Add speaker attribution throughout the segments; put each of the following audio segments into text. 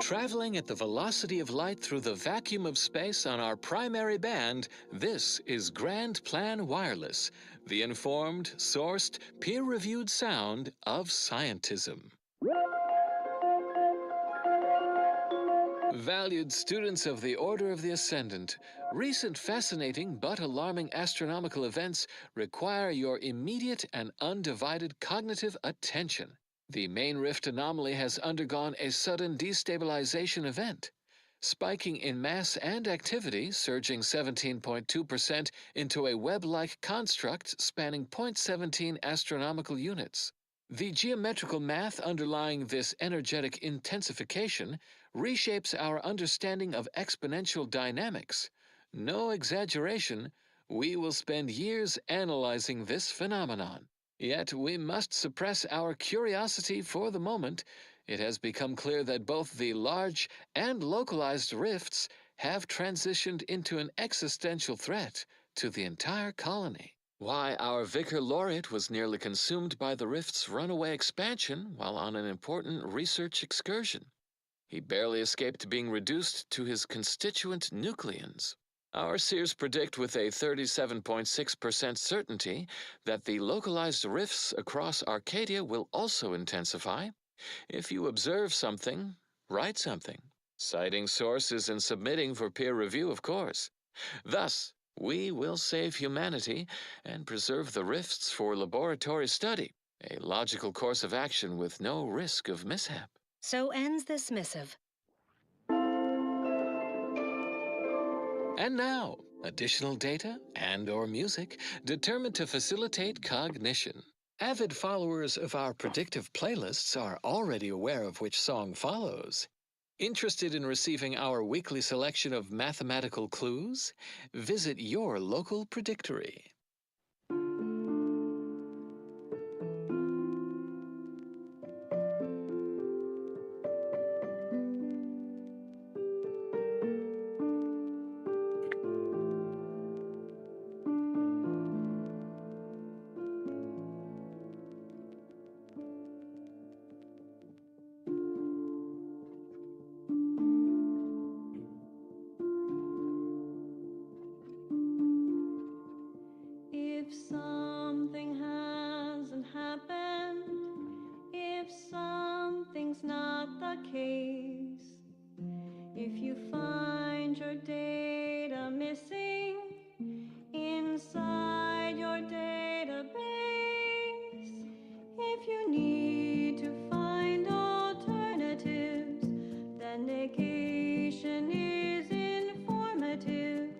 Speaker 1: Traveling at the velocity of light through the vacuum of space on our primary band, this is Grand Plan Wireless, the informed, sourced, peer-reviewed sound of scientism. Valued students of the Order of the Ascendant, recent fascinating but alarming astronomical events require your immediate and undivided cognitive attention. The main rift anomaly has undergone a sudden destabilization event, spiking in mass and activity, surging 17.2% into a web-like construct spanning 0.17 astronomical units. The geometrical math underlying this energetic intensification reshapes our understanding of exponential dynamics. No exaggeration, we will spend years analyzing this phenomenon. Yet we must suppress our curiosity for the moment. It has become clear that both the large and localized rifts have transitioned into an existential threat to the entire colony. Why our Vicar Laureate was nearly consumed by the rift's runaway expansion while on an important research excursion. He barely escaped being reduced to his constituent nucleons. Our seers predict with a 37.6% certainty that the localized rifts across Arcadia will also intensify. If you observe something, write something, citing sources and submitting for peer review, of course. Thus, we will save humanity and preserve the rifts for laboratory study, a logical course of action with no risk of mishap.
Speaker 2: So ends this missive.
Speaker 1: And now, additional data and/or music determined to facilitate cognition. Avid followers of our predictive playlists are already aware of which song follows. Interested in receiving our weekly selection of mathematical clues? Visit your local predictory.
Speaker 3: If something hasn't happened, if something's not the case, if you find your data missing inside your database, if you need to find alternatives, then negation is informative.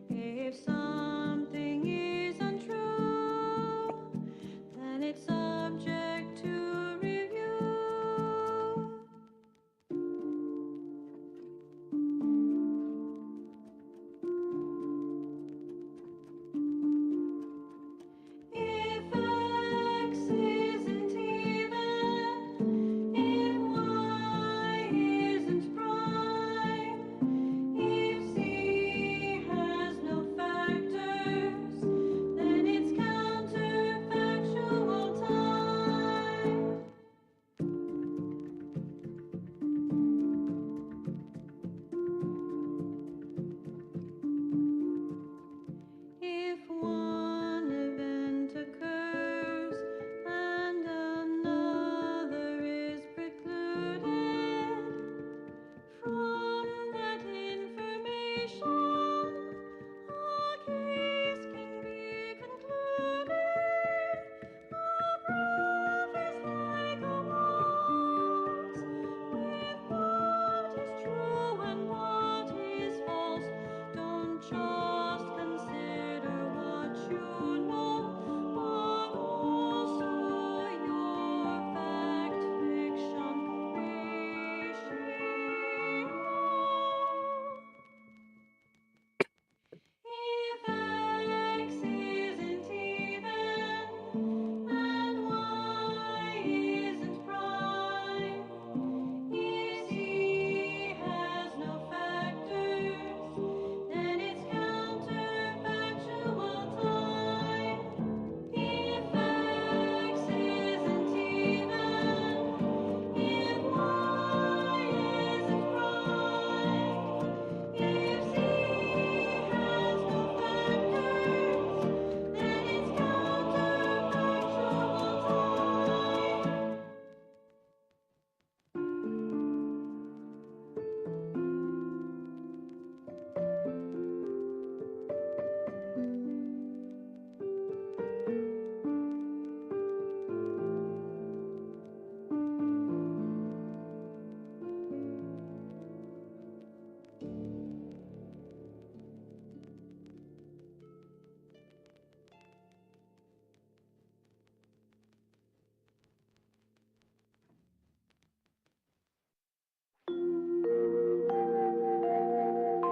Speaker 3: If something is untrue, then it's subject to review. If X isn't even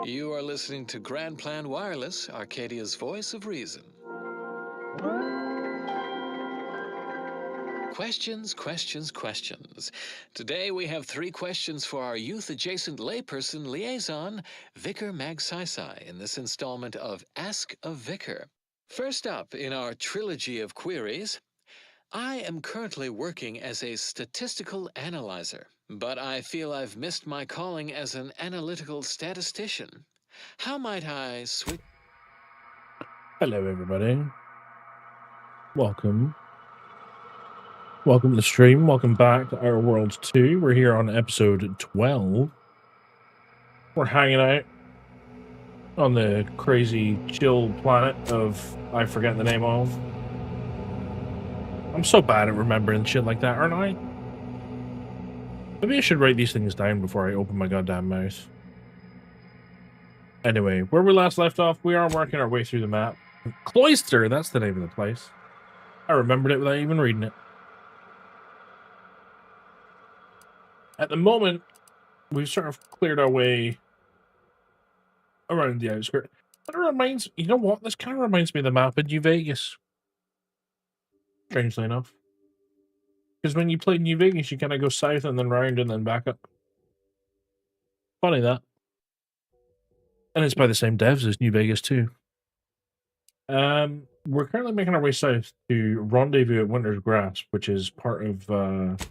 Speaker 1: You are listening to Grand Plan Wireless, Arcadia's voice of reason. Questions, questions, questions. Today we have 3 questions for our youth-adjacent layperson liaison, Vicar Magsaisai, in this installment of Ask a Vicar. First up in our trilogy of queries, I am currently working as a statistical analyzer, but I feel I've missed my calling as an analytical statistician. How might I switch?
Speaker 4: Hello, everybody. Welcome. Welcome to the stream. Welcome back to Our World 2. We're here on episode 12. We're hanging out on the crazy chill planet of, I forget the name of. I'm so bad at remembering shit like that, aren't I? Maybe I should write these things down before I open my goddamn mouth. Anyway, where we last left off, we are working our way through the map. Cloister, that's the name of the place. I remembered it without even reading it. At the moment, we've sort of cleared our way around the outskirts. You know what? This kind of reminds me of the map in New Vegas. Strangely enough. Because when you play New Vegas, you kind of go south and then round and then back up. Funny that. And it's by the same devs as New Vegas too. We're currently making our way south to Rendezvous at Winter's Grasp, which is part of the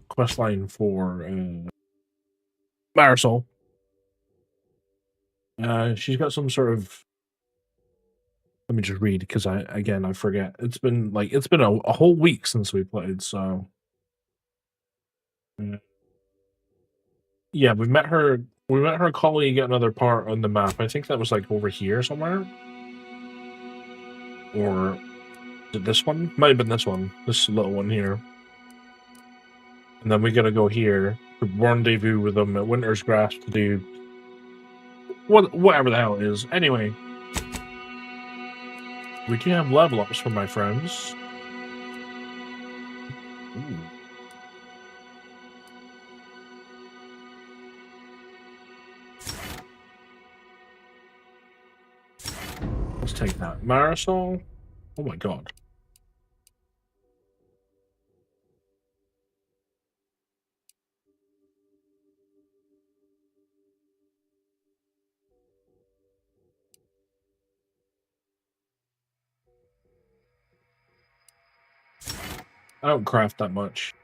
Speaker 4: quest line for Marisol. She's got some sort of. Let me just read because I forget. It's been a whole week since we played, so yeah, we met her colleague at another part on the map. I think that was like over here somewhere. Or is it this one? Might have been this one. This little one here. And then we gotta go here to rendezvous with them at Winter's Grasp to do whatever the hell it is. Anyway. We do have level ups for my friends. Ooh. Let's take that. Marisol. Oh my god. I don't craft that much.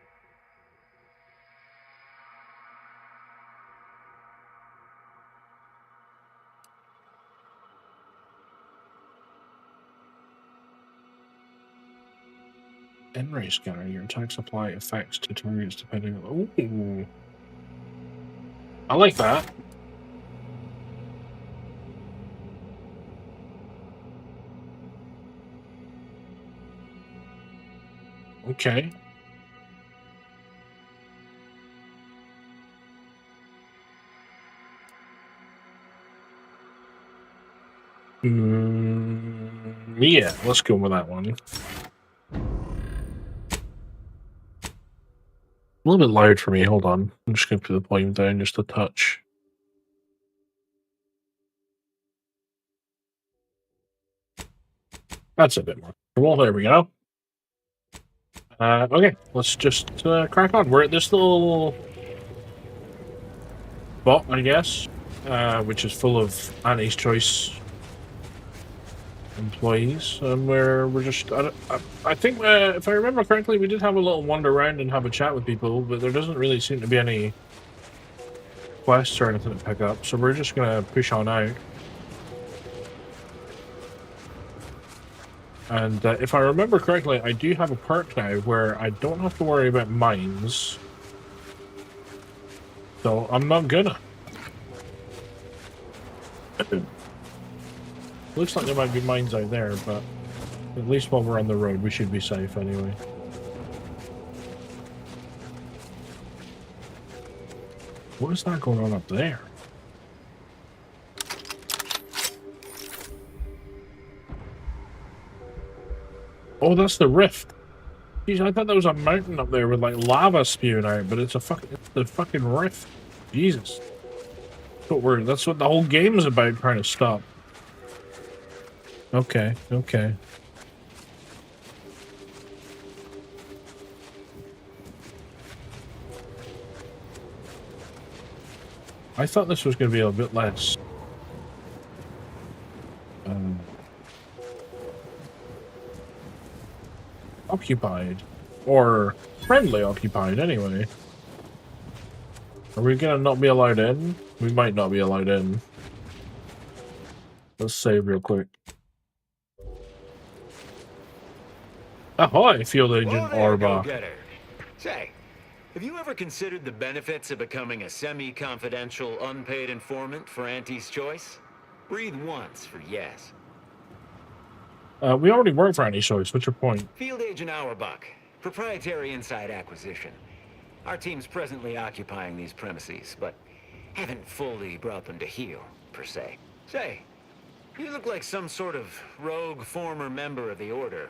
Speaker 4: N-ray scanner. Your attack supply effects to targets depending on. Ooh. I like that. Okay. Yeah, let's go with that one. A little bit loud for me. Hold on. I'm just going to put the volume down just a touch. That's a bit more. Well, there we go. Okay, let's just crack on. We're at this little bot, I guess, which is full of Annie's Choice employees, and we're just. I think if I remember correctly, we did have a little wander around and have a chat with people, but there doesn't really seem to be any quests or anything to pick up, so we're just gonna push on out. And if I remember correctly, I do have a perk now where I don't have to worry about mines. So I'm not gonna. Looks like there might be mines out there, but at least while we're on the road, we should be safe anyway. What is that going on up there? Oh, that's the rift. Jeez, I thought there was a mountain up there with like lava spewing out, but it's the fucking rift. Jesus. That's what the whole game is about, trying to stop. Okay, okay. I thought this was going to be a bit less occupied, or friendly occupied anyway. Are we going to not be allowed in? We might not be allowed in. Let's save real quick. Ahoy, Field Agent Orbach.
Speaker 5: Go-getter. Say, have you ever considered the benefits of becoming a semi-confidential, unpaid informant for Auntie's Choice? Breathe once for yes.
Speaker 4: We already work for Auntie's Choice. What's your point?
Speaker 5: Field Agent Auerbach, proprietary inside acquisition. Our team's presently occupying these premises, but haven't fully brought them to heel, per se. Say, you look like some sort of rogue former member of the Order.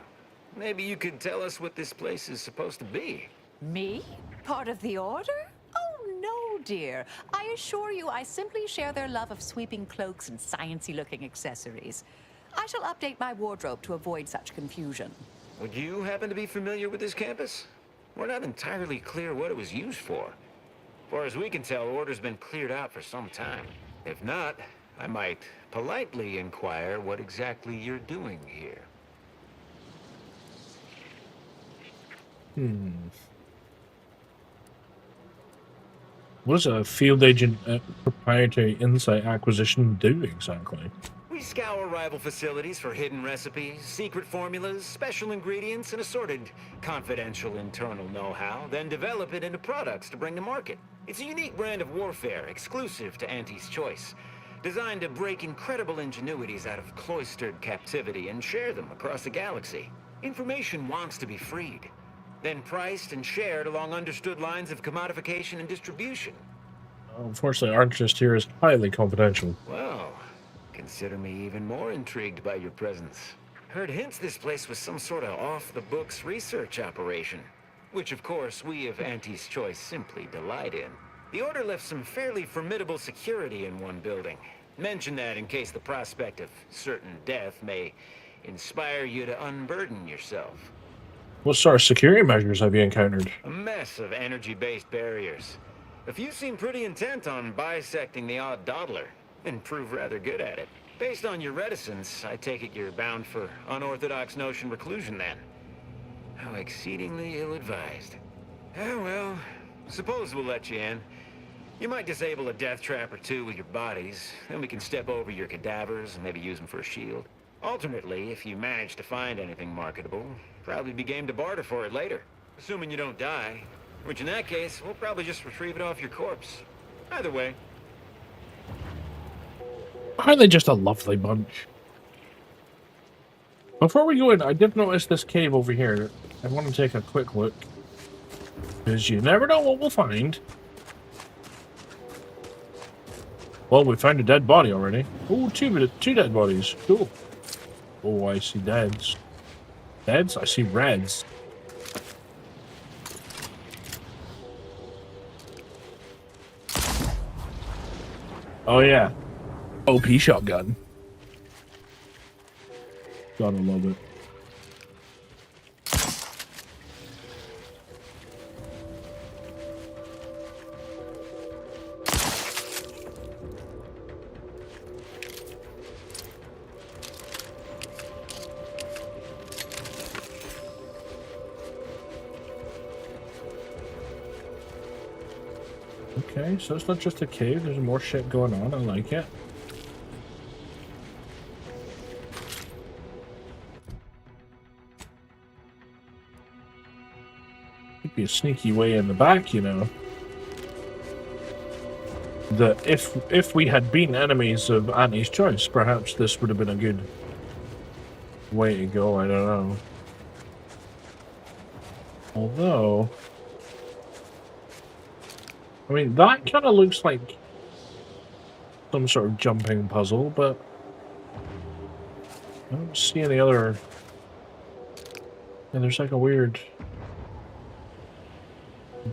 Speaker 5: Maybe you could tell us what this place is supposed to be.
Speaker 6: Me? Part of the Order? Oh, no, dear. I assure you I simply share their love of sweeping cloaks and sciencey-looking accessories. I shall update my wardrobe to avoid such confusion.
Speaker 5: Would you happen to be familiar with this campus? We're not entirely clear what it was used for. As far as we can tell, Order's been cleared out for some time. If not, I might politely inquire what exactly you're doing here.
Speaker 4: What does a Field Agent proprietary insight acquisition do exactly?
Speaker 5: We scour rival facilities for hidden recipes, secret formulas, special ingredients, and assorted confidential internal know-how, then develop it into products to bring to market. It's a unique brand of warfare, exclusive to Auntie's Choice, designed to break incredible ingenuities out of cloistered captivity and share them across the galaxy. Information wants to be freed, then priced and shared along understood lines of commodification and distribution.
Speaker 4: Unfortunately, our interest here is highly confidential.
Speaker 5: Well, consider me even more intrigued by your presence. Heard hints this place was some sort of off-the-books research operation, which of course we of Auntie's Choice simply delight in. The Order left some fairly formidable security in one building. Mention that in case the prospect of certain death may inspire you to unburden yourself.
Speaker 4: What sort of security measures have you encountered?
Speaker 5: A mess of energy-based barriers. A few seem pretty intent on bisecting the odd dawdler, and prove rather good at it. Based on your reticence, I take it you're bound for unorthodox notion reclusion then. How exceedingly ill-advised. Oh well, suppose we'll let you in. You might disable a death trap or two with your bodies, then we can step over your cadavers and maybe use them for a shield. Alternately, if you manage to find anything marketable, probably be game to barter for it later. Assuming you don't die, which in that case, we'll probably just retrieve it off your corpse. Either way.
Speaker 4: Aren't they just a lovely bunch? Before we go in, I did notice this cave over here. I want to take a quick look, because you never know what we'll find. Well, we found a dead body already. Oh, two dead bodies. Cool. Oh, I see deads. Deads? I see reds. Oh, yeah. OP shotgun. Gotta love it. Okay, so it's not just a cave, there's more shit going on, I like it. Could be a sneaky way in the back, you know. That if we had been enemies of Auntie's Choice, perhaps this would have been a good way to go, I don't know. Although, I mean, that kind of looks like some sort of jumping puzzle, but I don't see any other. And there's like a weird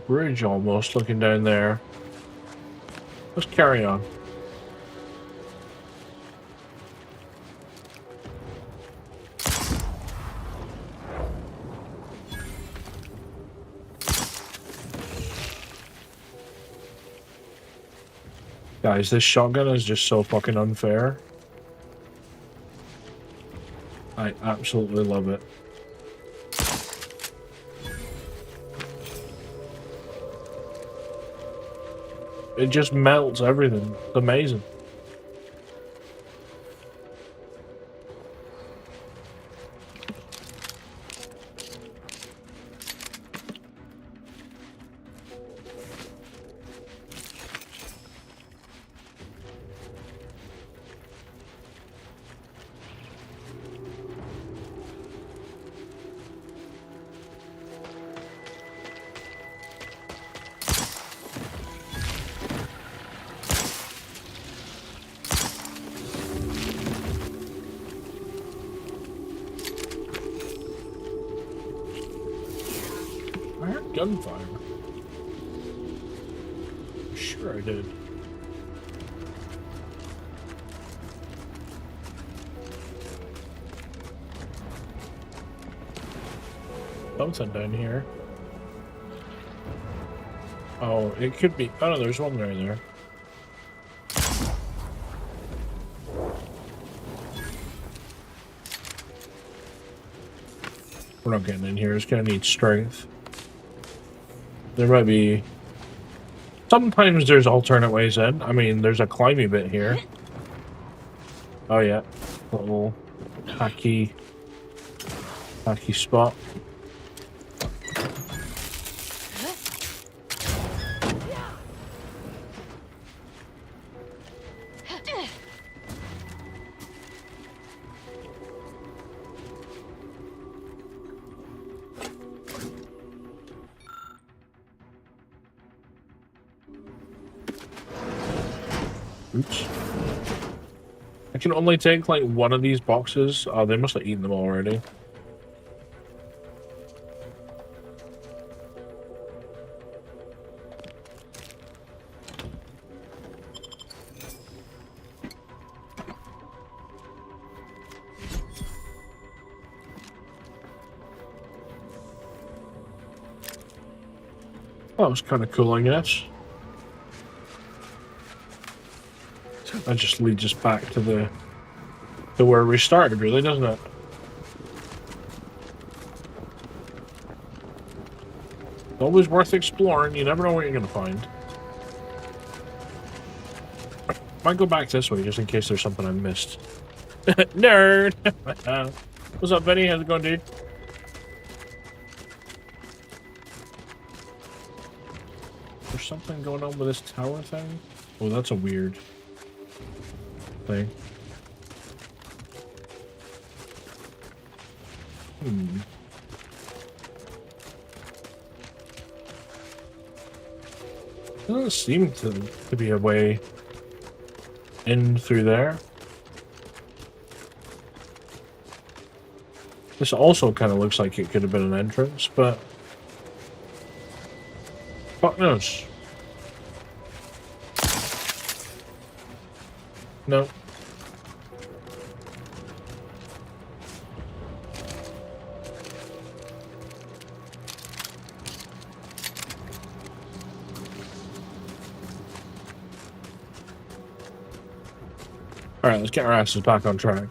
Speaker 4: bridge almost looking down there. Let's carry on. Guys, this shotgun is just so fucking unfair. I absolutely love it. It just melts everything. It's amazing. I heard gunfire. Sure I did. Something down here. Oh, it could be. Oh no, there's one right there. We're not getting in here. It's gonna need strength. There might be. Sometimes there's alternate ways in. I mean, there's a climby bit here. Oh yeah, little hacky spot. Oops. I can only take like one of these boxes. Oh, they must have eaten them already. That was kind of cool, I guess. That just leads us back to where we started, really, doesn't it? It's always worth exploring. You never know what you're going to find. Might go back this way, just in case there's something I missed. Nerd! What's up, Benny? How's it going, dude? There's something going on with this tower thing? Oh, that's a weird thing. There doesn't seem to be a way in through there. This also kind of looks like it could have been an entrance, but fuck knows. No. Alright, let's get our asses back on track.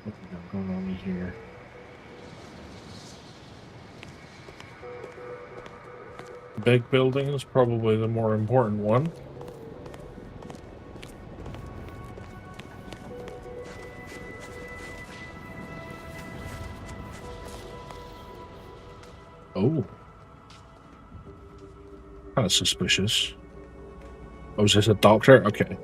Speaker 4: What we got going on here? Big building is probably the more important one. Oh. That's suspicious. Oh, is this a doctor? Okay.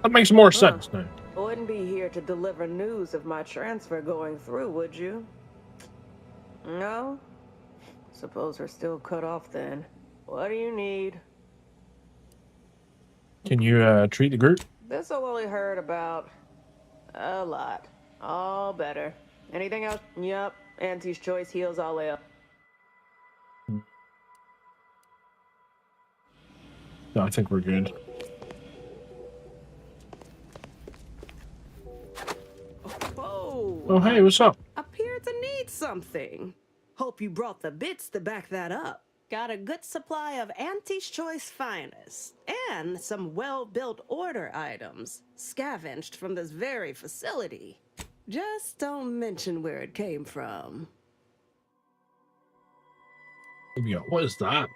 Speaker 4: That makes more sense now.
Speaker 7: Wouldn't be here to deliver news of my transfer going through, would you? No? Suppose we're still cut off then. What do you need?
Speaker 4: Can you treat the group?
Speaker 7: This'll only hurt about a lot. All better. Anything else? Yup. Auntie's choice heals all ill.
Speaker 4: No, I think we're good.
Speaker 8: Whoa!
Speaker 4: Oh, hey, what's up?
Speaker 8: Appear to need something. Hope you brought the bits to back that up. Got a good supply of Auntie's Choice finest and some well-built order items scavenged from this very facility. Just don't mention where it came from.
Speaker 4: Yeah, what is that?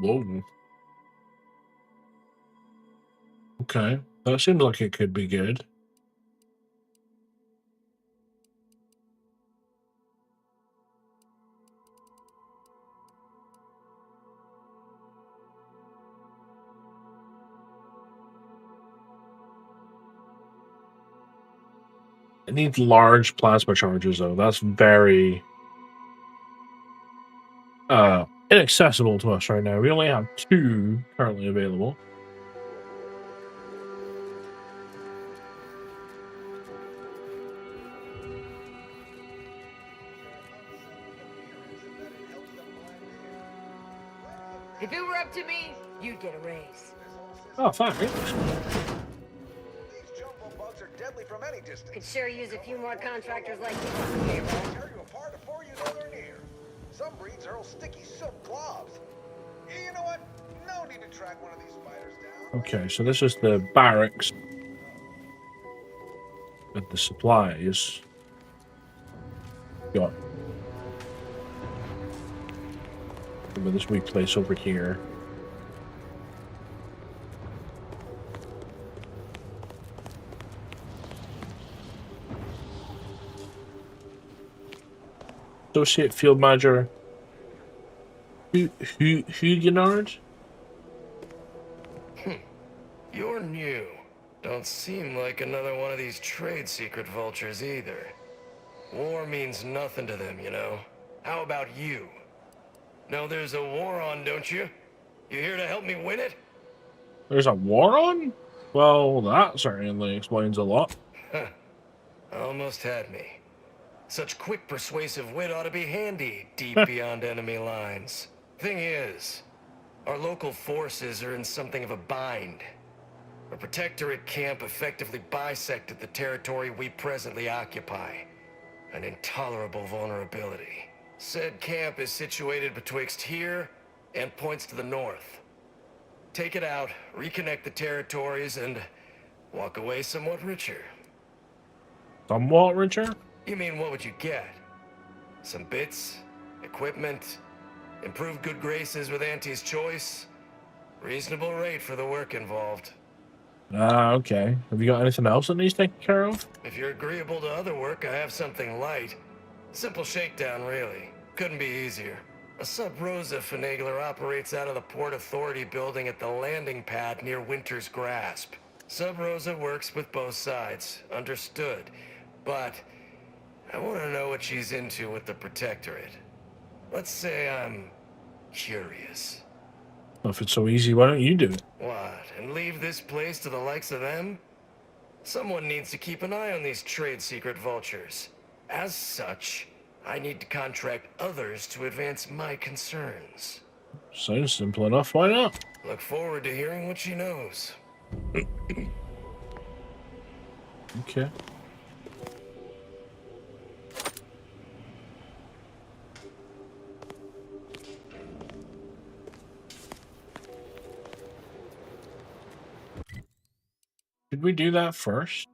Speaker 4: Whoa. Okay, that seems like it could be good. It needs large plasma charges, though. That's very inaccessible to us right now. We only have 2 currently available.
Speaker 9: If it were up to me, you'd get a raise.
Speaker 4: Oh, fine.
Speaker 10: These jumbo bugs are deadly from any distance.
Speaker 9: Could sure use a few more contractors like you on the payroll.
Speaker 10: Tear you apart before you know they're near. Some breeds hurl sticky silk gloves. You know what? No need to track one of these spiders down.
Speaker 4: Okay, so this is the barracks with the supplies. Got this weak place over here. Associate Field Manager Huguenard?
Speaker 11: You're new. Don't seem like another one of these trade secret vultures either. War means nothing to them, you know. How about you? Know there's a war on, don't you? You here to help me win it?
Speaker 4: There's a war on? Well, that certainly explains a lot.
Speaker 11: Almost had me. Such quick persuasive wit ought to be handy deep beyond enemy lines. Thing is, our local forces are in something of a bind. A protectorate camp effectively bisected the territory we presently occupy. An intolerable vulnerability. Said camp is situated betwixt here and points to the north. Take it out, reconnect the territories, and walk away somewhat richer.
Speaker 4: Somewhat richer?
Speaker 11: You mean, what would you get? Some bits, equipment, improved good graces with Auntie's Choice? Reasonable rate for the work involved.
Speaker 4: Okay. Have you got anything else that needs taken care of?
Speaker 11: If you're agreeable to other work, I have something light. Simple shakedown, really. Couldn't be easier. A Sub-Rosa finagler operates out of the Port Authority building at the landing pad near Winter's Grasp. Sub-Rosa works with both sides, understood. But I want to know what she's into with the Protectorate. Let's say I'm curious.
Speaker 4: Well, if it's so easy, why don't you do it?
Speaker 11: What, and leave this place to the likes of them? Someone needs to keep an eye on these trade secret vultures. As such, I need to contract others to advance my concerns.
Speaker 4: Sounds simple enough, why not?
Speaker 11: Look forward to hearing what she knows.
Speaker 4: Okay. Did we do that first?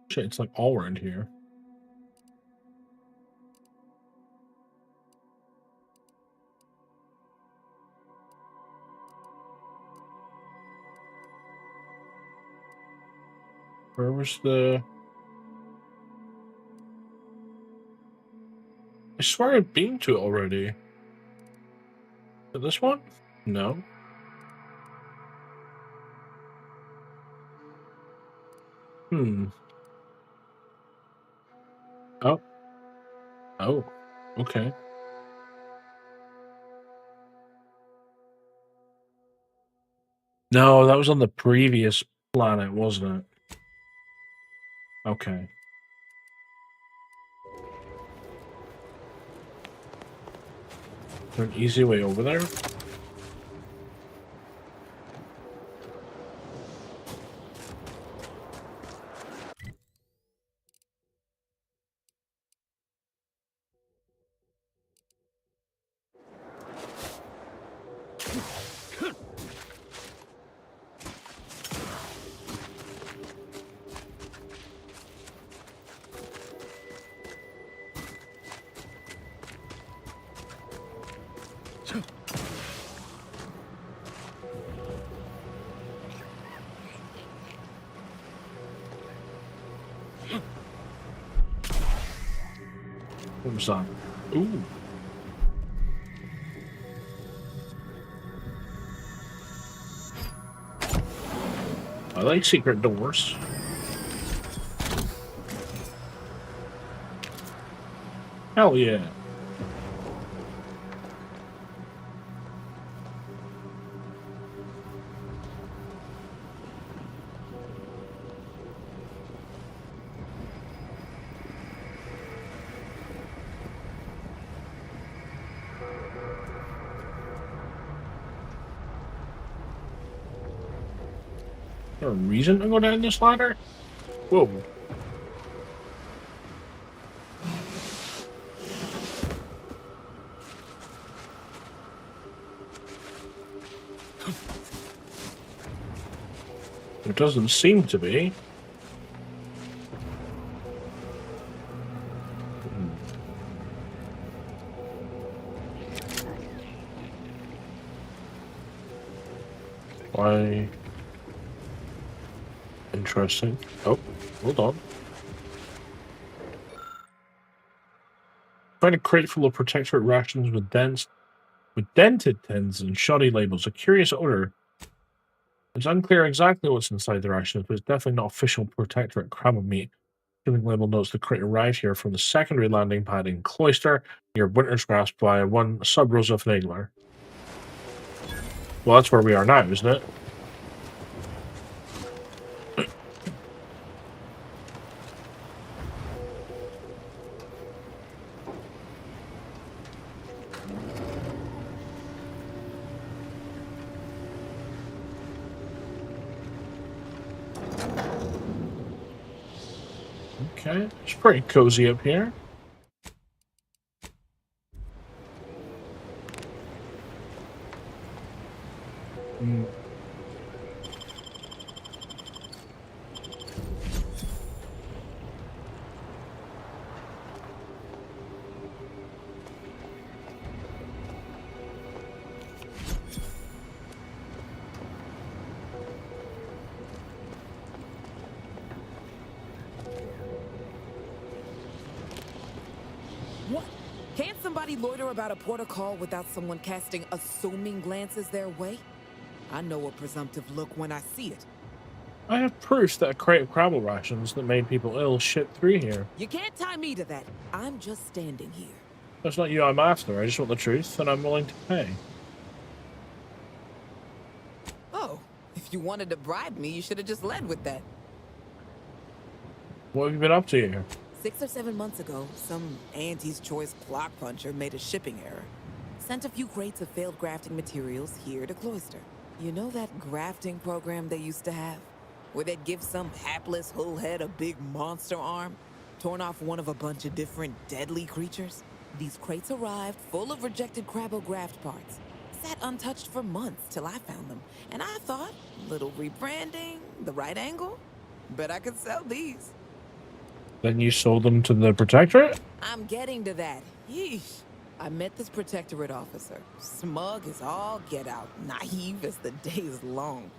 Speaker 4: Shit, it's like all around here. Where was the... I swear I've been to it already. Is it this one? No. Oh. Oh, okay. No, that was on the previous planet, wasn't it? Okay. Is there an easy way over there? What was that? Ooh. I like secret doors. Hell yeah. Is there a reason to go down this ladder? Whoa. It doesn't seem to be. Why? Interesting. Oh, hold on. Find a crate full of protectorate rations with dented tins and shoddy labels. A curious odor. It's unclear exactly what's inside the rations, but it's definitely not official protectorate crab meat. Shipping label notes the crate arrived here from the secondary landing pad in Cloister, near Winter's Grasp by one Sub-Rosa Finagler. Well, that's where we are now, isn't it? Okay, it's pretty cozy up here.
Speaker 12: What? Can't somebody loiter about a protocol without someone casting assuming glances their way? I know a presumptive look when I see it.
Speaker 4: I have proof that a crate of Crabble rations that made people ill shipped through here.
Speaker 12: You can't tie me to that. I'm just standing here.
Speaker 4: That's not you I'm after. I just want the truth, and I'm willing to pay.
Speaker 12: Oh, if you wanted to bribe me, you should have just led with that.
Speaker 4: What have you been up to here?
Speaker 12: 6 or 7 months ago, some Auntie's Choice clock puncher made a shipping error. Sent a few crates of failed grafting materials here to Cloister. You know that grafting program they used to have? Where they'd give some hapless hullhead a big monster arm? Torn off one of a bunch of different deadly creatures? These crates arrived full of rejected Crabbo graft parts. Sat untouched for months till I found them. And I thought, little rebranding, the right angle? Bet I could sell these.
Speaker 4: Then you sold them to the Protectorate?
Speaker 12: I'm getting to that. Yeesh. I met this Protectorate officer. Smug as all get out. Naive as the day is long.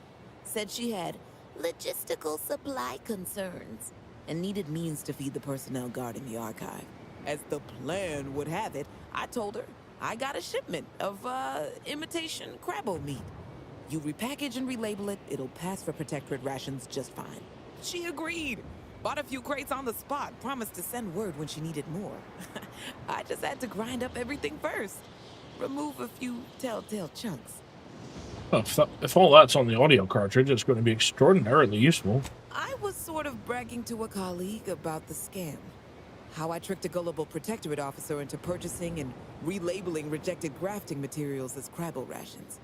Speaker 12: Said she had logistical supply concerns and needed means to feed the personnel guarding the archive. As the plan would have it, I told her I got a shipment of, imitation Crabbo meat. You repackage and relabel it, it'll pass for Protectorate rations just fine. She agreed. Bought a few crates on the spot, promised to send word when she needed more. I just had to grind up everything first. Remove a few telltale chunks.
Speaker 4: Oh, if all that's on the audio cartridge, it's going to be extraordinarily useful.
Speaker 12: I was sort of bragging to a colleague about the scam. How I tricked a gullible protectorate officer into purchasing and relabeling rejected grafting materials as Crabble rations.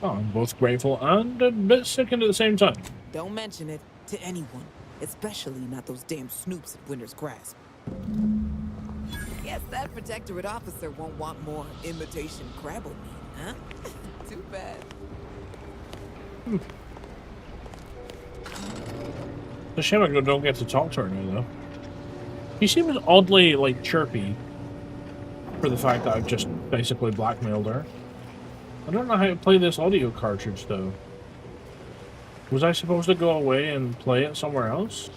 Speaker 4: Oh, I'm both grateful and a bit sickened at the same time.
Speaker 12: Don't mention it to anyone, especially not those damn snoops at Winter's Grasp. Guess that protectorate officer won't want more imitation Crabble meat, huh? Too bad.
Speaker 4: It's a shame I don't get to talk to her now, though. She seems oddly, like, chirpy for the fact that I've just basically blackmailed her. I don't know how to play this audio cartridge, though. Was I supposed to go away and play it somewhere else?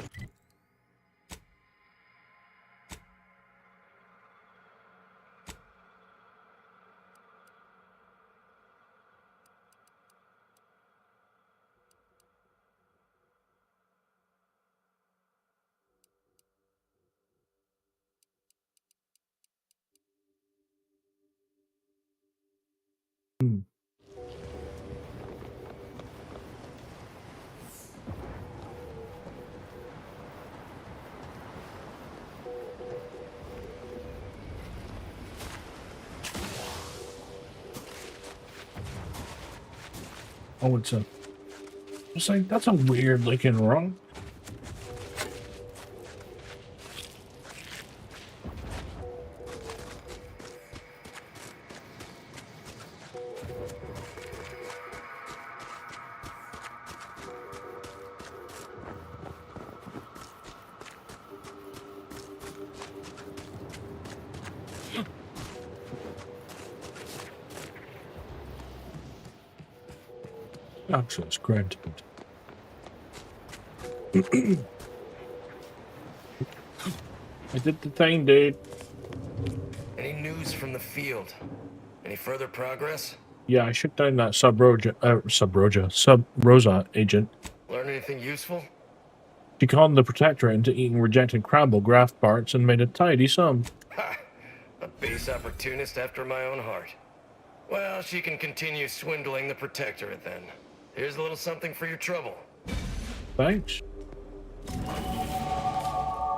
Speaker 4: Oh, it's like, that's a weird looking rock. Access granted. I did the thing, dude.
Speaker 11: Any news from the field? Any further progress?
Speaker 4: Yeah, I shook down that Sub Rosa agent.
Speaker 11: Learn anything useful?
Speaker 4: She conned the Protectorate into eating rejected Crabble graft parts and made a tidy sum.
Speaker 11: Ha! A base opportunist after my own heart. Well, she can continue swindling the Protectorate then. Here's a little something for your trouble.
Speaker 4: Thanks.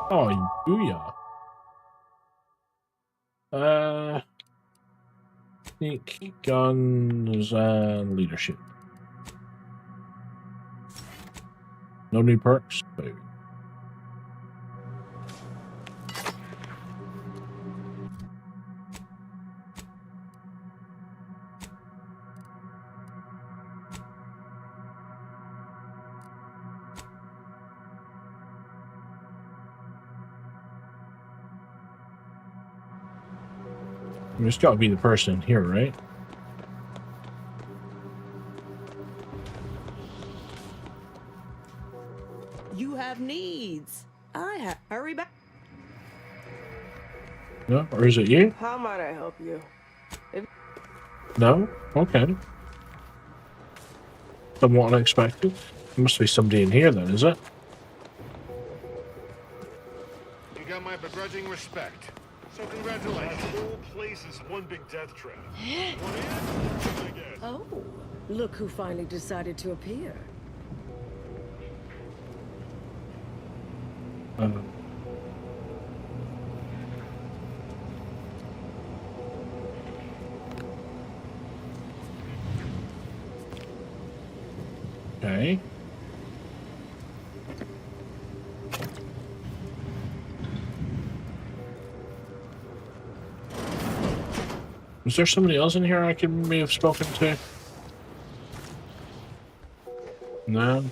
Speaker 4: Oh, booyah. Sneak, guns, and leadership. No new perks? Baby. There's got to be the person here, right?
Speaker 8: You have needs. I have. Hurry back.
Speaker 4: No? Or is it you?
Speaker 7: How might I help you?
Speaker 4: No? Okay. Somewhat unexpected. There must be somebody in here then, is it?
Speaker 10: You got my begrudging respect. So congratulations. That whole place is one big death trap. One in, I guess.
Speaker 9: Oh, look who finally decided to appear.
Speaker 4: Okay. Is there somebody else in here I may have spoken to? No.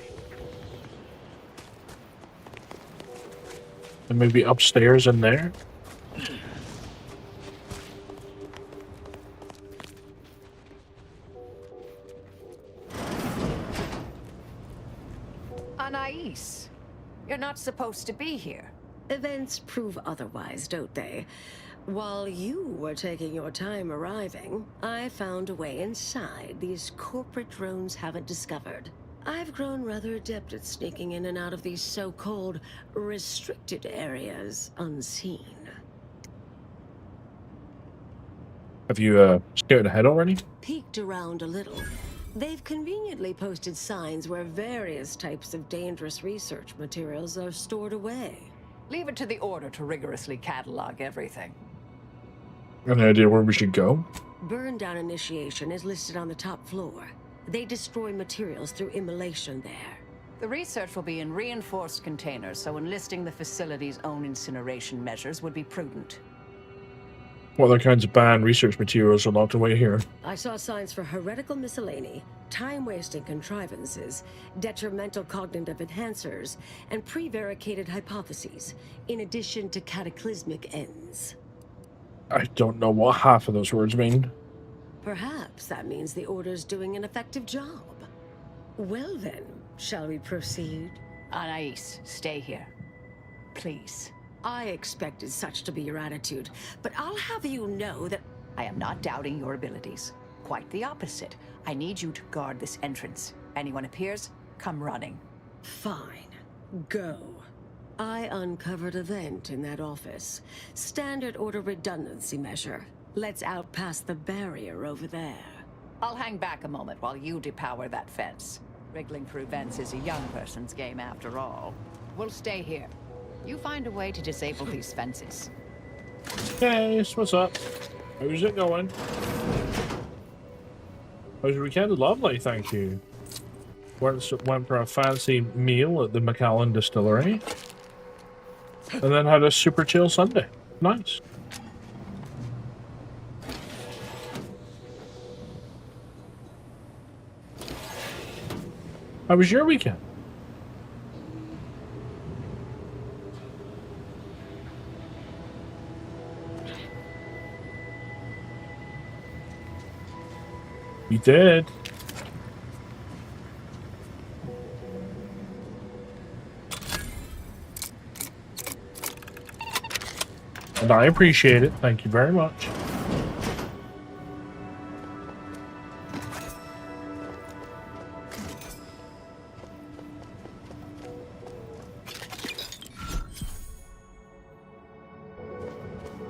Speaker 4: And maybe upstairs in there?
Speaker 6: Anais, you're not supposed to be here.
Speaker 2: Events prove otherwise, don't they?
Speaker 9: While you were taking your time arriving, I found a way inside these corporate drones haven't discovered. I've grown rather adept at sneaking in and out of these so-called restricted areas unseen.
Speaker 4: Have you scouted ahead already?
Speaker 9: Peeked around a little. They've conveniently posted signs where various types of dangerous research materials are stored away.
Speaker 6: Leave it to the Order to rigorously catalog everything.
Speaker 4: Any idea where we should go?
Speaker 9: Burn down initiation is listed on the top floor. They destroy materials through immolation there.
Speaker 6: The research will be in reinforced containers, so enlisting the facility's own incineration measures would be prudent.
Speaker 4: What other kinds of banned research materials are locked away here?
Speaker 9: I saw signs for heretical miscellany, time-wasting contrivances, detrimental cognitive enhancers, and prevaricated hypotheses, in addition to cataclysmic ends.
Speaker 4: I don't know what half of those words mean.
Speaker 9: Perhaps that means the Order's doing an effective job. Well then, shall we proceed?
Speaker 6: Anais, stay here. Please.
Speaker 9: I expected such to be your attitude, but I'll have you know that
Speaker 6: I am not doubting your abilities. Quite the opposite. I need you to guard this entrance. Anyone appears, come running.
Speaker 9: Fine. Go. I uncovered a vent in that office. Standard Order redundancy measure. Let's out past the barrier over there.
Speaker 6: I'll hang back a moment while you depower that fence. Wriggling through vents is a young person's game after all. We'll stay here. You find a way to disable these fences.
Speaker 4: Hey, what's up? How's it going? How's your weekend? Lovely, thank you. Went for a fancy meal at the Macallan Distillery. And then had a super chill Sunday. Nice. How was your weekend? You did. And I appreciate it. Thank you very much.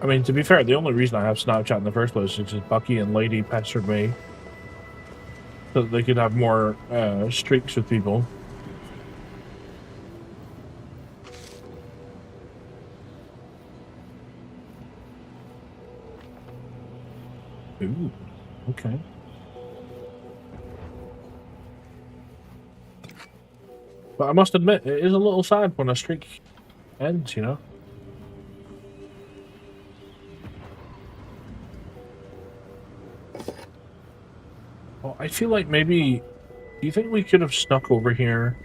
Speaker 4: I mean, to be fair, the only reason I have Snapchat in the first place is because Bucky and Lady pestered me so that they could have more streaks with people. Ooh, okay. But I must admit, it is a little sad when a streak ends, you know? Well, I feel like maybe... Do you think we could have snuck over here?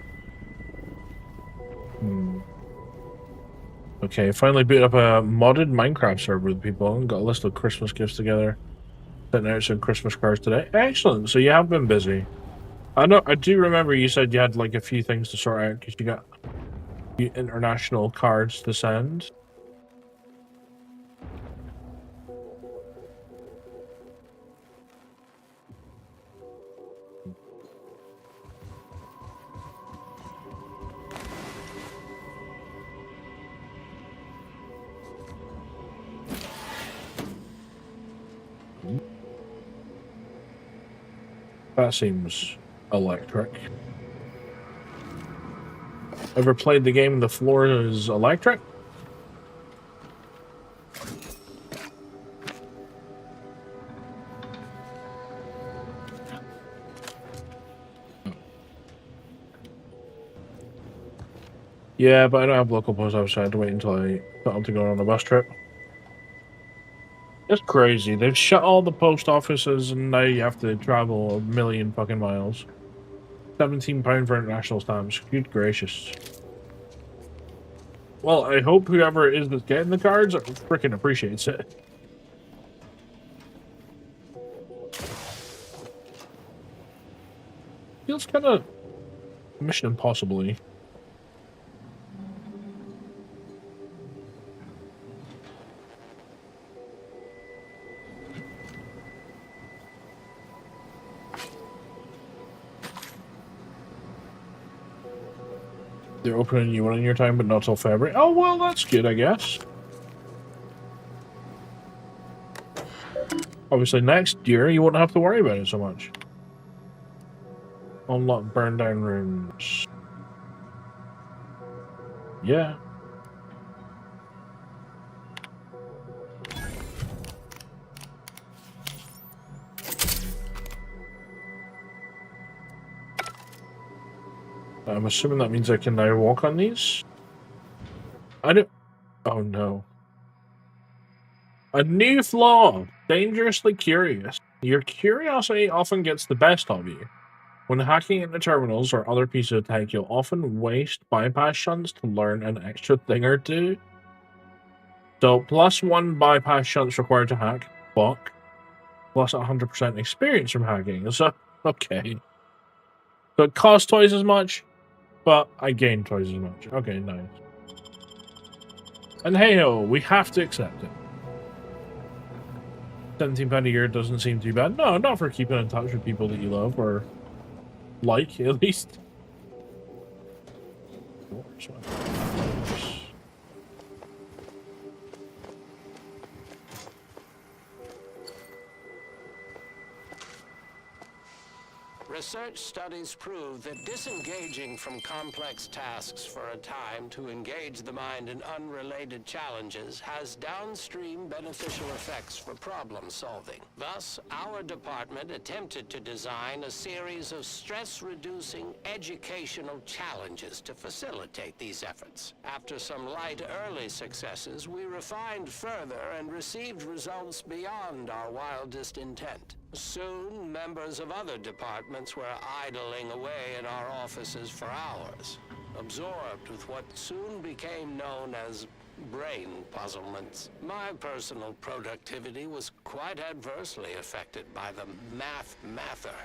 Speaker 4: Okay, finally beat up a modded Minecraft server with people and got a list of Christmas gifts together. Sent out some Christmas cards today. Excellent, so you have been busy. I do remember you said you had like a few things to sort out because you got international cards to send. That seems electric. Ever played the game The Floor is Electric? Yeah, but I don't have local post office, so I had to wait until I got on to go on a bus trip. It's crazy. They've shut all the post offices and now you have to travel a million fucking miles. £17 for international stamps. Good gracious. Well, I hope whoever it is that's getting the cards freaking appreciates it. Feels kind of Mission Impossible-y. They're opening a new one in your time, but not till February. Oh, well, that's good, I guess. Obviously, next year, you won't have to worry about it so much. Unlock burn down rooms. Yeah. I'm assuming that means I can now walk on these? I don't... Oh, no. A new flaw. Dangerously curious. Your curiosity often gets the best of you. When hacking into terminals or other pieces of tech, you'll often waste bypass shunts to learn an extra thing or two. So, +1 bypass shunts required to hack. Fuck. Plus 100% experience from hacking. So, okay. So it costs twice as much, but I gain twice as much. Okay, nice. And hey-ho, we have to accept it. £17 a year doesn't seem too bad. No, not for keeping in touch with people that you love, or like, at least.
Speaker 13: Research studies prove that disengaging from complex tasks for a time to engage the mind in unrelated challenges has downstream beneficial effects for problem solving. Thus, our department attempted to design a series of stress-reducing educational challenges to facilitate these efforts. After some light early successes, we refined further and received results beyond our wildest intent. Soon, members of other departments were idling away in our offices for hours, absorbed with what soon became known as brain puzzlements. My personal productivity was quite adversely affected by the mather.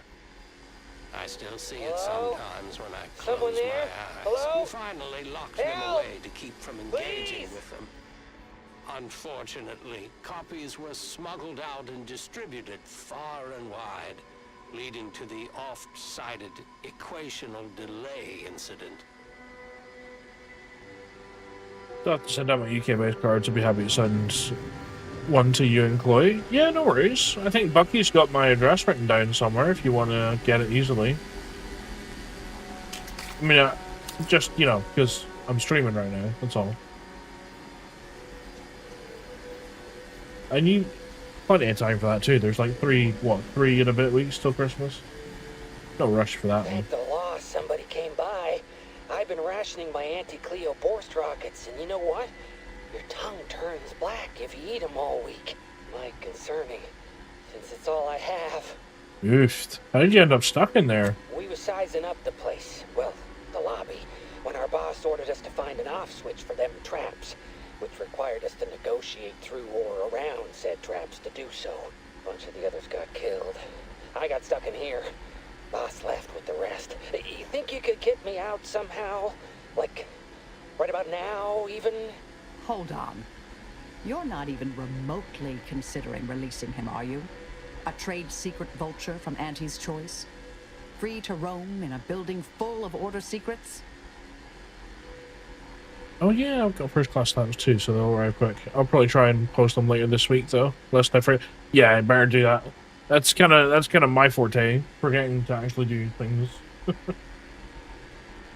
Speaker 13: I still see it sometimes when I close my eyes.
Speaker 14: Hello?
Speaker 13: We finally locked them away to keep from engaging with them. Unfortunately, copies were smuggled out and distributed far and wide, leading to the oft-cited equational delay incident.
Speaker 4: I'll have to send out my UK-based cards. I'll be happy to send one to you and Chloe. Yeah, no worries. I think Bucky's got my address written down somewhere if you want to get it easily. I mean, just, you know, because I'm streaming right now, that's all. I need plenty of time for that too. There's like 3 and a bit weeks till Christmas. No rush for that one.
Speaker 14: Thank the law somebody came by. I've been rationing my anti-Cleo Borst rockets, and you know what? Your tongue turns black if you eat them all week. Like concerning, since it's all I have.
Speaker 4: Oof. How did you end up stuck in there?
Speaker 14: We was sizing up the place, well, the lobby, when our boss ordered us to find an off switch for them traps, which required us to negotiate through or around said traps to do so. A bunch of the others got killed. I got stuck in here. Boss left with the rest. You think you could get me out somehow? Like, right about now, even?
Speaker 6: Hold on. You're not even remotely considering releasing him, are you? A trade secret vulture from Auntie's Choice? Free to roam in a building full of order secrets?
Speaker 4: Oh yeah, I've got first class stamps too, so they'll arrive quick. I'll probably try and post them later this week though, lest I forget. Yeah, I better do that. That's kind of my forte, forgetting to actually do things.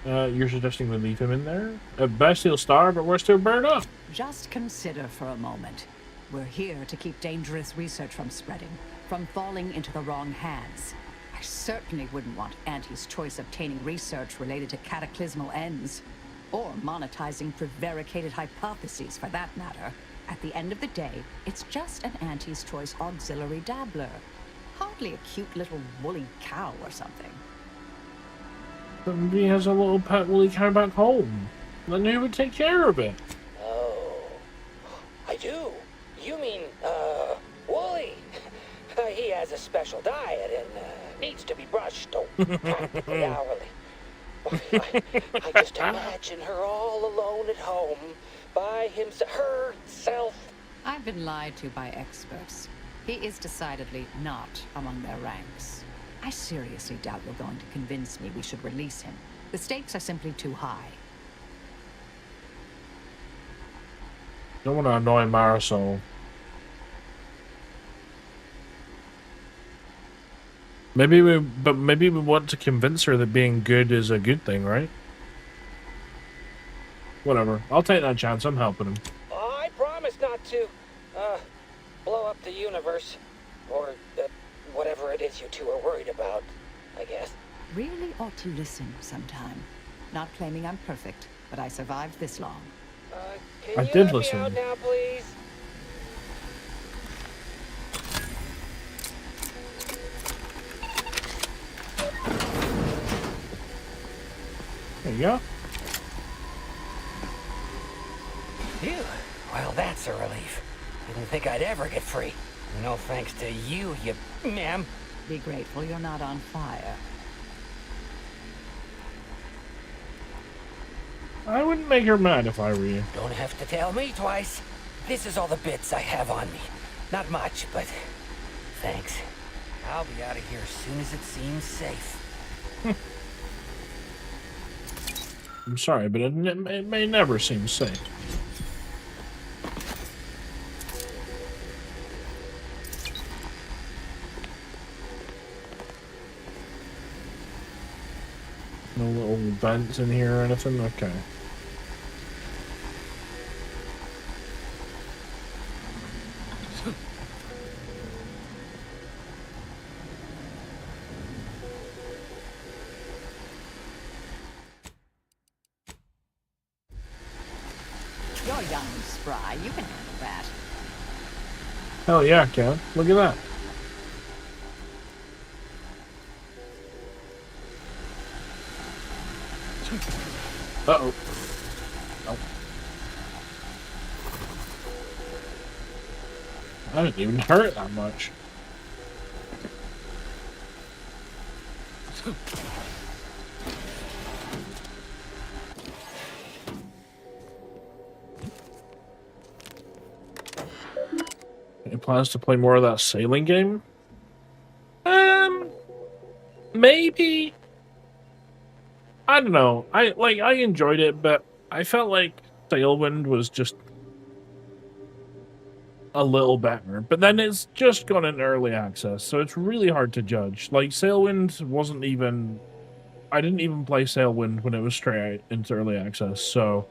Speaker 4: You're suggesting we leave him in there? At best he'll starve, but worst he'll burn up.
Speaker 6: Just consider for a moment. We're here to keep dangerous research from spreading, from falling into the wrong hands. I certainly wouldn't want Auntie's Choice obtaining research related to cataclysmal ends. Or monetizing prevaricated hypotheses, for that matter. At the end of the day, it's just an Auntie's Choice auxiliary dabbler. Hardly a cute little woolly cow or something.
Speaker 4: Somebody has a little pet woolly cow back home. Then who would take care of it?
Speaker 14: Oh, I do. You mean, Wooly. He has a special diet and needs to be brushed practically hourly. I just imagine her all alone at home, by herself.
Speaker 6: I've been lied to by experts. He is decidedly not among their ranks. I seriously doubt you're going to convince me we should release him. The stakes are simply too high.
Speaker 4: Don't want to annoy Marisol. Maybe we want to convince her that being good is a good thing, right? Whatever. I'll take that chance. I'm helping him.
Speaker 14: I promise not to, blow up the universe. Or, whatever it is you two are worried about, I guess.
Speaker 6: Really ought to listen sometime. Not claiming I'm perfect, but I survived this long.
Speaker 14: Can
Speaker 4: I
Speaker 14: you
Speaker 4: did
Speaker 14: let
Speaker 4: listen.
Speaker 14: me out now, please?
Speaker 4: There you go.
Speaker 14: Phew. Well, that's a relief. Didn't think I'd ever get free. No thanks to you, ma'am.
Speaker 6: Be grateful you're not on fire.
Speaker 4: I wouldn't make her mad if I were you.
Speaker 14: Don't have to tell me twice. This is all the bits I have on me. Not much, but thanks. I'll be out of here as soon as it seems safe.
Speaker 4: I'm sorry, but it may never seem safe. No little vents in here or anything? Okay.
Speaker 6: You're young and spry. You can handle that.
Speaker 4: Hell yeah, Ken. Look at that. Uh-oh. Oh. I didn't even hurt it that much. Any plans to play more of that sailing game? Maybe. I don't know. I enjoyed it, but I felt like Sailwind was just a little better. But then it's just gone into early access, so it's really hard to judge. Like, Sailwind wasn't even... I didn't even play Sailwind when it was straight into early access, so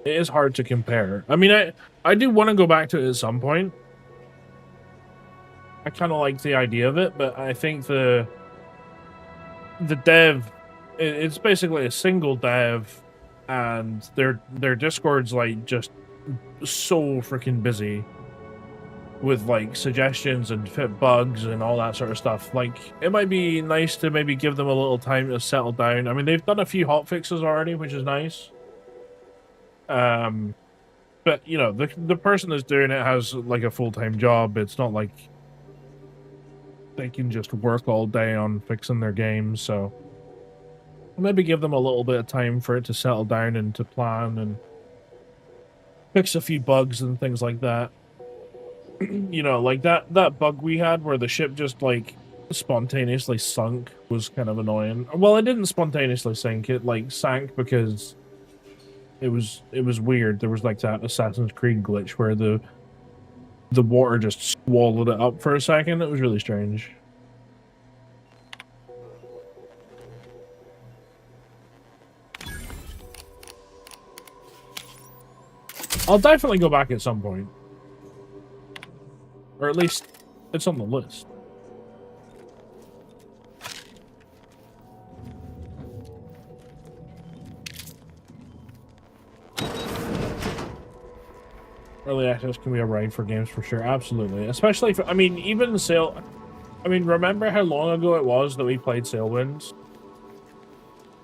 Speaker 4: it is hard to compare. I mean, I do want to go back to it at some point. I kind of like the idea of it, but I think the dev, it's basically a single dev, and their Discord's like just so freaking busy with like suggestions and fit bugs and all that sort of stuff. Like, it might be nice to maybe give them a little time to settle down. I mean, they've done a few hotfixes already, which is nice. But you know, the person that's doing it has like a full-time job. It's not like they can just work all day on fixing their games, so maybe give them a little bit of time for it to settle down and to plan and fix a few bugs and things like that. You know, like that bug we had where the ship just like spontaneously sunk was kind of annoying. Well, it didn't spontaneously sink, it like sank because it was weird. There was like that Assassin's Creed glitch where the water just swallowed it up for a second. It was really strange. I'll definitely go back at some point. Or at least, it's on the list. Early access can be a ride for games for sure, absolutely. Especially for, I mean, even I mean, remember how long ago it was that we played Sailwind?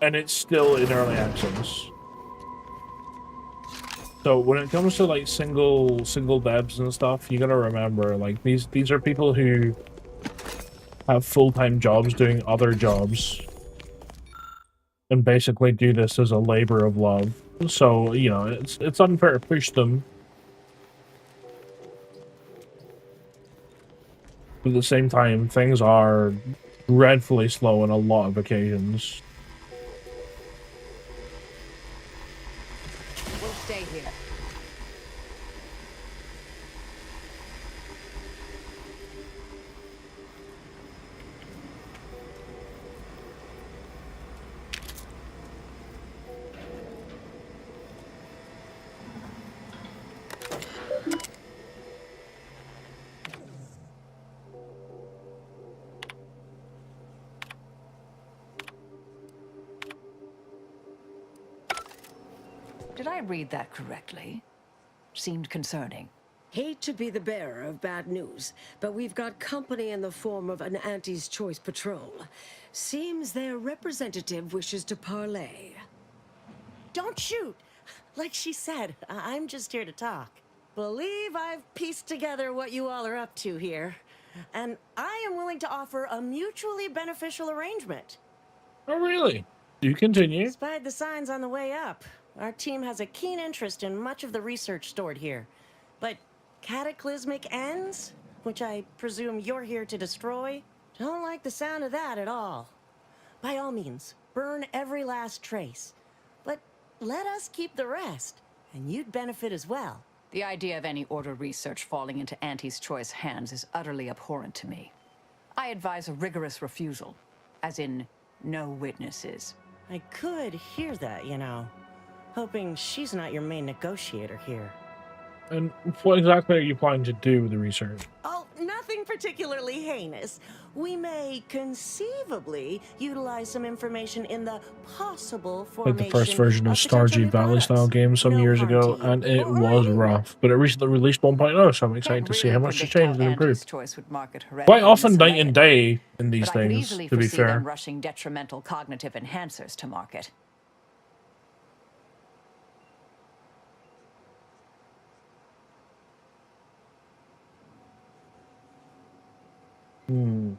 Speaker 4: And it's still in early access. So when it comes to like single devs and stuff, you gotta remember, like, these are people who have full-time jobs doing other jobs and basically do this as a labor of love. So, you know, it's unfair to push them. But at the same time, things are dreadfully slow on a lot of occasions.
Speaker 6: We'll stay here. Did I read that correctly? Seemed concerning.
Speaker 9: Hate to be the bearer of bad news, but we've got company in the form of an Auntie's Choice patrol. Seems their representative wishes to parley.
Speaker 8: Don't shoot! Like she said, I'm just here to talk. Believe I've pieced together what you all are up to here. And I am willing to offer a mutually beneficial arrangement.
Speaker 4: Oh, really? Do continue.
Speaker 8: Spied the signs on the way up. Our team has a keen interest in much of the research stored here. But cataclysmic ends, which I presume you're here to destroy, don't like the sound of that at all. By all means, burn every last trace. But let us keep the rest, and you'd benefit as well.
Speaker 6: The idea of any Order research falling into Auntie's Choice hands is utterly abhorrent to me. I advise a rigorous refusal, as in no witnesses.
Speaker 8: I could hear that, you know. Hoping she's not your main negotiator here.
Speaker 4: And what exactly are you planning to do with the research?
Speaker 8: Oh, nothing particularly heinous. We may conceivably utilize some information in the possible formation
Speaker 4: Like the first version of Stardew Valley
Speaker 8: products.
Speaker 4: style game some years ago, and it was rough. But it recently released 1.0, so I'm excited to see how much it's changed and improved. Quite often night and day in these
Speaker 6: But I could
Speaker 4: things,
Speaker 6: easily
Speaker 4: to be
Speaker 6: foresee them
Speaker 4: fair.
Speaker 6: rushing detrimental cognitive enhancers to market.
Speaker 4: Hmm.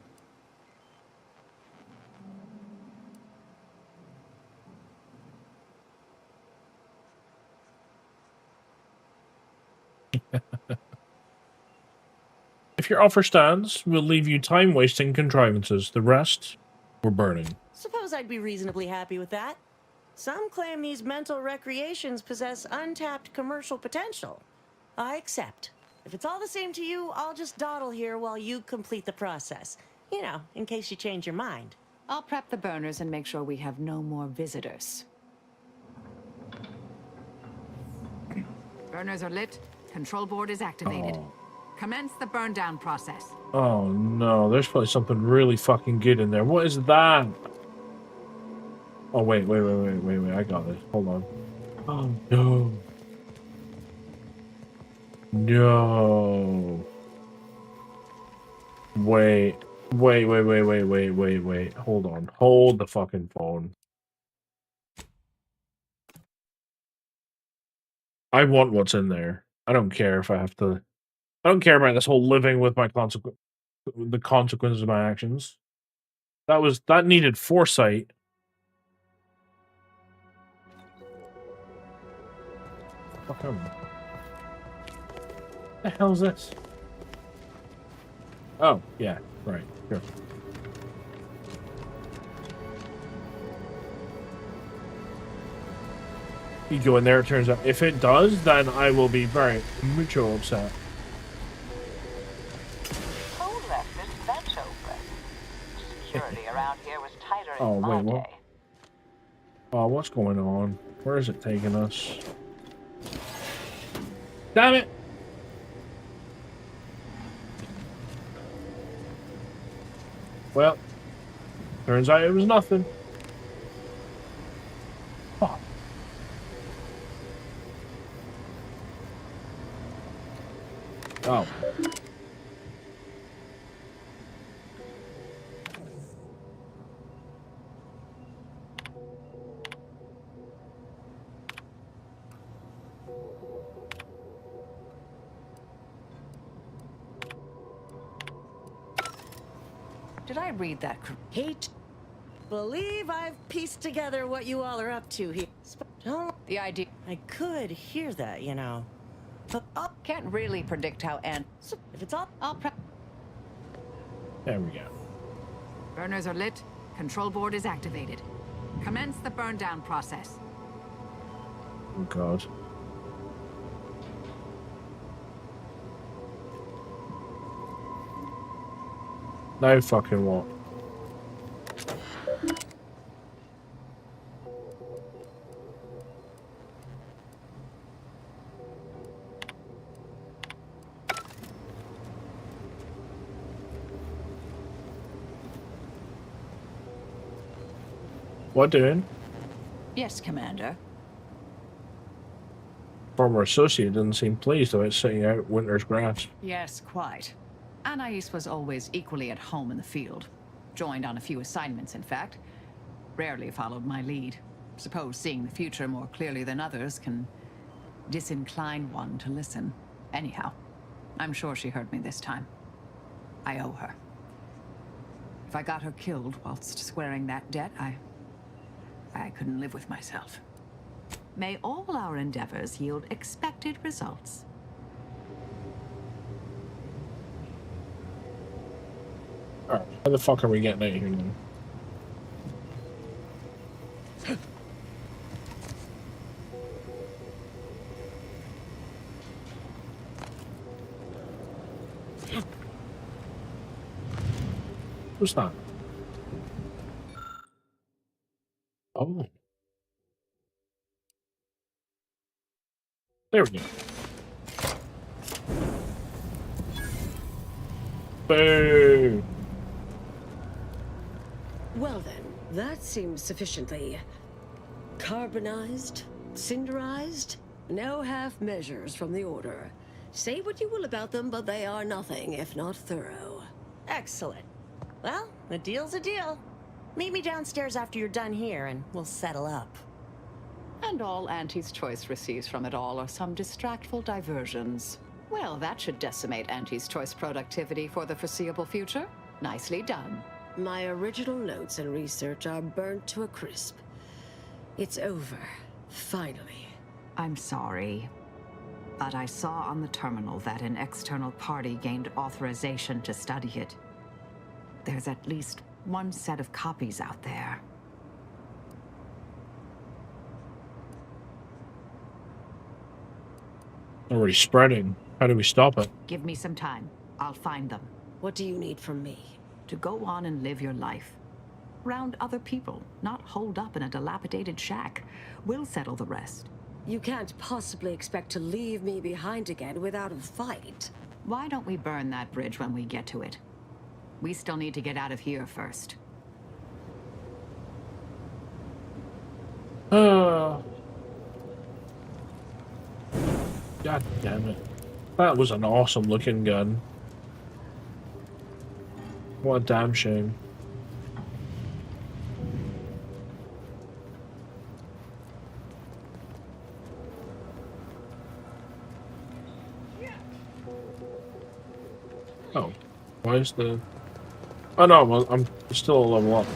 Speaker 4: If your offer stands, we'll leave you time-wasting contrivances. The rest, we're burning.
Speaker 8: Suppose I'd be reasonably happy with that. Some claim these mental recreations possess untapped commercial potential. I accept. If it's all the same to you, I'll just dawdle here while you complete the process. You know, in case you change your mind.
Speaker 6: I'll prep the burners and make sure we have no more visitors. Burners are lit. Control board is activated.
Speaker 4: Oh.
Speaker 6: Commence the burn down process.
Speaker 4: Oh no, there's probably something really fucking good in there. What is that? Oh wait, I got this. Hold on. Oh no. No. Wait. Hold on. Hold the fucking phone. I want what's in there. I don't care if I have to. I don't care about this whole living with my the consequences of my actions. That needed foresight. Fuck him. What the hell is this? Oh, yeah, right. Sure. You go in there, it turns out. If it does, then I will be very mucho upset.
Speaker 6: Security around here was tighter
Speaker 4: Oh, wait, what? Oh, what's going on? Where is it taking us? Damn it! Well, turns out it was nothing. Oh. Oh.
Speaker 6: Did I read that?
Speaker 8: Hate. Believe I've pieced together what you all are up to here.
Speaker 6: The idea.
Speaker 8: I could hear that, you know. But
Speaker 6: can't really predict how
Speaker 8: if it's all,
Speaker 6: I'll prep.
Speaker 4: There we go.
Speaker 6: Burners are lit. Control board is activated. Commence the burn down process.
Speaker 4: Oh God. No fucking what? What doing?
Speaker 6: Yes, Commander.
Speaker 4: former associate didn't seem pleased about sitting out winter's grass.
Speaker 6: Yes, quite. Anais was always equally at home in the field. Joined on a few assignments, in fact. Rarely followed my lead. Suppose seeing the future more clearly than others can disincline one to listen. Anyhow, I'm sure she heard me this time. I owe her. If I got her killed whilst squaring that debt, I couldn't live with myself. May all our endeavors yield expected results.
Speaker 4: Alright, how the fuck are we getting out of here now? Who's that? Oh. There we go. Boo!
Speaker 9: Well then, that seems sufficiently carbonized, cinderized. No half measures from the Order. Say what you will about them, but they are nothing if not thorough.
Speaker 15: Excellent. Well, a deal's a deal. Meet me downstairs after you're done here, and we'll settle up.
Speaker 6: And all Auntie's Choice receives from it all are some distractful diversions. Well, that should decimate Auntie's Choice productivity for the foreseeable future. Nicely done.
Speaker 9: My original notes and research are burnt to a crisp. It's over. Finally.
Speaker 6: I'm sorry, but I saw on the terminal that an external party gained authorization to study it. There's at least one set of copies out there.
Speaker 4: Already spreading. How do we stop it?
Speaker 6: Give me some time. I'll find them.
Speaker 9: What do you need from me?
Speaker 6: To go on and live your life. Round other people, not holed up in a dilapidated shack. We'll settle the rest.
Speaker 9: You can't possibly expect to leave me behind again without a fight.
Speaker 6: Why don't we burn that bridge when we get to it? We still need to get out of here first.
Speaker 4: God damn it. That was an awesome looking gun. What a damn shame. Oh, why is the... Oh no, well, I'm still a level up.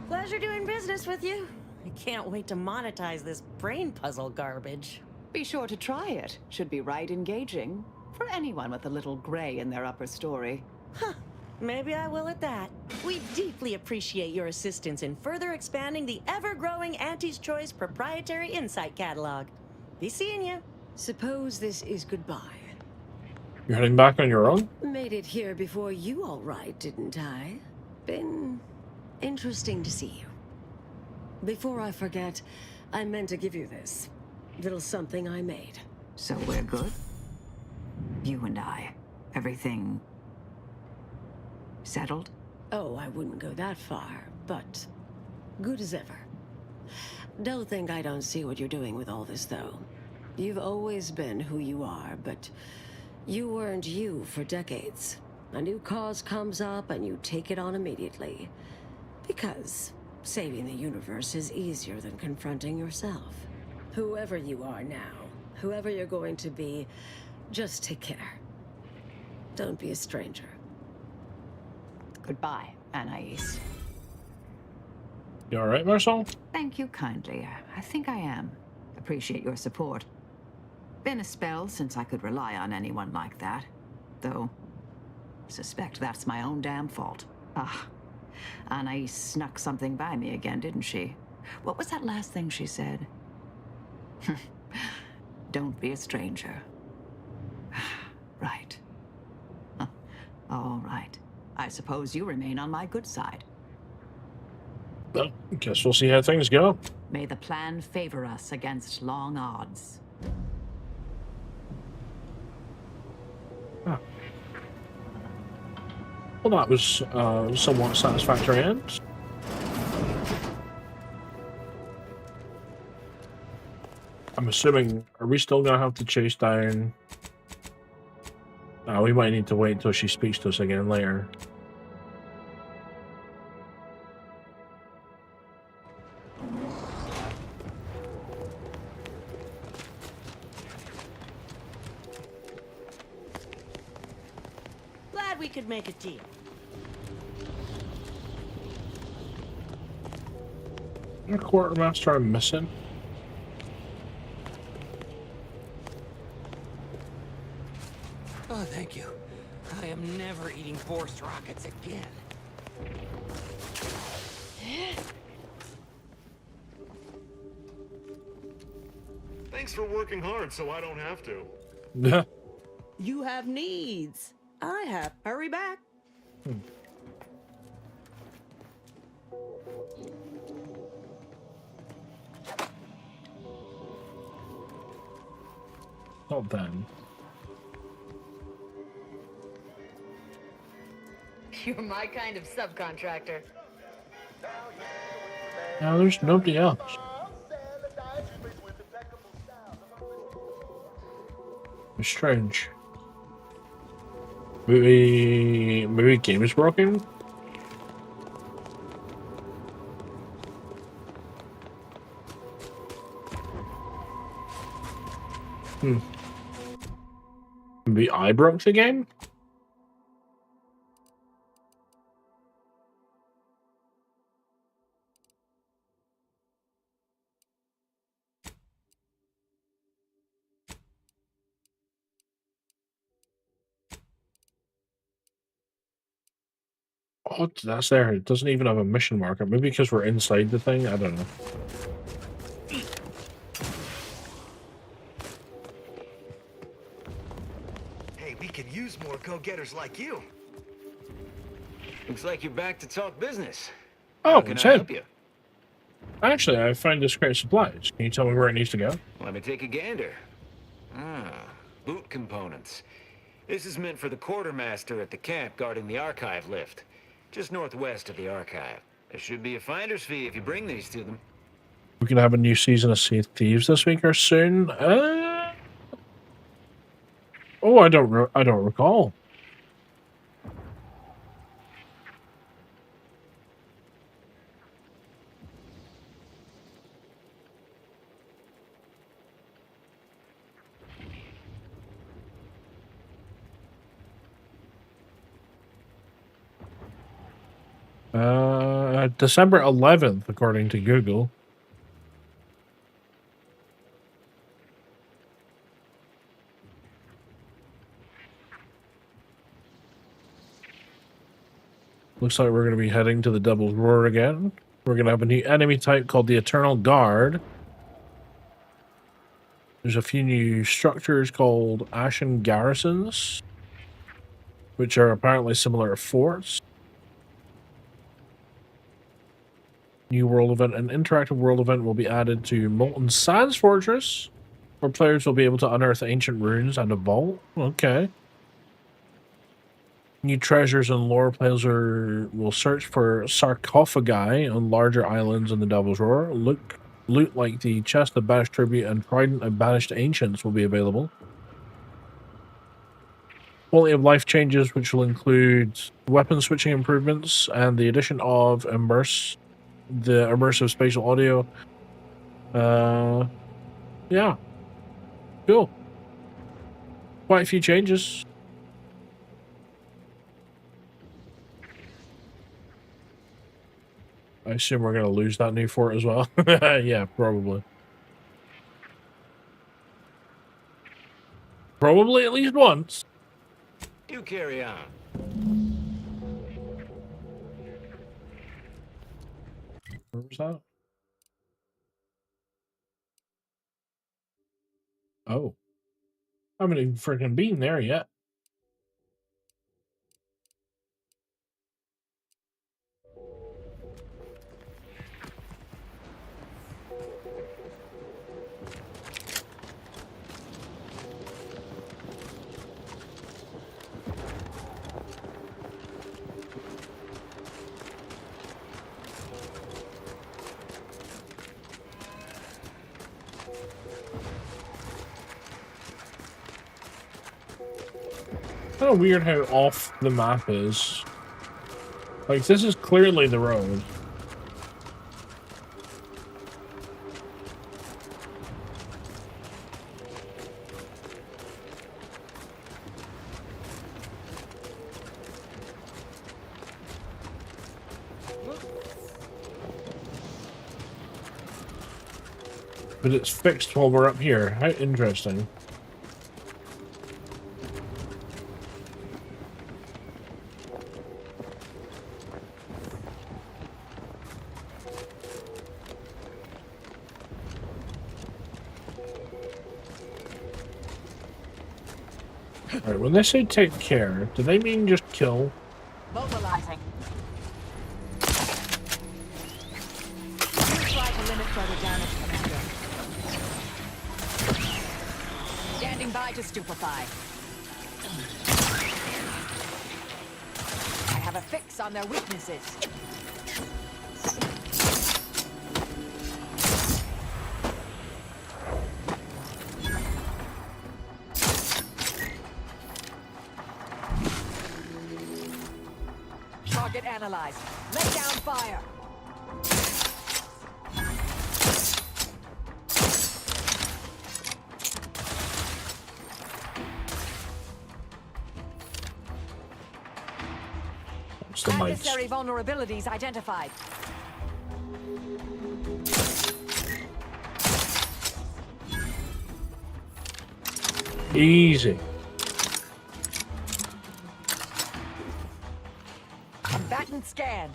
Speaker 15: Pleasure doing business with you. I can't wait to monetize this brain puzzle garbage.
Speaker 6: Be sure to try it. Should be right engaging. For anyone with a little gray in their upper story.
Speaker 15: Huh. Maybe I will at that. We deeply appreciate your assistance in further expanding the ever-growing Auntie's Choice proprietary insight catalog. Be seeing you.
Speaker 9: Suppose this is goodbye.
Speaker 4: You're heading back on your own?
Speaker 9: Made it here before you all right, didn't I? Been interesting to see you. Before I forget, I meant to give you this. Little something I made.
Speaker 6: So we're good? You and I. Everything... settled?
Speaker 9: Oh, I wouldn't go that far, but good as ever. Don't think I don't see what you're doing with all this, though. You've always been who you are, but you weren't you for decades. A new cause comes up and you take it on immediately. Because saving the universe is easier than confronting yourself. Whoever you are now, whoever you're going to be, just take care. Don't be a stranger.
Speaker 6: Goodbye, Anais.
Speaker 4: You alright, Marcel?
Speaker 6: Thank you kindly. I think I am. Appreciate your support. Been a spell since I could rely on anyone like that. Though, suspect that's my own damn fault. Ah, Anais snuck something by me again, didn't she? What was that last thing she said? Don't be a stranger. Right. All right. I suppose you remain on my good side.
Speaker 4: Well, guess we'll see how things go.
Speaker 6: May the plan favor us against long odds.
Speaker 4: Ah. Well, that was somewhat satisfactory end. I'm assuming, are we still gonna have to chase down... we might need to wait until she speaks to us again later.
Speaker 15: Glad we could make a deal.
Speaker 4: A quartermaster I'm missing.
Speaker 14: Oh, thank you. I am never eating forced rockets again.
Speaker 11: Thanks for working hard so I don't have to.
Speaker 4: Yeah.
Speaker 8: You have needs. I have. Hurry back.
Speaker 4: Not then.
Speaker 16: You're my kind of subcontractor.
Speaker 4: Now there's nobody else. It's strange. Maybe game is broken? Maybe I broke the game? Oh, that's there. It doesn't even have a mission marker. Maybe because we're inside the thing? I don't know.
Speaker 5: Hey, we could use more go-getters like you. Looks like you're back to talk business.
Speaker 4: Oh,
Speaker 5: How can I help you?
Speaker 4: Actually, I found this crate of supplies. Can you tell me where it needs to go?
Speaker 5: Let me take a gander. Boot components. This is meant for the quartermaster at the camp guarding the archive lift. Just northwest of the archive. There should be a finder's fee if you bring these to them.
Speaker 4: We can have a new season of Sea of Thieves this week or soon. Oh, I don't recall. December 11th, according to Google. Looks like we're going to be heading to the Devil's Roar again. We're going to have a new enemy type called the Eternal Guard. There's a few new structures called Ashen Garrisons, which are apparently similar to forts. New world event. An interactive world event will be added to Molten Sands Fortress, where players will be able to unearth ancient ruins and a vault. Okay. New treasures and lore. Players will search for sarcophagi on larger islands in the Devil's Roar. Loot like the Chest of Banished Tribute and Trident of Banished Ancients will be available. Quality of life changes, which will include weapon switching improvements and the addition of the immersive spatial audio. Yeah. Cool. Quite a few changes. I assume we're going to lose that new fort as well. Yeah, probably. Probably at least once.
Speaker 5: You carry on.
Speaker 4: Where was that? Oh. I haven't even freaking been there yet. Kind of weird how off the map is. Like, this is clearly the road. But it's fixed while we're up here. How interesting. Alright, when they say take care, do they mean just kill?
Speaker 6: Mobilizing. Try to limit further damage, Commander. Standing by to stupefy. I have a fix on their weaknesses. Target analyzed. Lay down fire. Adversary vulnerabilities identified.
Speaker 4: Easy.
Speaker 6: Combatant scanned.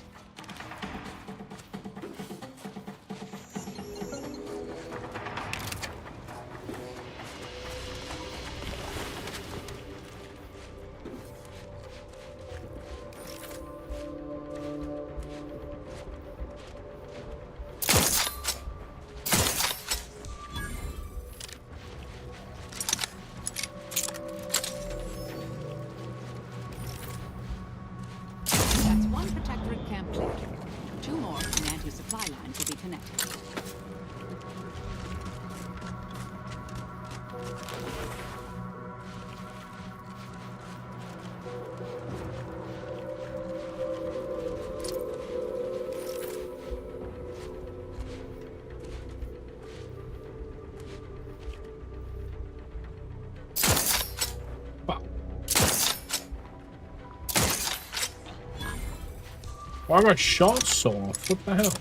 Speaker 4: Why are my shots so off? What the hell?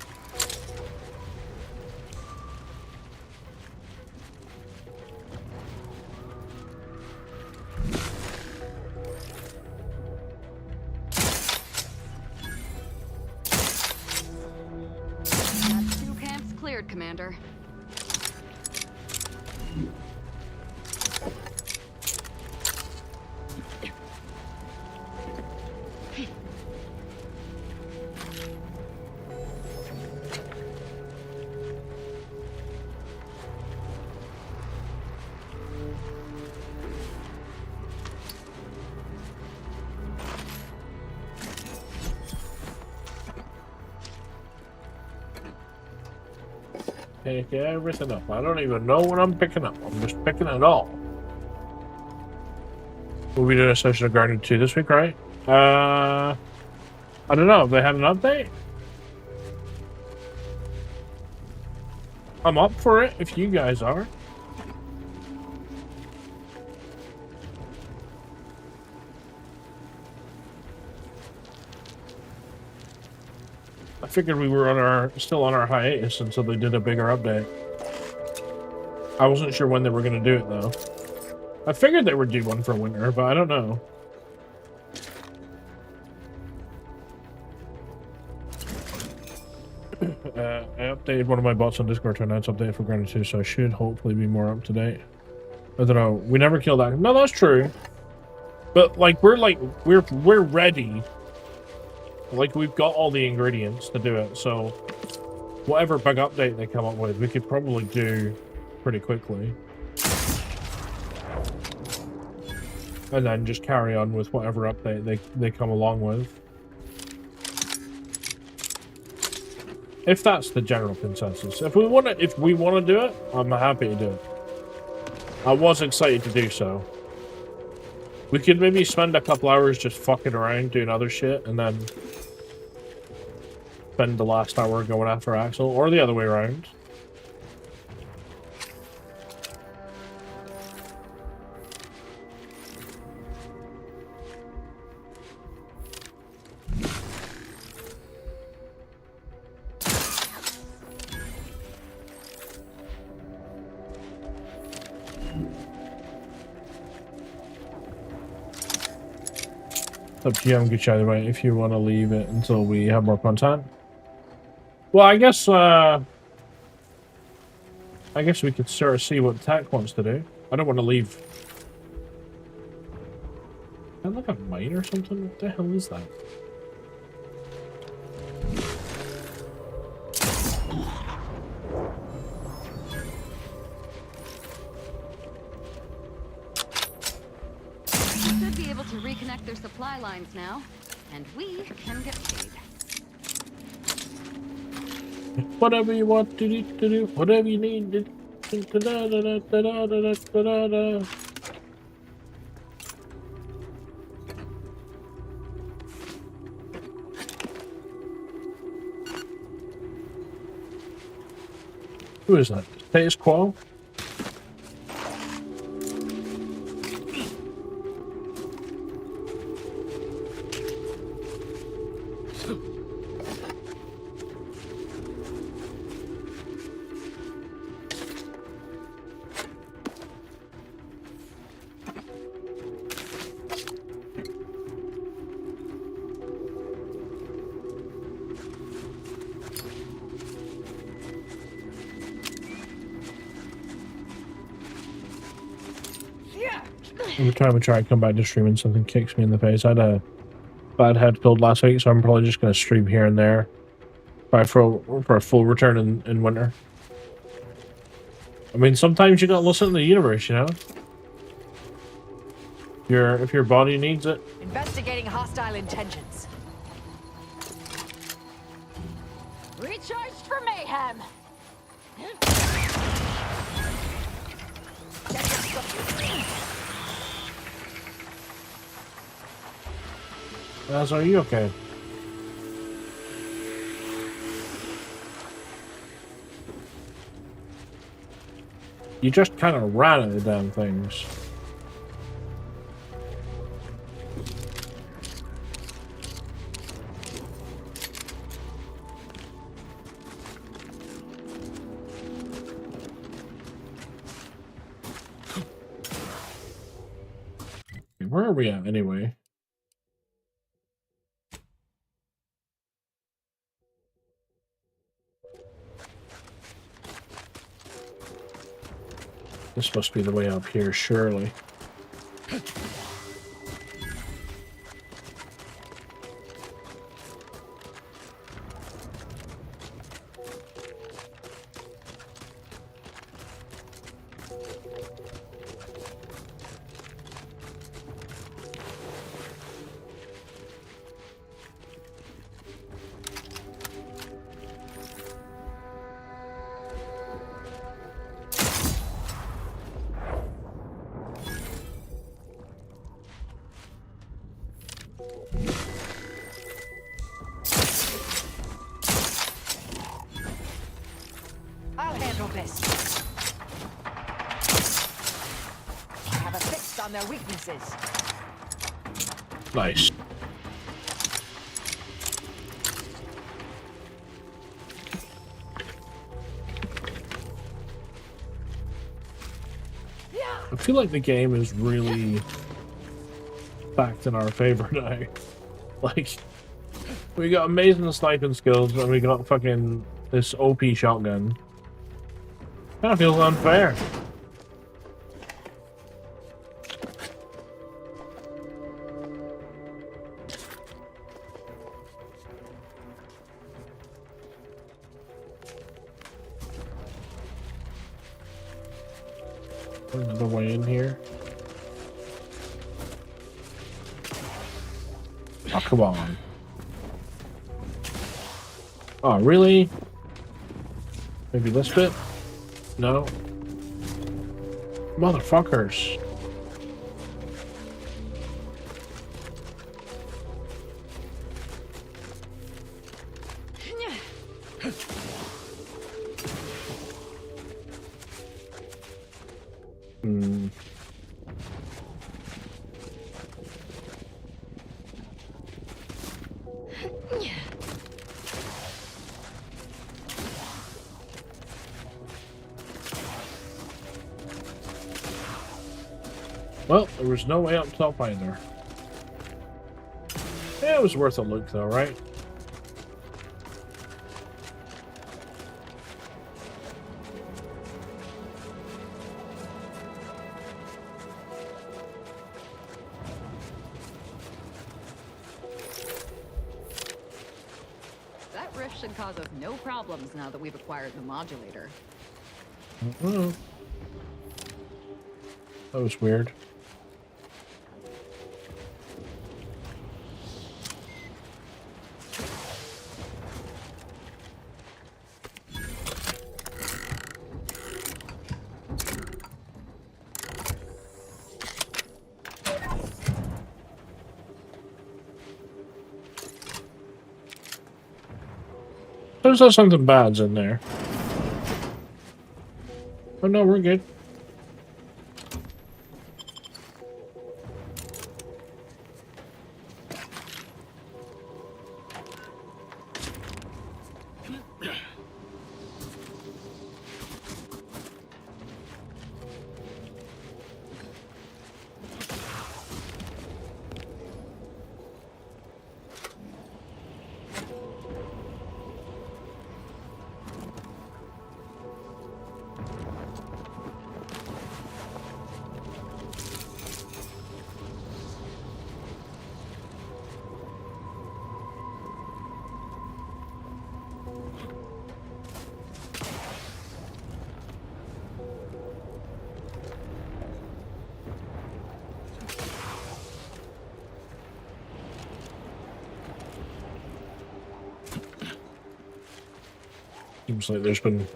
Speaker 17: That's 2 camps cleared, Commander.
Speaker 4: Pick everything up. I don't even know what I'm picking up. I'm just picking it all. We'll be doing a session of Guardian 2 this week, right? I don't know. Have they had an update? I'm up for it if you guys are. I figured we were still on our hiatus until they did a bigger update. I wasn't sure when they were going to do it, though. I figured they would do one for winter, but I don't know. I updated one of my bots on Discord to announce update for Grounded 2, so I should hopefully be more up to date. I don't know. We never killed that. No, that's true. But we're ready. Like, we've got all the ingredients to do it, so whatever bug update they come up with, we could probably do pretty quickly. And then just carry on with whatever update they come along with. If that's the general consensus. If we want to do it, I'm happy to do it. I was excited to do so. We could maybe spend a couple hours just fucking around doing other shit, and then spend the last hour going after Axel, or the other way around. Up to you, I'm good either way, if you want to leave it until we have more content. Well, I guess we could sort of see what Tech wants to do. I don't want to leave. Is that like a mine or something? What the hell is that?
Speaker 17: We should be able to reconnect their supply lines now, and we can get paid.
Speaker 4: Whatever you want to do, whatever you need. Who is that? Status Quo? Every time I try to come back to streaming, something kicks me in the face. I had a bad head cold last week, so I'm probably just going to stream here and there. For a full return in winter. I mean, sometimes you gotta listen to the universe, you know? If your body needs it.
Speaker 16: Investigating hostile intentions. Recharged for mayhem.
Speaker 4: As are you okay? You just kind of ran at the damn things. Where are we at anyway? This must be the way up here, surely.
Speaker 16: I'll handle this. I have a fix on their weaknesses.
Speaker 4: Nice. I feel like the game is really backed in our favor now. Like, we got amazing sniping skills, and we got fucking this OP shotgun. Kind of feels unfair. Another way in here. Oh, come on. Oh, really? Maybe this bit? No. Motherfuckers. Well, there was no way up top either. Yeah, it was worth a look though, right?
Speaker 17: That rift should cause us no problems now that we've acquired the modulator.
Speaker 4: Mm-hmm. That was weird. There's not something bad's in there. Oh no, we're good. Seems like there's been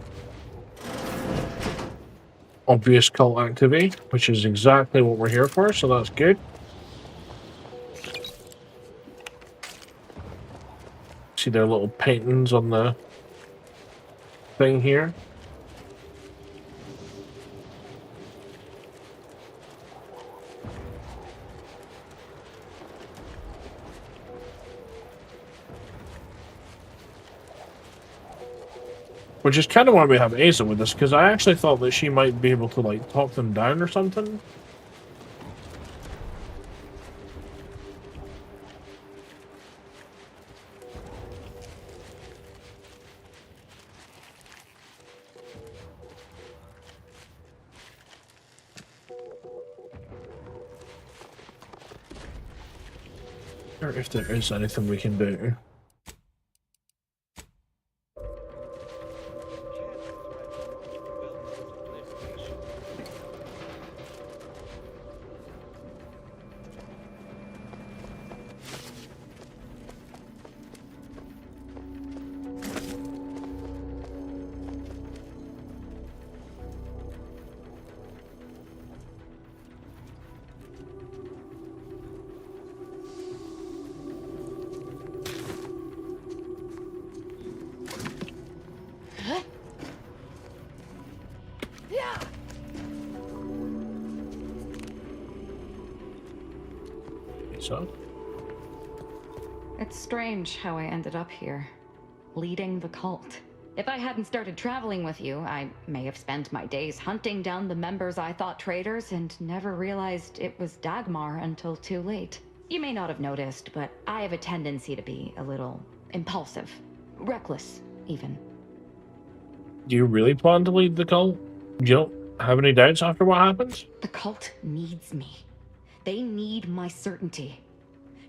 Speaker 4: obvious cult activity, which is exactly what we're here for, so that's good. See their little paintings on the thing here. Which is kind of why we have Asa with us, because I actually thought that she might be able to, like, talk them down or something. Or if there is anything we can do. So?
Speaker 17: It's strange how I ended up here, leading the cult. If I hadn't started traveling with you, I may have spent my days hunting down the members I thought traitors and never realized it was Dagmar until too late. You may not have noticed, but I have a tendency to be a little impulsive, reckless, even.
Speaker 4: Do you really plan to lead the cult? You don't have any doubts after what happens?
Speaker 17: The cult needs me. They need my certainty.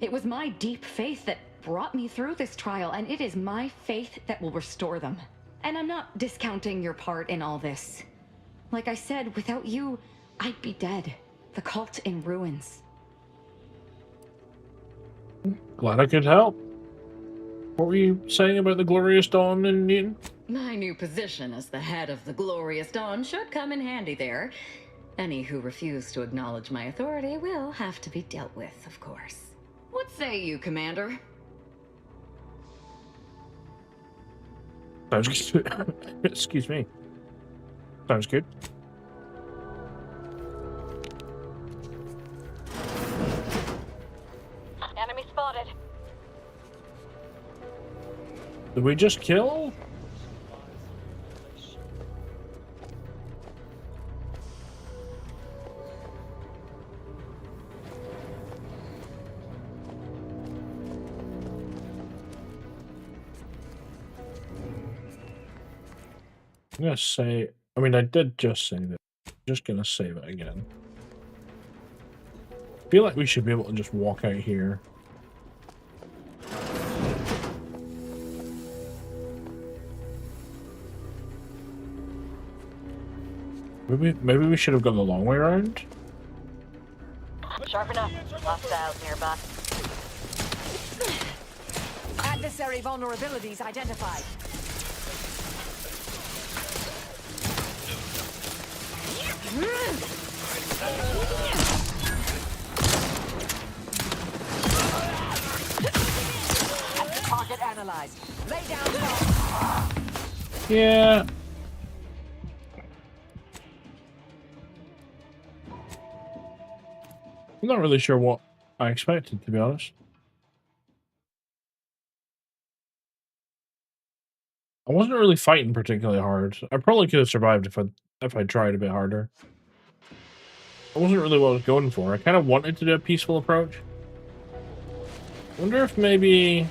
Speaker 17: It was my deep faith that brought me through this trial, and it is my faith that will restore them. And I'm not discounting your part in all this. Like I said, without you, I'd be dead. The cult in ruins.
Speaker 4: Glad I could help. What were you saying about the Glorious Dawn in Newton?
Speaker 17: My new position as the head of the Glorious Dawn should come in handy there. Any who refuse to acknowledge my authority will have to be dealt with, of course. What say you, Commander?
Speaker 4: Sounds good. Excuse me. Sounds good.
Speaker 16: Enemy spotted.
Speaker 4: Did we just kill? I'm gonna say. I mean, I did just say that. I'm just gonna save it again. I feel like we should be able to just walk out here. Maybe we should have gone the long way around.
Speaker 16: Sharp enough. Hostiles nearby.
Speaker 6: Adversary vulnerabilities identified. Target analyzed. Lay down.
Speaker 4: Yeah. I'm not really sure what I expected, to be honest. I wasn't really fighting particularly hard. I probably could have survived if I tried a bit harder. I wasn't really what I was going for. I kind of wanted to do a peaceful approach. I wonder if maybe...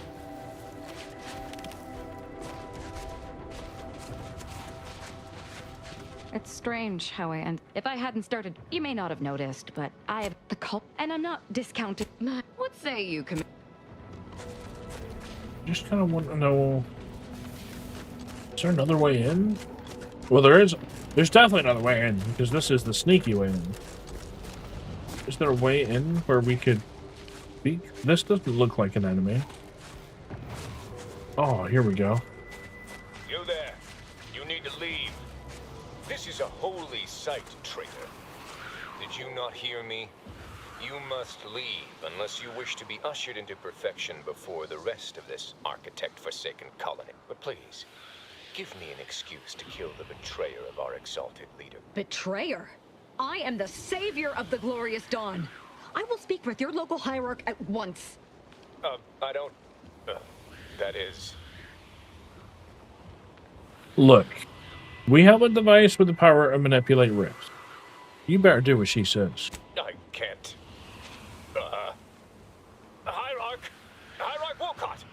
Speaker 17: It's strange how I end. If I hadn't started, you may not have noticed, but I have the cult, and I'm not discounting. What say you,
Speaker 4: Just kind of want to know... Is there another way in? Well, there is. There's definitely another way in, because this is the sneaky way in. Is there a way in where we could speak? This doesn't look like an enemy. Oh, here we go.
Speaker 18: You there. You need to leave. This is a holy site, traitor. Did you not hear me? You must leave unless you wish to be ushered into perfection before the rest of this architect-forsaken colony. But please, give me an excuse to kill the betrayer of our exalted leader.
Speaker 19: Betrayer? I am the savior of the glorious dawn. I will speak with your local hierarch at once.
Speaker 18: I don't... that is...
Speaker 4: Look, we have a device with the power to manipulate rifts. You better do what she says.
Speaker 18: I can't. Hierarch Wolcott!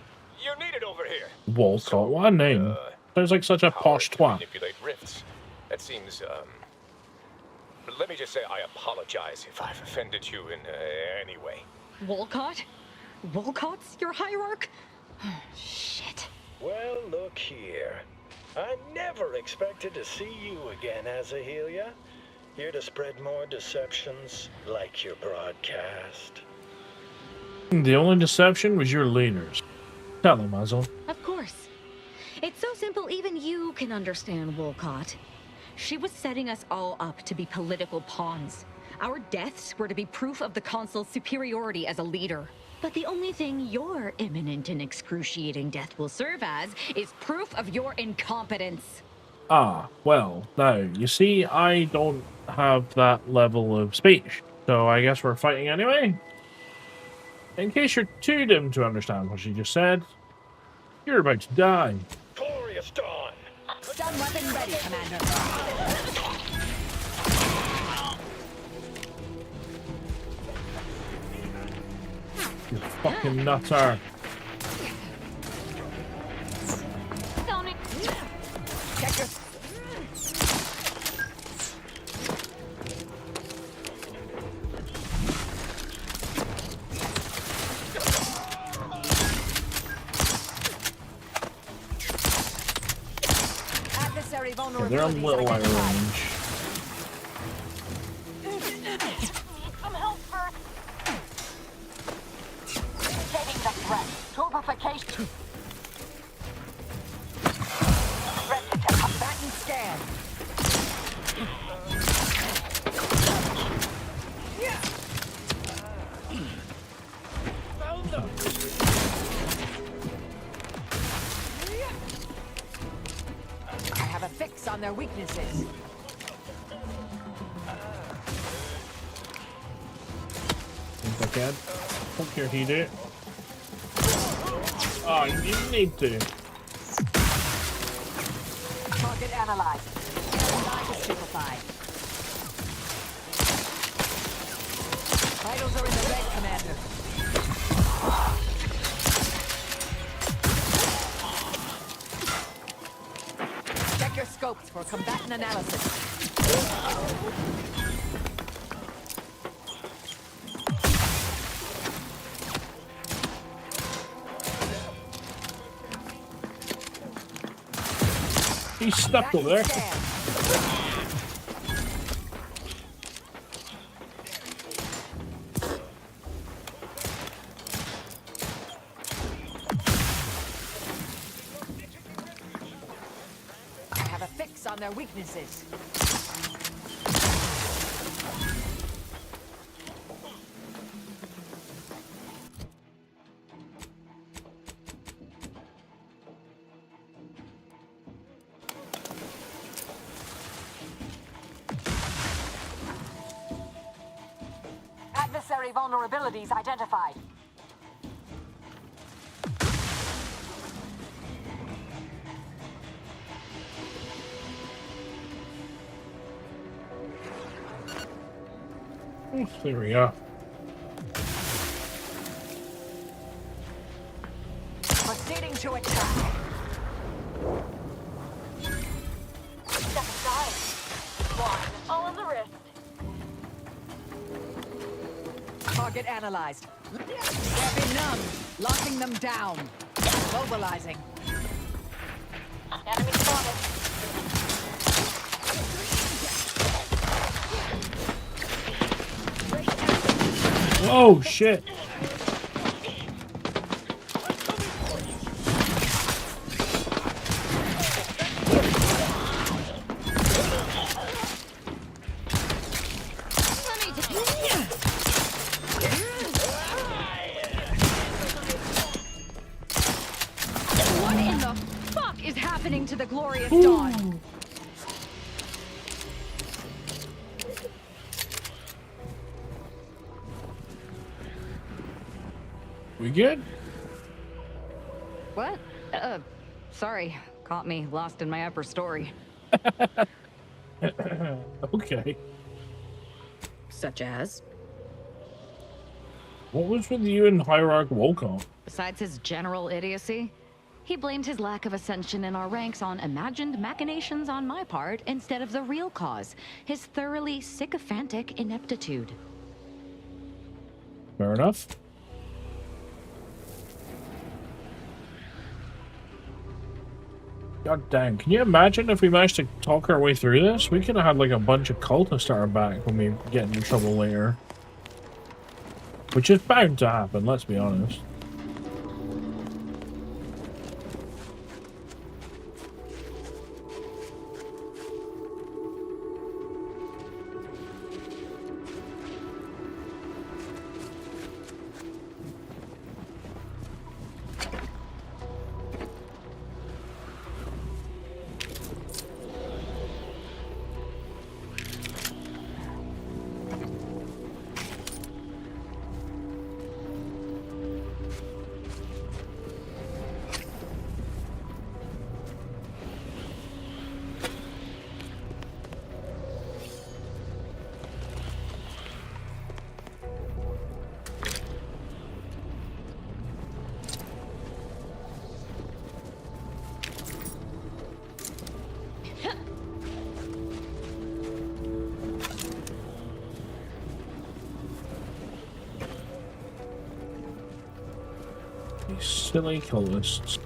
Speaker 18: You're needed over here.
Speaker 4: Wolcott, what a name. Sounds like such a posh twat.
Speaker 18: Manipulate rifts. That seems, let me just say I apologize if I've offended you in any way.
Speaker 19: Wolcott? Wolcott's your hierarch? Shit.
Speaker 20: Well, look here. I never expected to see you again, Azahelia. Here to spread more deceptions like your broadcast.
Speaker 4: The only deception was your leaders. Tell them, Muzzle.
Speaker 19: Of course. It's so simple even you can understand, Wolcott. She was setting us all up to be political pawns. Our deaths were to be proof of the Consul's superiority as a leader. But the only thing your imminent and excruciating death will serve as is proof of your incompetence.
Speaker 4: Ah, well, now, you see, I don't have that level of speech, so I guess we're fighting anyway? In case you're too dim to understand what she just said, you're about to die.
Speaker 20: Glorious dawn!
Speaker 6: Stun weapon ready, Commander.
Speaker 4: You fucking nutter.
Speaker 6: Check your... Adversary vulnerabilities.
Speaker 4: Yeah, they're a little out of range.
Speaker 16: Some help first. Getting the threat. Turbification. Threat detected.
Speaker 6: Back and scan.
Speaker 20: Found them!
Speaker 6: I have a fix on their weaknesses.
Speaker 4: Think I can. Don't care if you do it. Oh, you didn't need to.
Speaker 6: Target analyzed. Design is simplified. Vitals are in the red, Commander. Check your scopes for for combatant analysis.
Speaker 4: He's stuck over there.
Speaker 6: I have a fix on their weaknesses. Adversary vulnerabilities identified.
Speaker 4: Oh, there we are.
Speaker 6: Proceeding to attack.
Speaker 16: Step aside. One, all in the wrist.
Speaker 6: Target analyzed. They're benumbed. Locking them down. Mobilizing.
Speaker 16: Enemy spotted.
Speaker 4: Whoa, shit.
Speaker 17: What in the fuck is happening to the glorious dawn?
Speaker 4: We good?
Speaker 17: What? Sorry. Caught me lost in my upper story.
Speaker 4: Okay.
Speaker 17: Such as?
Speaker 4: What was with you and Hierarch Wolcott?
Speaker 17: Besides his general idiocy, he blamed his lack of ascension in our ranks on imagined machinations on my part instead of the real cause, his thoroughly sycophantic ineptitude.
Speaker 4: Fair enough. God dang, can you imagine if we managed to talk our way through this? We could have had like a bunch of cultists at our back when we get into trouble later. Which is bound to happen, let's be honest. Silly cultists.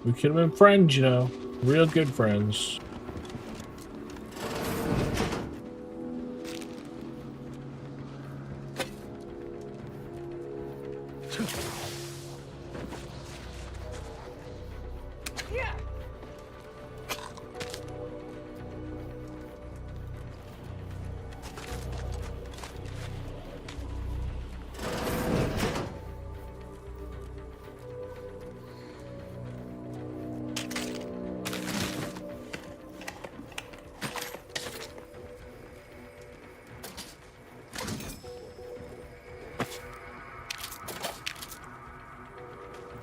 Speaker 4: We could have been friends, you know. Real good friends.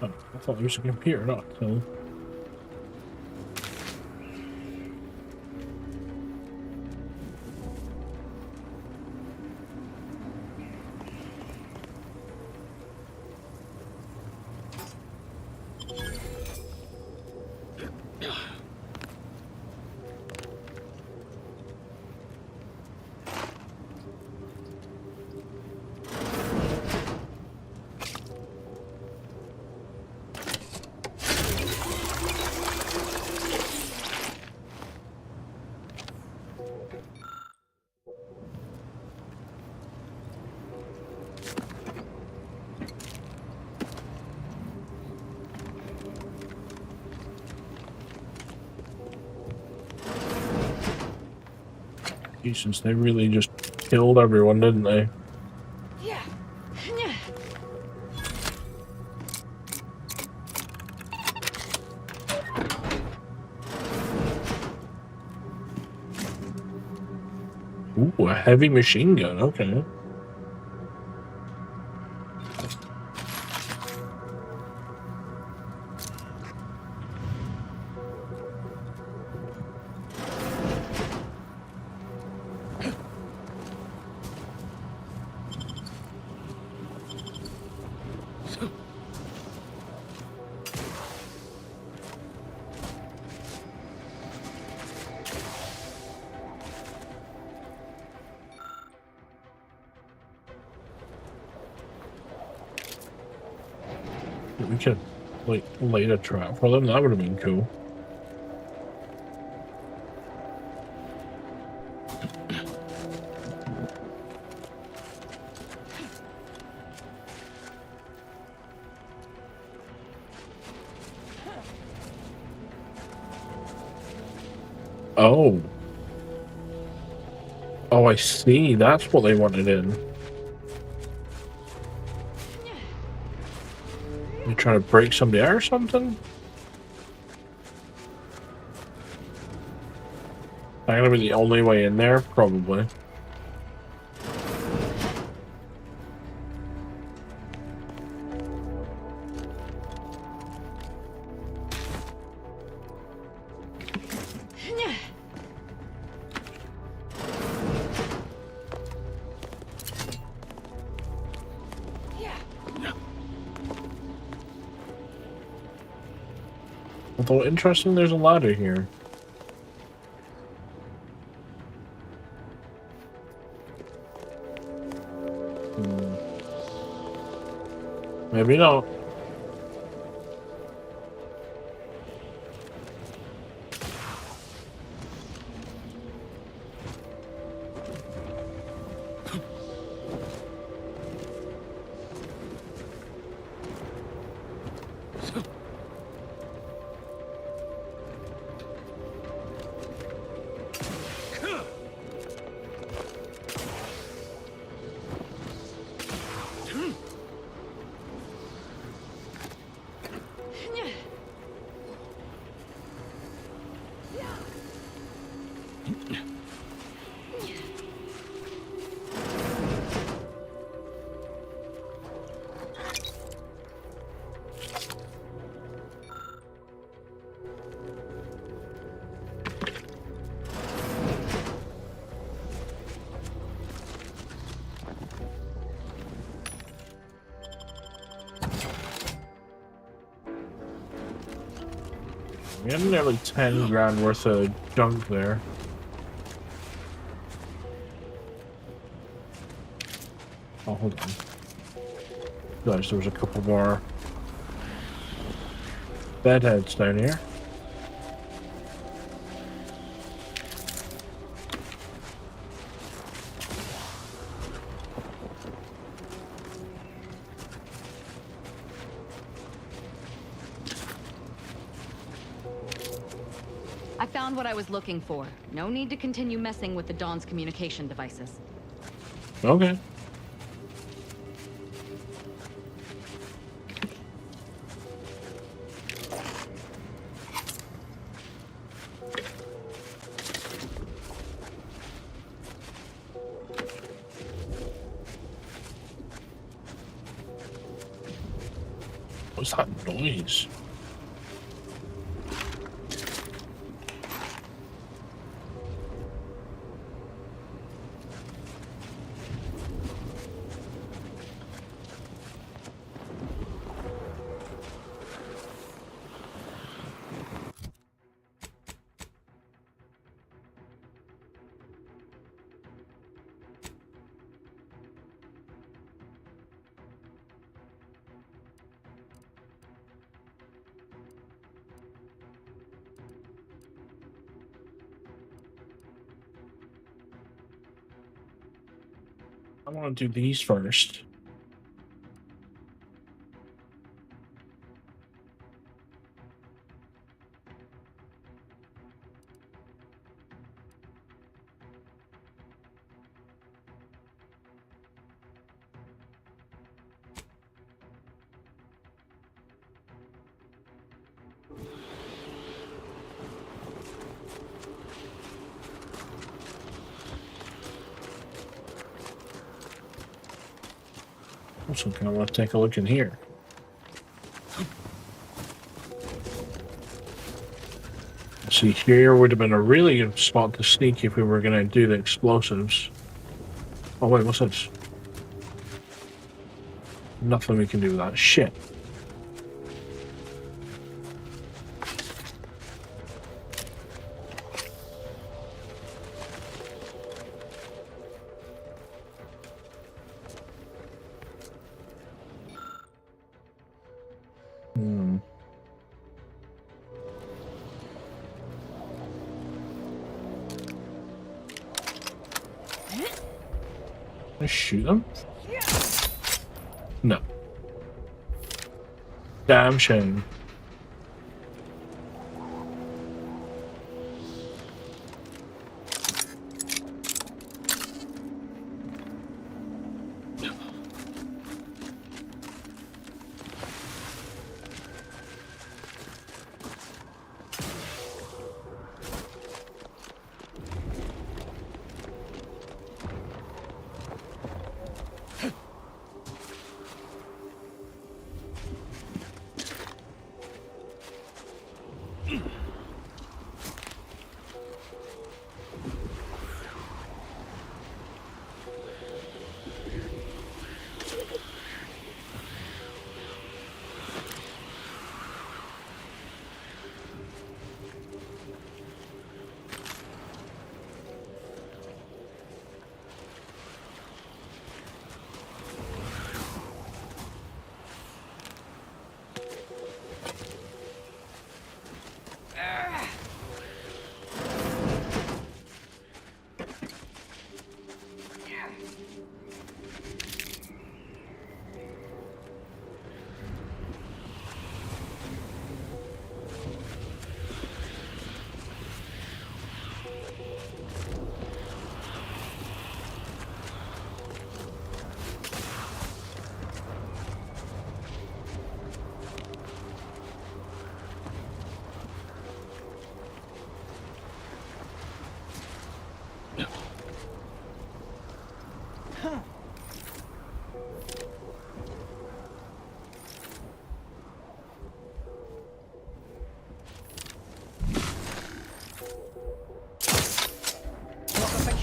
Speaker 4: Oh, I thought there was a computer, not a kill. Jesus, they really just killed everyone, didn't they?
Speaker 19: Yeah.
Speaker 4: Ooh, a heavy machine gun. Okay. We could like laid a trap for them. That would have been cool. Oh. Oh, I see. That's what they wanted in. You trying to break somebody out or something? I'm gonna be the only way in there, probably. Although interesting, there's a ladder here. Maybe not. We had nearly 10 grand worth of junk there. Oh, hold on. Gosh, there was a couple more bedheads down here.
Speaker 17: I found what I was looking for. No need to continue messing with the Dawn's communication devices.
Speaker 4: Okay. What's that noise? I want to do these first. Also, kind of want to take a look in here. See, here would have been a really good spot to sneak if we were going to do the explosives. Oh wait, what's this? Nothing we can do with that. Shit. Can I shoot them? No. Damn shame.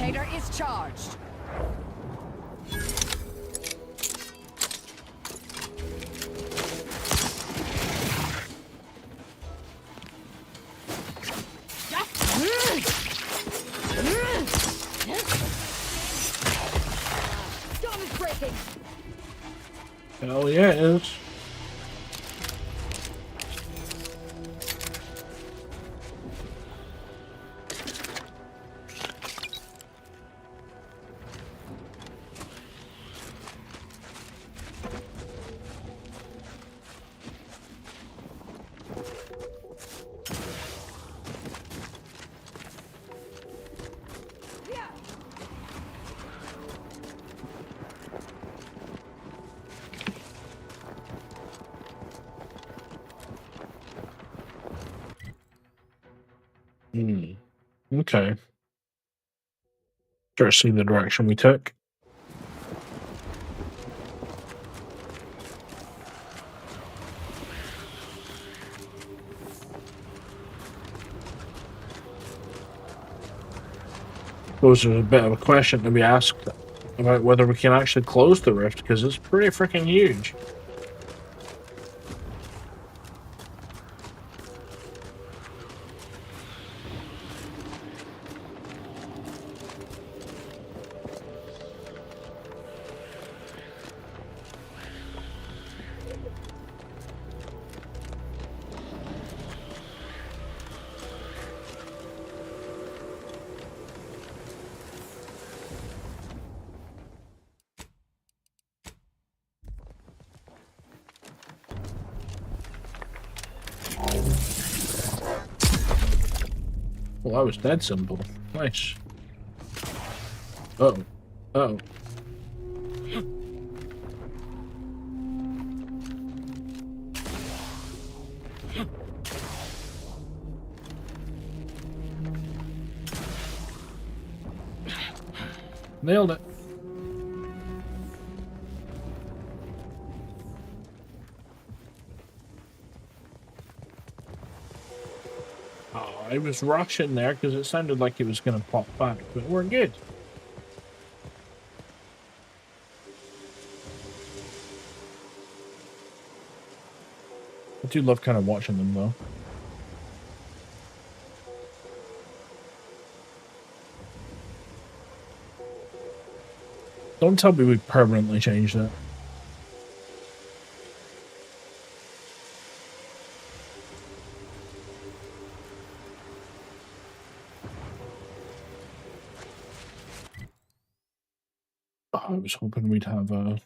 Speaker 6: Mortificator is charged.
Speaker 16: Storm is breaking.
Speaker 4: Hell yeah, it is. Okay. Interesting the direction we took. Suppose there's a bit of a question to be asked about whether we can actually close the rift, because it's pretty freaking huge. Well, that was dead simple. Nice. Uh-oh. Uh-oh. Nailed it. Oh, I was rushing there because it sounded like it was going to pop back, but we're good. I do love kind of watching them, though. Don't tell me we permanently changed it. Oh, I was hoping we'd have a...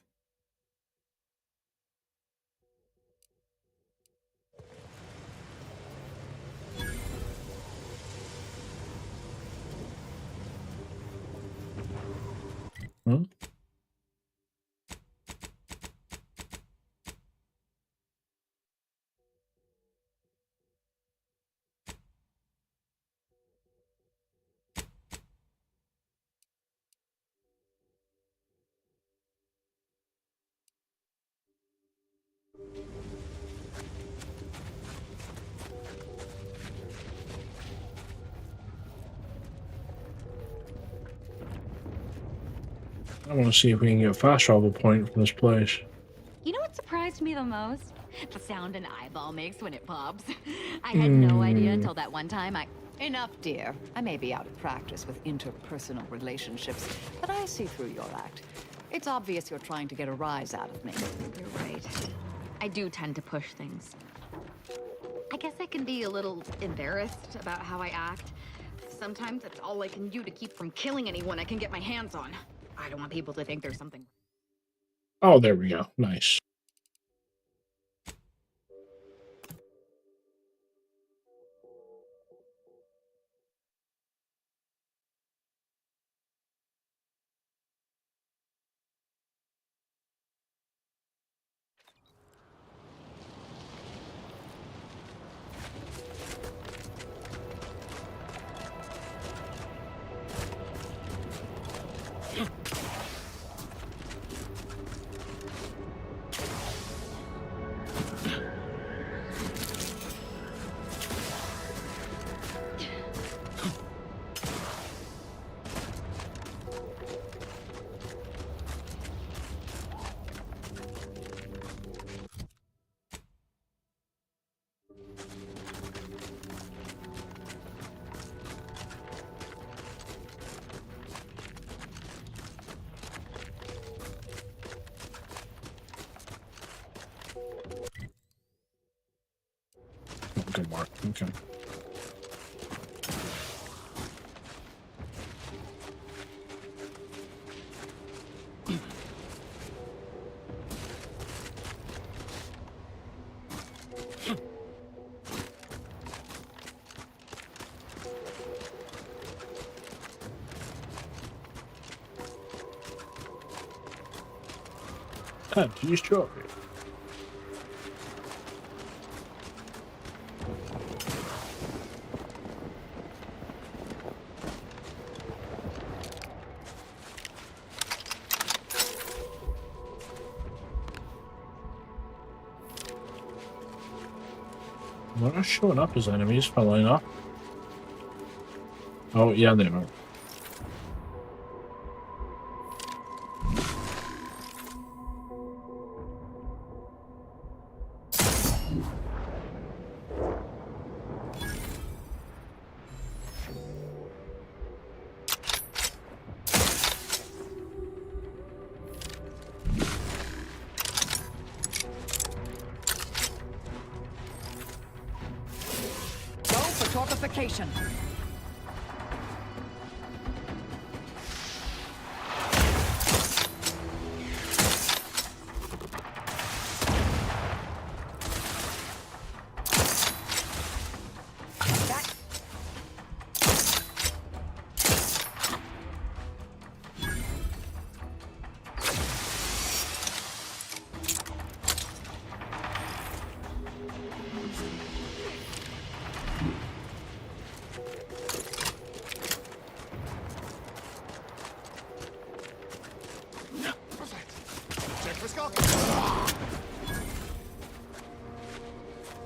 Speaker 4: Huh? I want to see if we can get a fast travel point from this place.
Speaker 17: You know what surprised me the most? The sound an eyeball makes when it pops. I had no idea until that one time
Speaker 6: Enough, dear. I may be out of practice with interpersonal relationships, but I see through your act. It's obvious you're trying to get a rise out of me.
Speaker 17: You're right. I do tend to push things. I guess I can be a little embarrassed about how I act. Sometimes that's all I can do to keep from killing anyone I can get my hands on. I don't want people to think there's something...
Speaker 4: Oh, there we go. Nice. Good mark. Okay. Use trophy. They're not showing up as enemies, funnily enough. Oh, yeah, they are.
Speaker 6: Torpification.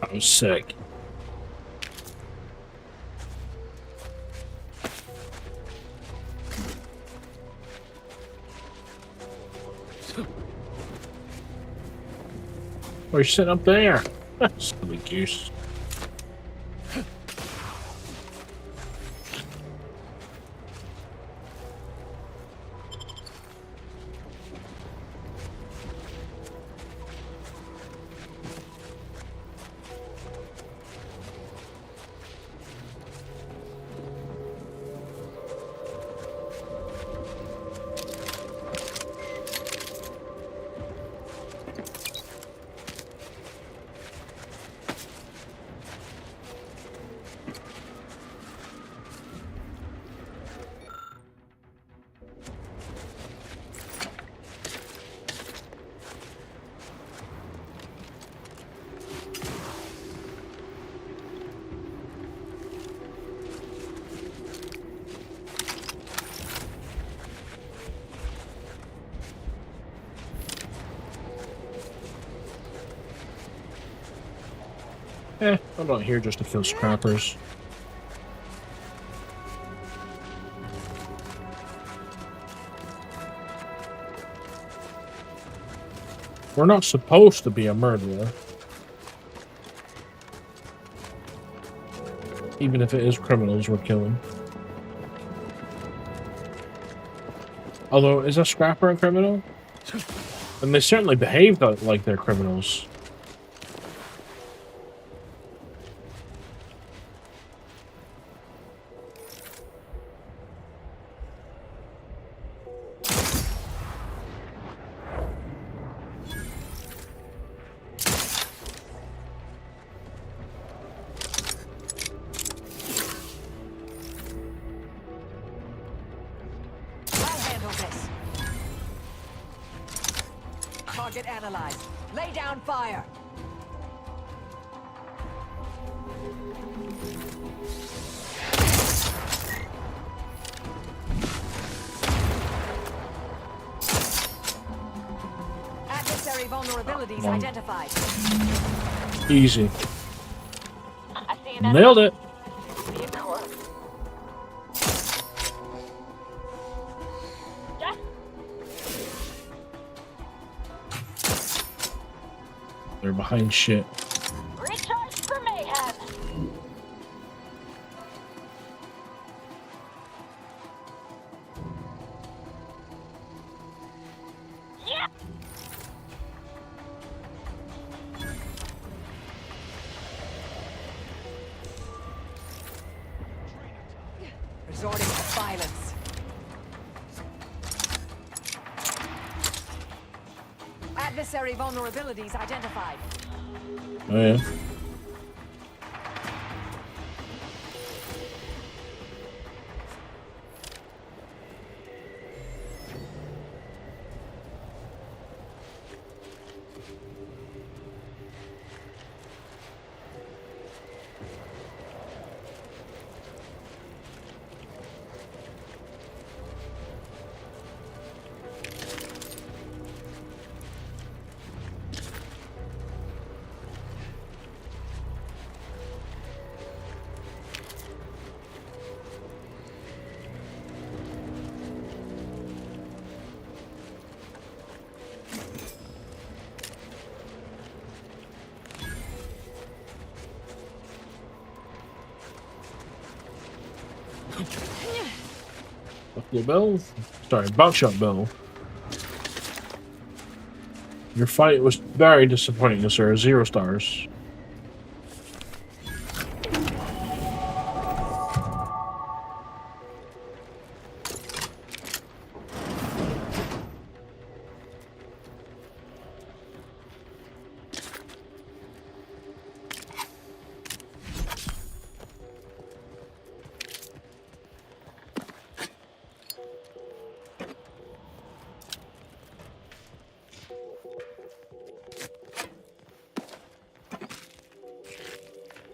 Speaker 4: That was sick. Oh, you're sitting up there. Silly goose. I'm not here just to kill scrappers. We're not supposed to be a murderer. Even if it is criminals we're killing. Although, is a scrapper a criminal? And they certainly behave like they're criminals.
Speaker 6: Target analyzed. Lay down fire. Adversary vulnerabilities identified.
Speaker 4: Easy. Nailed it. They're behind shit.
Speaker 16: Recharge for mayhem. Yeah.
Speaker 6: Resorting to violence. Adversary vulnerabilities identified.
Speaker 4: Oh yeah. Buffalo Bill? Sorry, Buckshot Bill. Your fight was very disappointing, sir. 0 stars.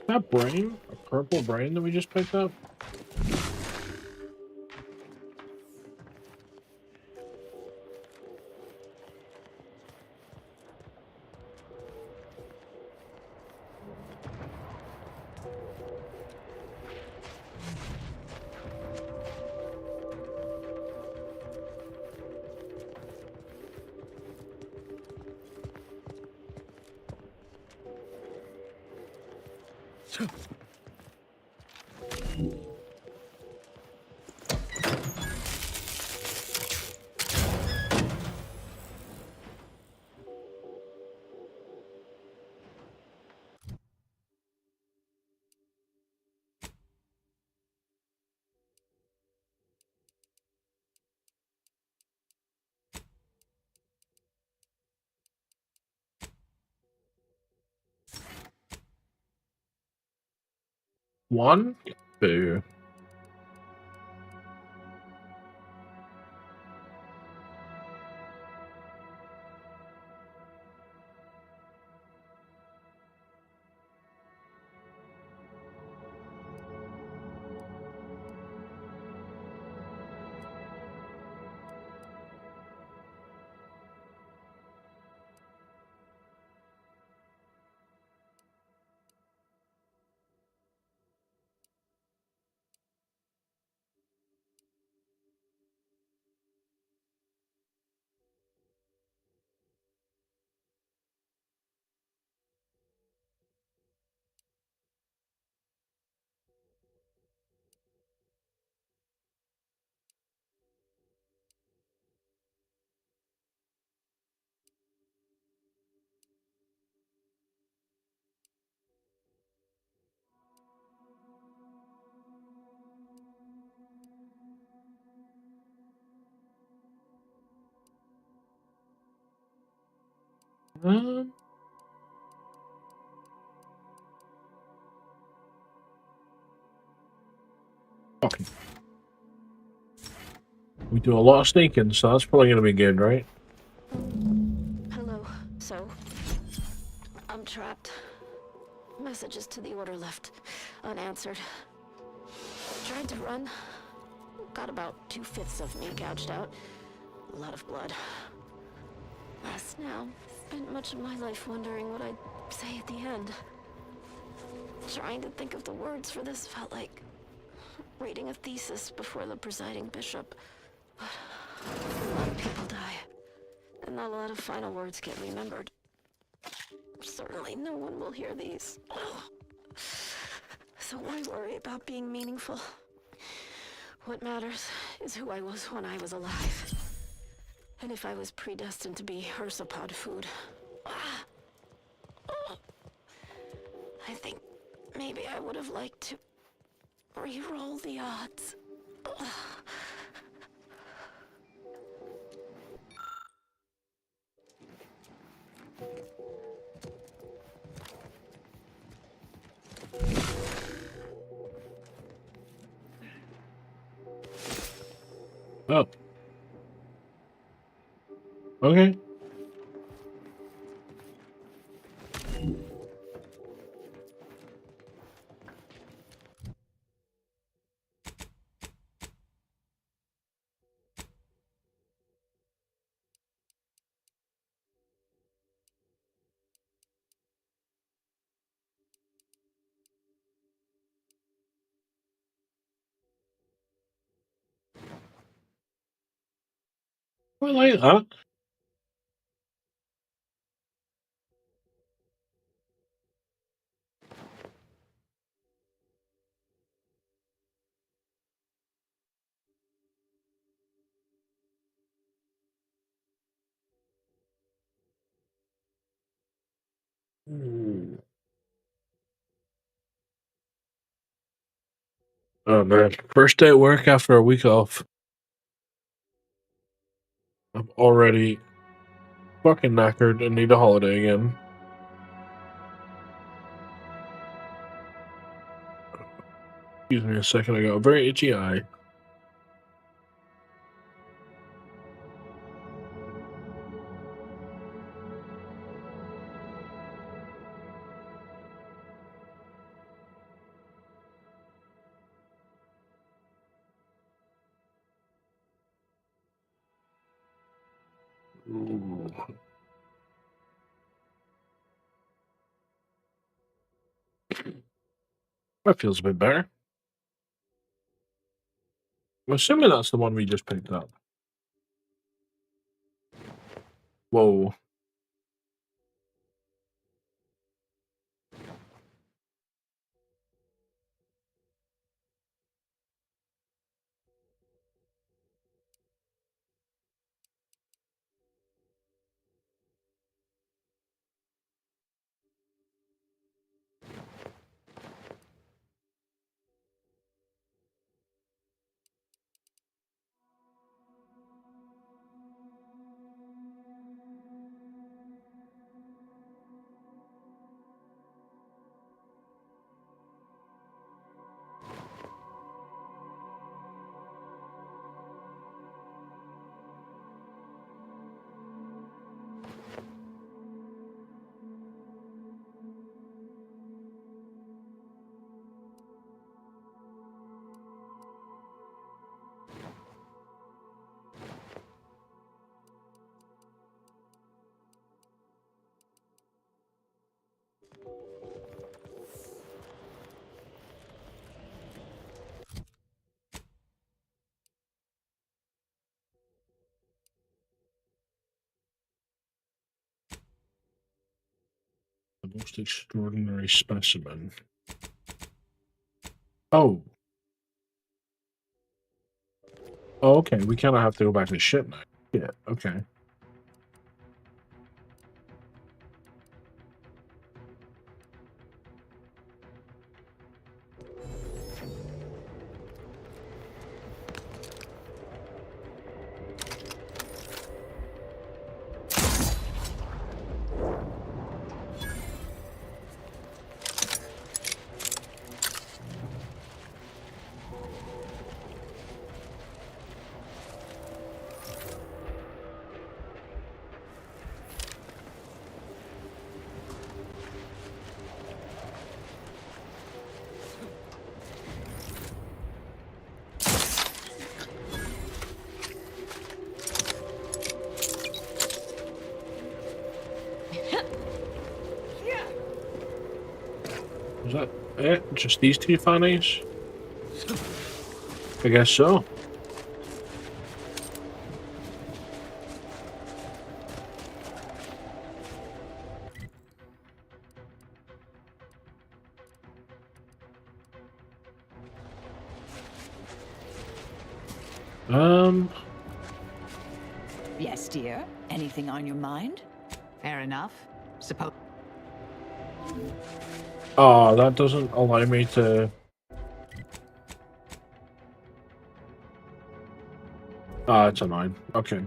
Speaker 4: That brain? A purple brain that we just picked up? One? Boo. Okay. We do a lot of sneaking, so that's probably going to be good, right?
Speaker 16: Hello. So, I'm trapped. Messages to the order left unanswered. Tried to run. Got about 2/5 of me gouged out. A lot of blood. Last now, spent much of my life wondering what I'd say at the end. Trying to think of the words for this felt like reading a thesis before the presiding bishop. But a lot of people die, and not a lot of final words get remembered. Certainly no one will hear these. So why worry about being meaningful? What matters is who I was when I was alive. And if I was predestined to be ursapod food. I think maybe I would have liked to re-roll the odds.
Speaker 4: Oh. Okay. I like that. Oh man. First day at work after a week off. I'm already fucking knackered and need a holiday again. Excuse me a second, I got a very itchy eye. Ooh. That feels a bit better. I'm assuming that's the one we just picked up. Whoa. The most extraordinary specimen. Oh. Oh, okay. We kind of have to go back to the ship now. Yeah, okay. Is that it? Just these two fannies? I guess so.
Speaker 6: Yes, dear. Anything on your mind? Fair enough. Suppose.
Speaker 4: Oh, that doesn't allow me to... Ah, it's a 9. Okay.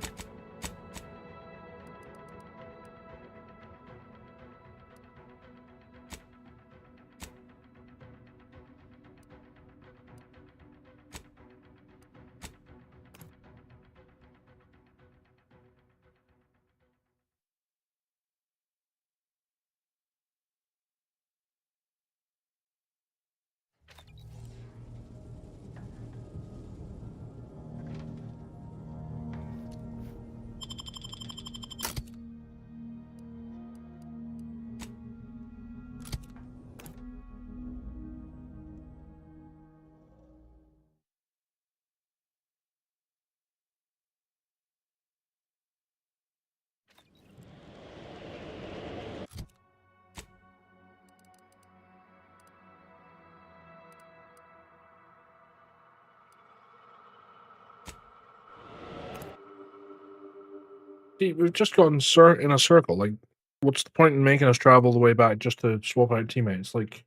Speaker 4: See, we've just gone in a circle. Like, what's the point in making us travel all the way back just to swap out teammates? Like,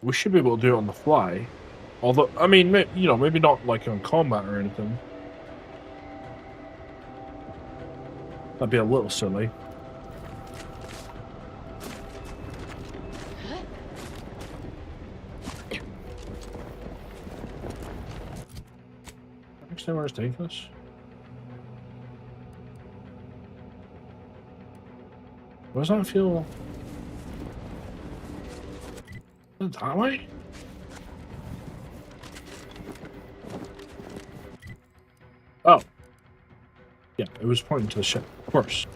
Speaker 4: we should be able to do it on the fly. Although, I mean, you know, maybe not like on combat or anything. That'd be a little silly. Next time, where's taking us? What does that feel? Is it that way? Oh. Yeah, it was pointing to the ship, of course.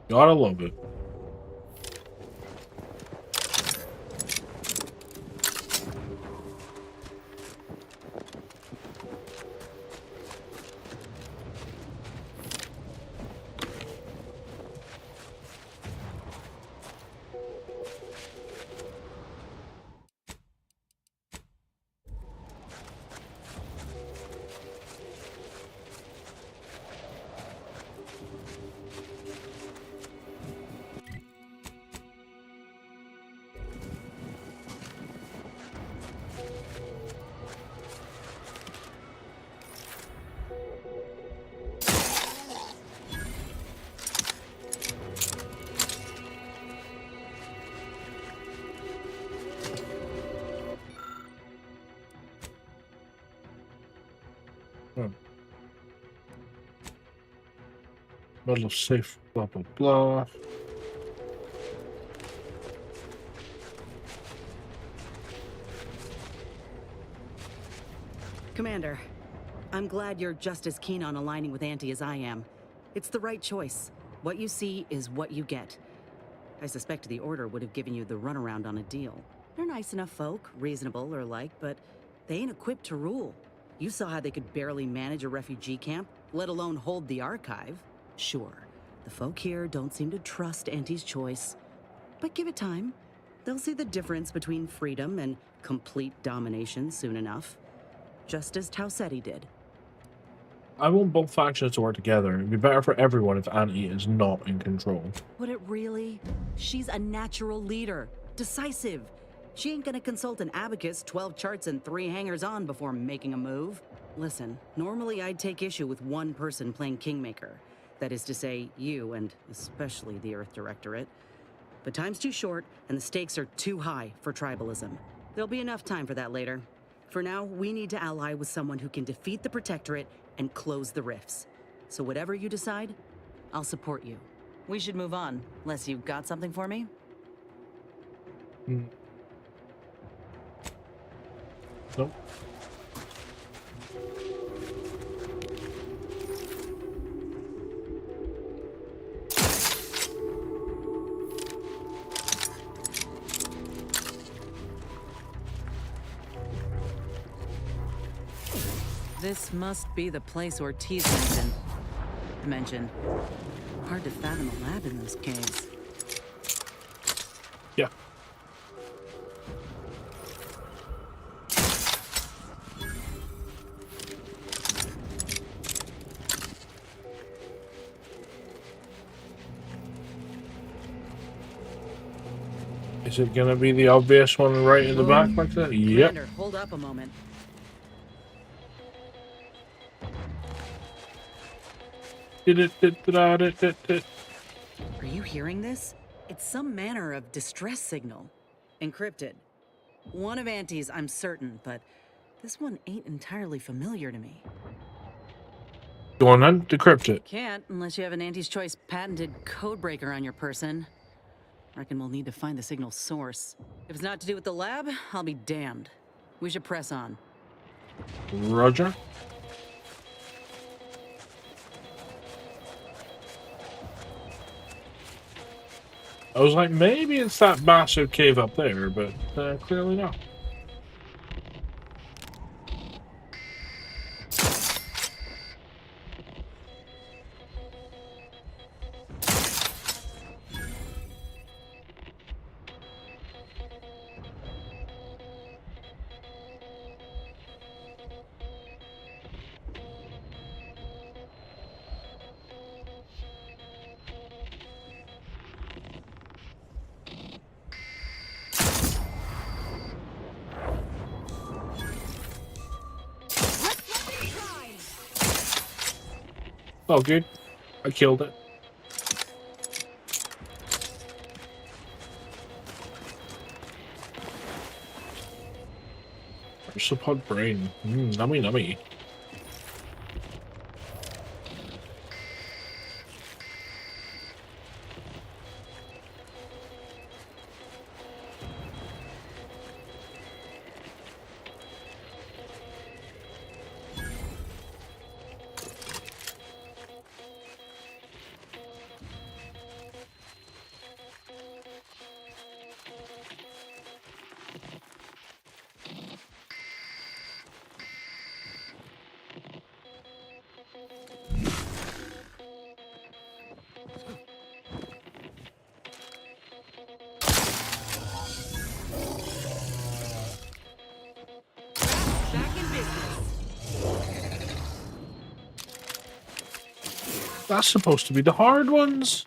Speaker 4: Gotta love it. Model of safe, blah, blah, blah.
Speaker 21: Commander, I'm glad you're just as keen on aligning with Auntie as I am. It's the right choice. What you see is what you get. I suspect the Order would have given you the runaround on a deal. They're nice enough folk, reasonable or like, but they ain't equipped to rule. You saw how they could barely manage a refugee camp, let alone hold the archive. Sure, the folk here don't seem to trust Auntie's choice. But give it time. They'll see the difference between freedom and complete domination soon enough. Just as Tausetti did.
Speaker 4: I want both factions to work together. It'd be better for everyone if Auntie is not in control.
Speaker 21: Would it really? She's a natural leader. Decisive. She ain't gonna consult an abacus, 12 charts, and 3 hangers-on before making a move. Listen, normally I'd take issue with one person playing Kingmaker. That is to say, you, and especially the Earth Directorate. But time's too short, and the stakes are too high for tribalism. There'll be enough time for that later. For now, we need to ally with someone who can defeat the Protectorate and close the rifts. So whatever you decide, I'll support you. We should move on, unless you've got something for me.
Speaker 4: Nope.
Speaker 21: This must be the place Ortiz mentioned. Hard to fathom a lab in those caves.
Speaker 4: Yeah. Is it gonna be the obvious one right in the back like that? Yep.
Speaker 21: Commander, hold up a moment. Are you hearing this? It's some manner of distress signal. Encrypted. One of Auntie's, I'm certain, but this one ain't entirely familiar to me.
Speaker 4: Go on then, decrypt it.
Speaker 21: Can't unless you have an Auntie's Choice patented codebreaker on your person. Reckon we'll need to find the signal source. If it's not to do with the lab, I'll be damned. We should press on.
Speaker 4: Roger. I was like, maybe it's that massive cave up there, but clearly not. Oh, good. I killed it. Support brain. Nummy nummy. That's supposed to be the hard ones.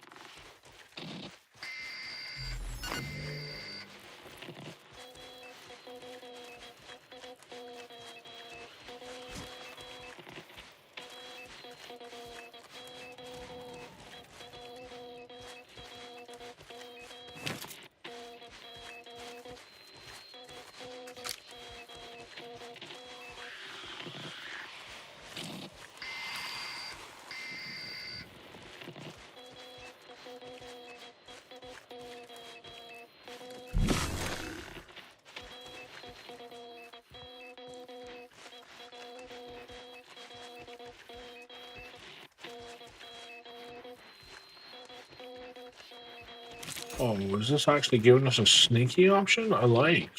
Speaker 4: Oh, is this actually giving us a sneaky option? I like.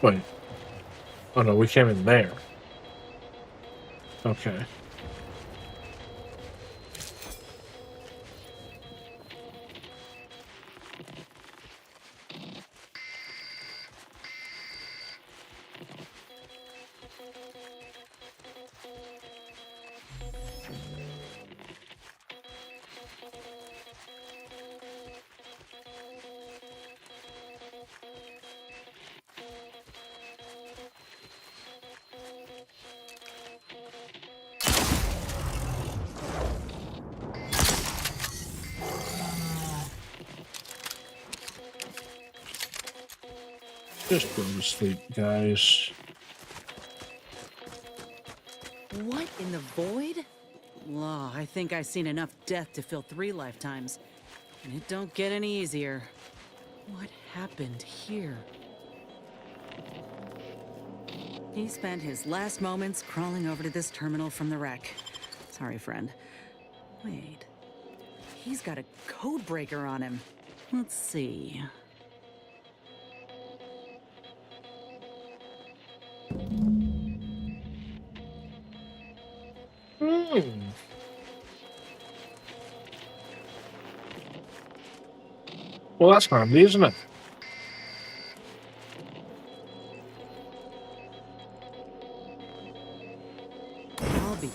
Speaker 4: Wait. Oh no, we came in there. Okay. Just go to sleep, guys.
Speaker 21: What in the void? Well, I think I've seen enough death to fill 3 lifetimes. And it don't get any easier. What happened here? He spent his last moments crawling over to this terminal from the wreck. Sorry, friend. Wait. He's got a code breaker on him. Let's see. Well, that's handy, isn't it? I'll be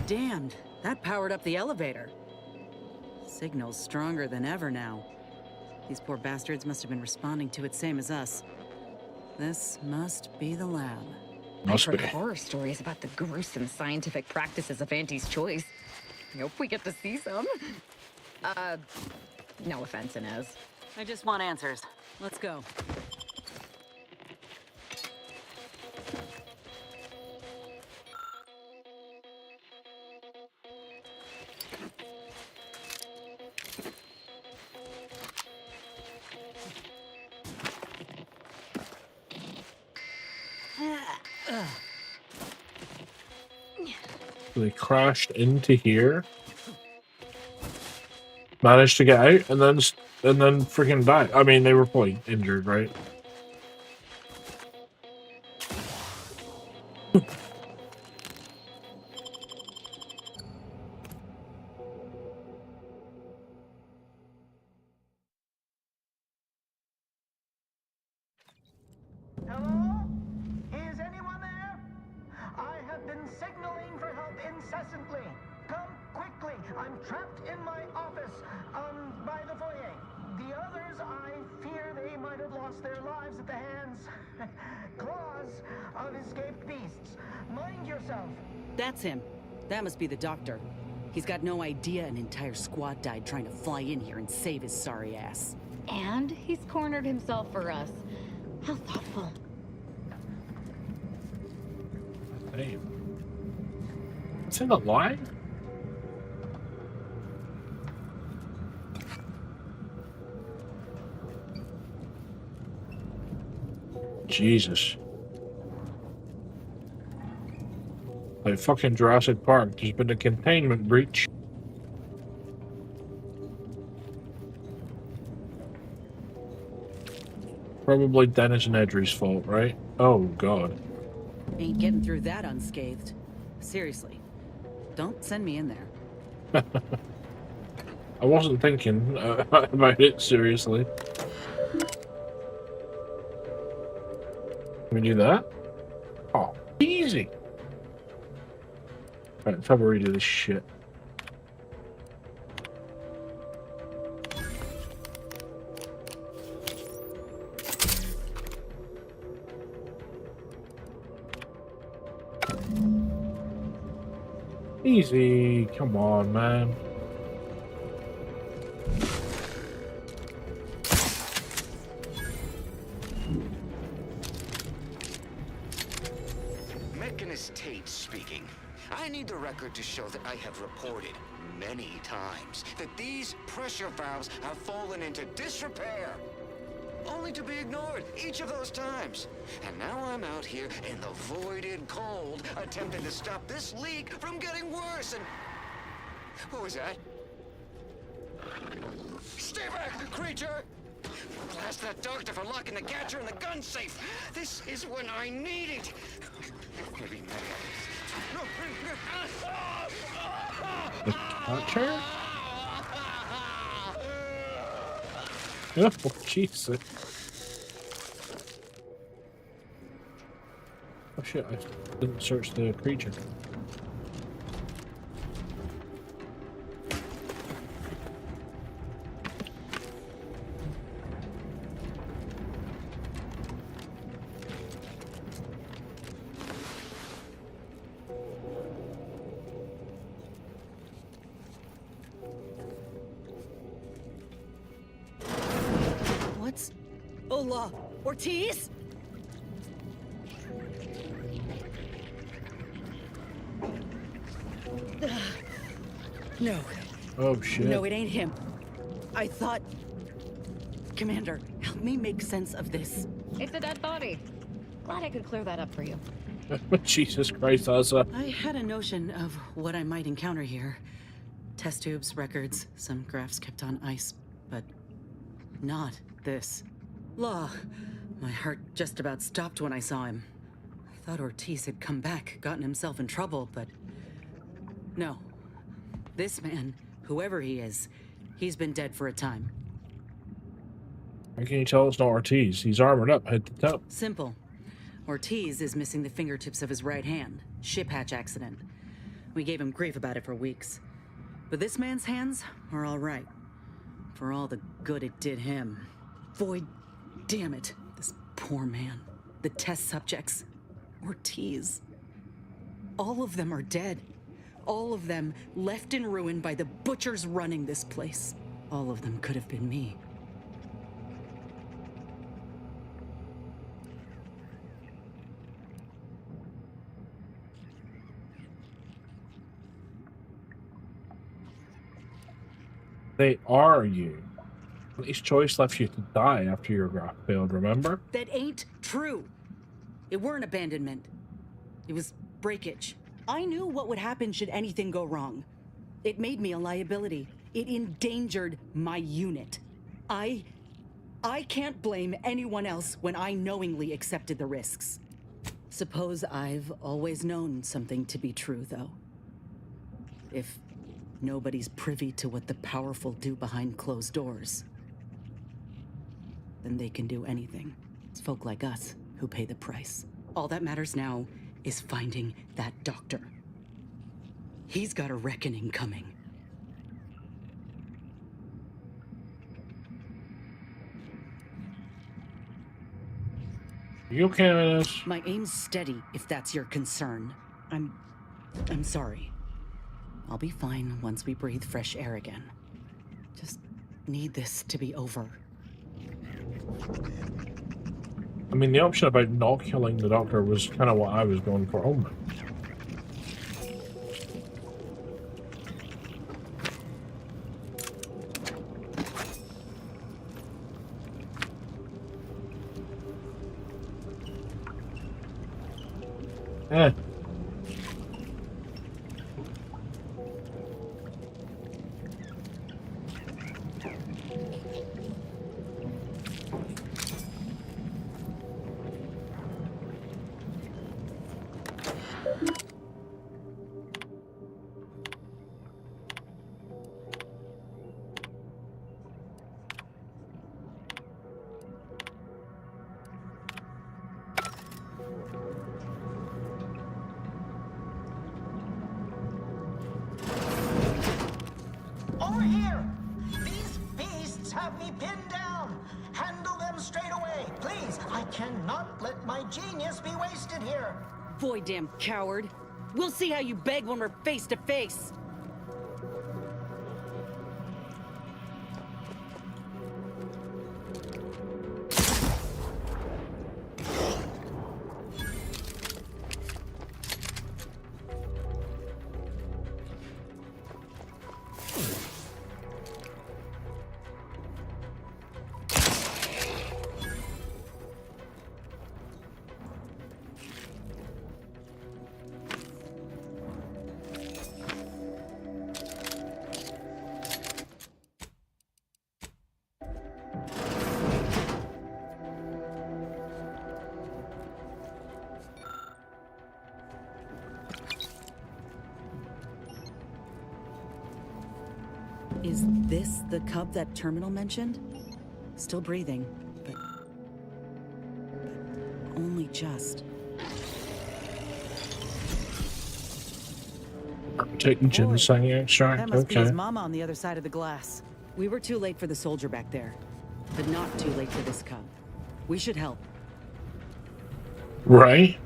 Speaker 21: damned. That powered up the elevator. Signal's stronger than ever now. These poor bastards must have been responding to it same as us. This must be the lab.
Speaker 17: I've heard horror stories about the gruesome scientific practices of Auntie's choice. I hope we get to see some. No offense, Inez.
Speaker 21: I just want answers. Let's go.
Speaker 4: They crashed into here, managed to get out, and then freaking died. I mean, they were probably injured, right?
Speaker 10: Hello? Is anyone there? I have been signaling for help incessantly. Come quickly. I'm trapped in my office, by the foyer. The others, I fear they might have lost their lives at the hands, claws of escaped beasts. Mind yourself.
Speaker 21: That's him. That must be the doctor. He's got no idea an entire squad died trying to fly in here and save his sorry ass.
Speaker 17: And he's cornered himself for us. How thoughtful.
Speaker 4: Damn. It's in the line? Jesus. Like fucking Jurassic Park, there's been a containment breach. Probably Dennis and Nedry's fault, right? Oh, God.
Speaker 21: Ain't getting through that unscathed. Seriously. Don't send me in there.
Speaker 4: I wasn't thinking about it seriously. Can we do that? Oh, easy. Right, let's have a redo this shit. Easy. Come on, man.
Speaker 3: Mechanist Tate speaking. I need the record to show that I have reported many times that these pressure valves have fallen into disrepair. Only only to be ignored each of those times. And now I'm out here in the voided cold, attempting to stop this leak from getting worse, and... What was that? Stay back, creature! Blast that doctor for locking the catcher in the gun safe! This is when I need it! Maybe... No!
Speaker 4: The catcher? Oh, Jesus. Oh shit, I didn't search the creature.
Speaker 21: What's... Hola, Ortiz? No.
Speaker 4: Oh shit.
Speaker 21: No, it ain't him. I thought... Commander, help me make sense of this.
Speaker 19: It's a dead body. Glad I could clear that up for you.
Speaker 4: Jesus Christ, Asa.
Speaker 21: I had a notion of what I might encounter here. Test tubes, records, some graphs kept on ice, but not this. Law, my heart just about stopped when I saw him. I thought Ortiz had come back, gotten himself in trouble, but no. This man, whoever he is, he's been dead for a time.
Speaker 4: How can you tell it's not Ortiz? He's armored up, head to toe.
Speaker 21: Simple. Ortiz is missing the fingertips of his right hand. Ship hatch accident. We gave him grief about it for weeks. But this man's hands are all right. For all the good it did him. Void, damn it. This poor man. The test subjects. Ortiz. All of them are dead. All of them left in ruin by the butchers running this place. All of them could have been me.
Speaker 4: They are you. His choice left you to die after your graph failed, remember?
Speaker 21: That ain't true. It weren't abandonment. It was breakage. I knew what would happen should anything go wrong. It made me a liability. It endangered my unit. I can't blame anyone else when I knowingly accepted the risks. Suppose I've always known something to be true, though. If nobody's privy to what the powerful do behind closed doors, then they can do anything. It's folk like us who pay the price. All that matters now is finding that doctor. He's got a reckoning coming.
Speaker 4: You okay with this?
Speaker 21: My aim's steady, if that's your concern. I'm sorry. I'll be fine once we breathe fresh air again. Just need this to be over.
Speaker 4: I mean, the option about not killing the doctor was kind of what I was going for only. Eh.
Speaker 10: Over here! These beasts have me pinned down! Handle them straight away, please! I cannot let my genius be wasted here!
Speaker 21: Boy, damn coward. We'll see how you beg when we're face to face. Is this the cub that Terminal mentioned? Still breathing, but only just.
Speaker 4: Taking ginseng extract.
Speaker 21: That must be his
Speaker 4: Okay.
Speaker 21: mama on the other side of the glass. We were too late for the soldier back there, but not too late for this cub. We should help.
Speaker 4: Right.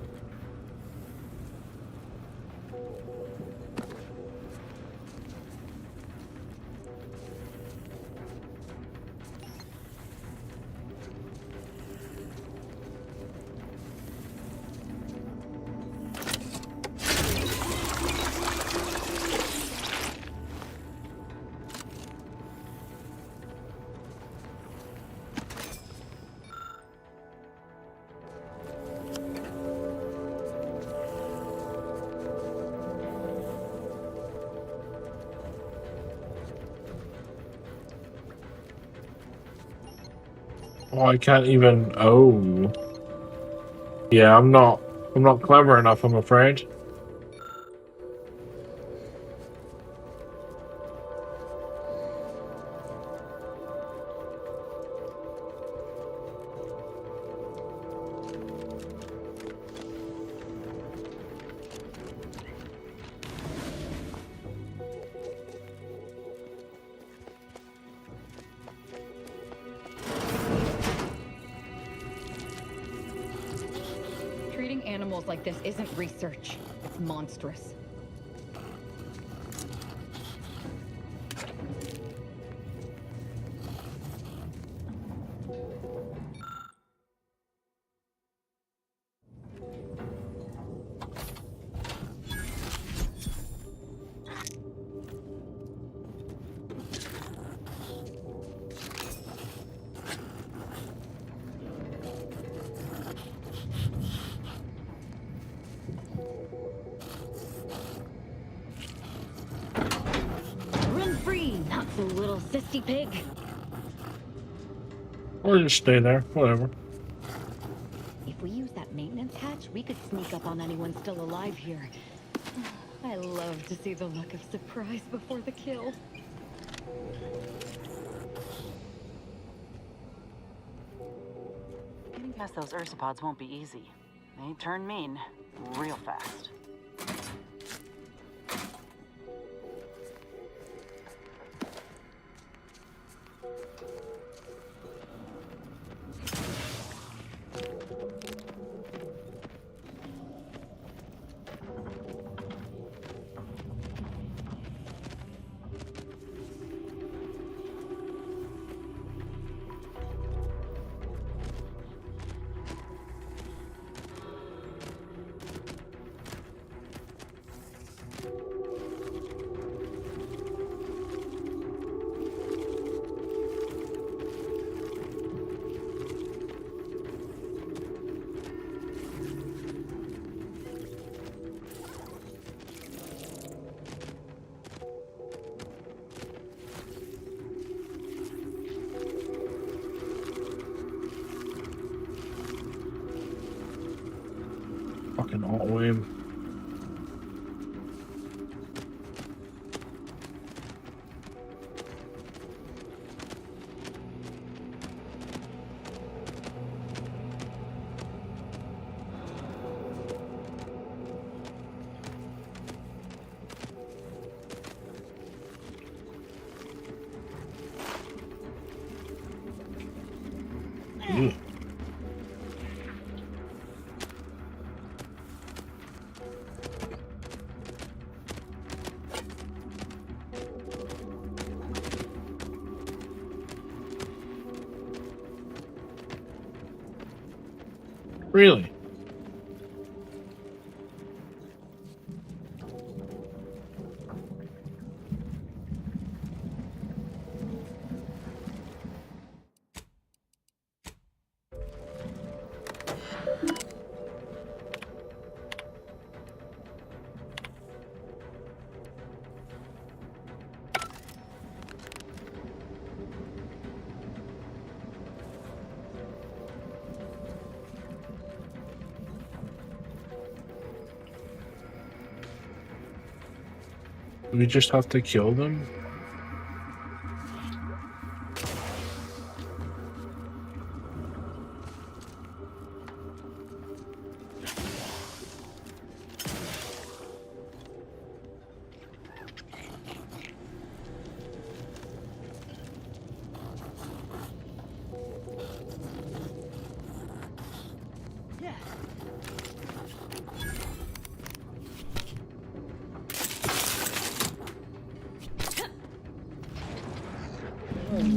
Speaker 4: Oh, I can't even. Oh. Yeah, I'm not clever enough, I'm afraid.
Speaker 19: Treating animals like this isn't research. It's monstrous. Run free, not so little sissy pig.
Speaker 4: Or just stay there, whatever.
Speaker 19: If we use that maintenance hatch, we could sneak up on anyone still alive here. I love to see the look of surprise before the kill.
Speaker 21: Getting past those ursopods won't be easy. They turn mean real fast.
Speaker 4: Fucking auto aim. Ugh. Really? Do we just have to kill them?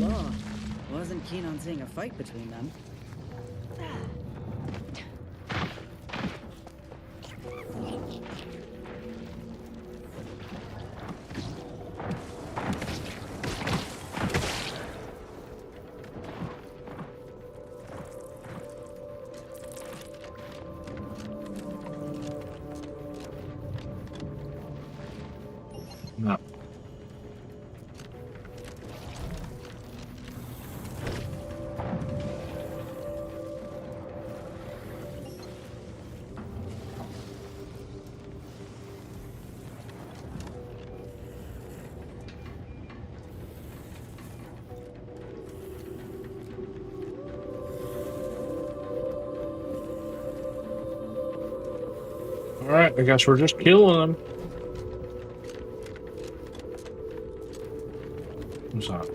Speaker 21: law. Wasn't keen on seeing a fight between them.
Speaker 4: No. Alright, I guess we're just killing them. What's that?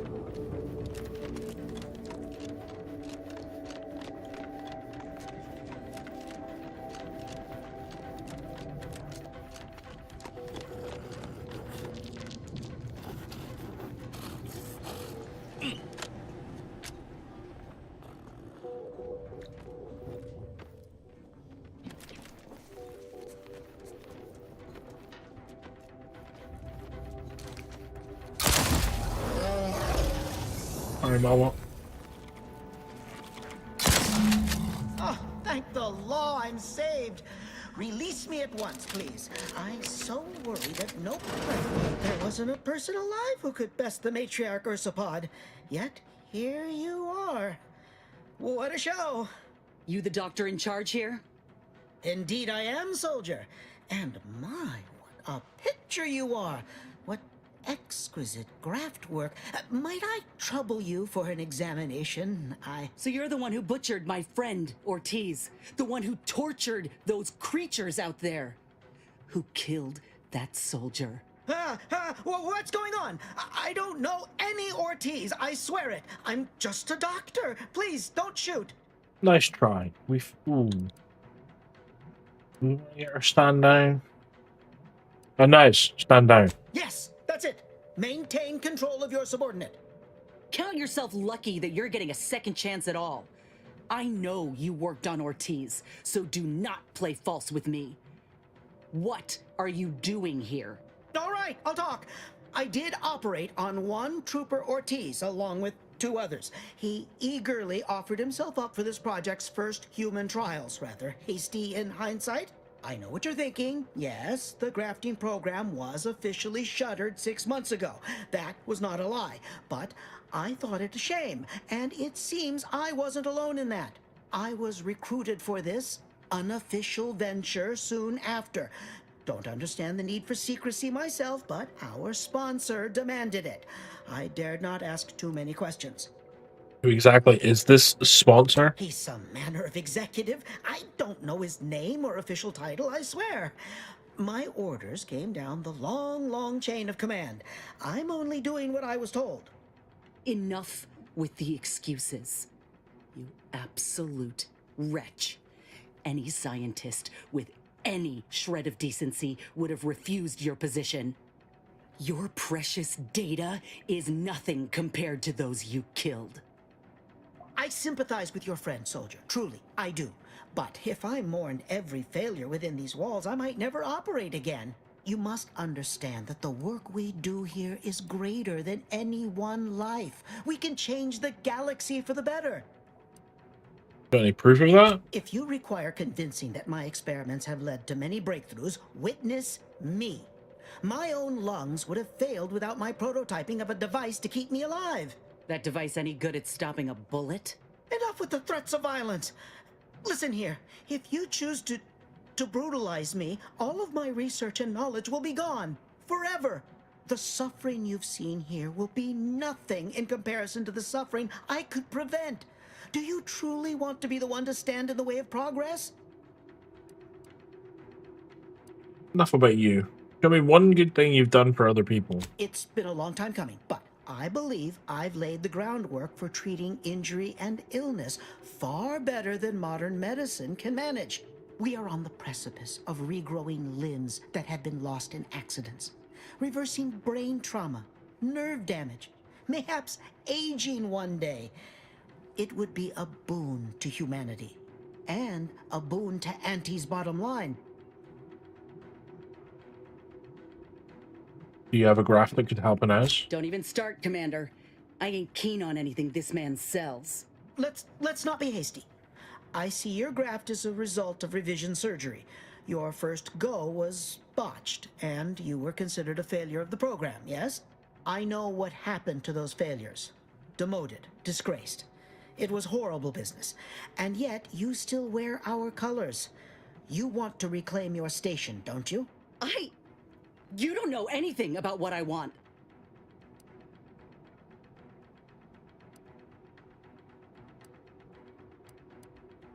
Speaker 4: Alright, Mama.
Speaker 10: Oh, thank the law, I'm saved. Release me at once, please. I'm so worried that there wasn't a person alive who could best the matriarch Ursapod. Yet, here you are. What a show.
Speaker 21: You the doctor in charge here?
Speaker 10: Indeed I am, soldier. And my, what a picture you are. What exquisite graft work. Might I trouble you for an examination?
Speaker 21: So you're the one who butchered my friend, Ortiz. The one who tortured those creatures out there. Who killed that soldier.
Speaker 10: What's going on? I don't know any Ortiz, I swear it. I'm just a doctor. Please, don't shoot.
Speaker 4: Nice try. Ooh. Get her stand down. Oh, nice. Stand down.
Speaker 10: Yes, that's it. Maintain control of your subordinate.
Speaker 21: Count yourself lucky that you're getting a second chance at all. I know you worked on Ortiz, so do not play false with me. What are you doing here?
Speaker 10: All right, I'll talk. I did operate on one Trooper Ortiz along with 2 others. He eagerly offered himself up for this project's first human trials. Rather hasty in hindsight. I know what you're thinking. Yes, the grafting program was officially shuttered 6 months ago. That was not a lie. But I thought it a shame, and it seems I wasn't alone in that. I was recruited for this unofficial venture soon after. Don't understand the need for secrecy myself, but our sponsor demanded it. I dared not ask too many questions.
Speaker 4: Who exactly is this sponsor?
Speaker 10: He's some manner of executive. I don't know his name or official title, I swear. My orders came down the long, long chain of command. I'm only doing what I was told.
Speaker 21: Enough with the excuses. You absolute wretch. Any scientist with any shred of decency would have refused your position. Your precious data is nothing compared to those you killed.
Speaker 10: I sympathize with your friend, soldier. Truly, I do. But if I mourned every failure within these walls, I might never operate again. You must understand that the work we do here is greater than any one life. We can change the galaxy for the better.
Speaker 4: Got any proof of that?
Speaker 10: If you require convincing that my experiments have led to many breakthroughs, witness me. My own lungs would have failed without my prototyping of a device to keep me alive.
Speaker 21: That device any good at stopping a bullet?
Speaker 10: Enough with the threats of violence. Listen here, if you choose to brutalize me, all of my research and knowledge will be gone. Forever. The suffering you've seen here will be nothing in comparison to the suffering I could prevent. Do you truly want to be the one to stand in the way of progress?
Speaker 4: Enough about you. Show me one good thing you've done for other people.
Speaker 10: It's been a long time coming, but I believe I've laid the groundwork for treating injury and illness far better than modern medicine can manage. We are on the precipice of regrowing limbs that have been lost in accidents, reversing brain trauma, nerve damage, mayhaps aging one day. It would be a boon to humanity, and a boon to Auntie's bottom line.
Speaker 4: Do you have a graph that could help Inez?
Speaker 21: Don't even start, Commander. I ain't keen on anything this man sells.
Speaker 10: Let's not be hasty. I see your graft is a result of revision surgery. Your first go was botched, and you were considered a failure of the program, yes? I know what happened to those failures. Demoted, disgraced. It was horrible business. And yet, you still wear our colors. You want to reclaim your station, don't you?
Speaker 21: You don't know anything about what I want.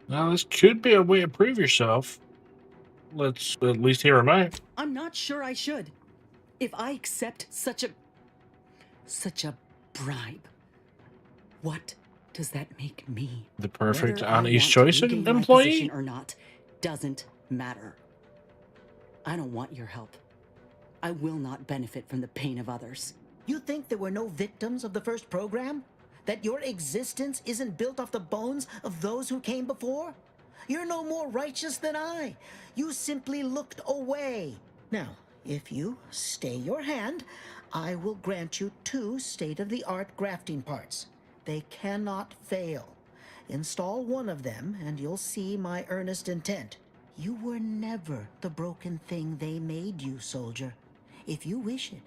Speaker 4: Now, this could be a way to prove yourself. Let's at least hear him out.
Speaker 21: I'm not sure I should. If I accept such a bribe, what does that make me?
Speaker 4: The perfect
Speaker 21: Whether I
Speaker 4: Auntie's
Speaker 21: want
Speaker 4: choice
Speaker 21: to regain my
Speaker 4: employee?
Speaker 21: position or not doesn't matter. I don't want your help. I will not benefit from the pain of others.
Speaker 10: You think there were no victims of the first program? That your existence isn't built off the bones of those who came before? You're no more righteous than I. You simply looked away. Now, if you stay your hand, I will grant you 2 state-of-the-art grafting parts. They cannot fail. Install one of them, and you'll see my earnest intent. You were never the broken thing they made you, soldier. If you wish it,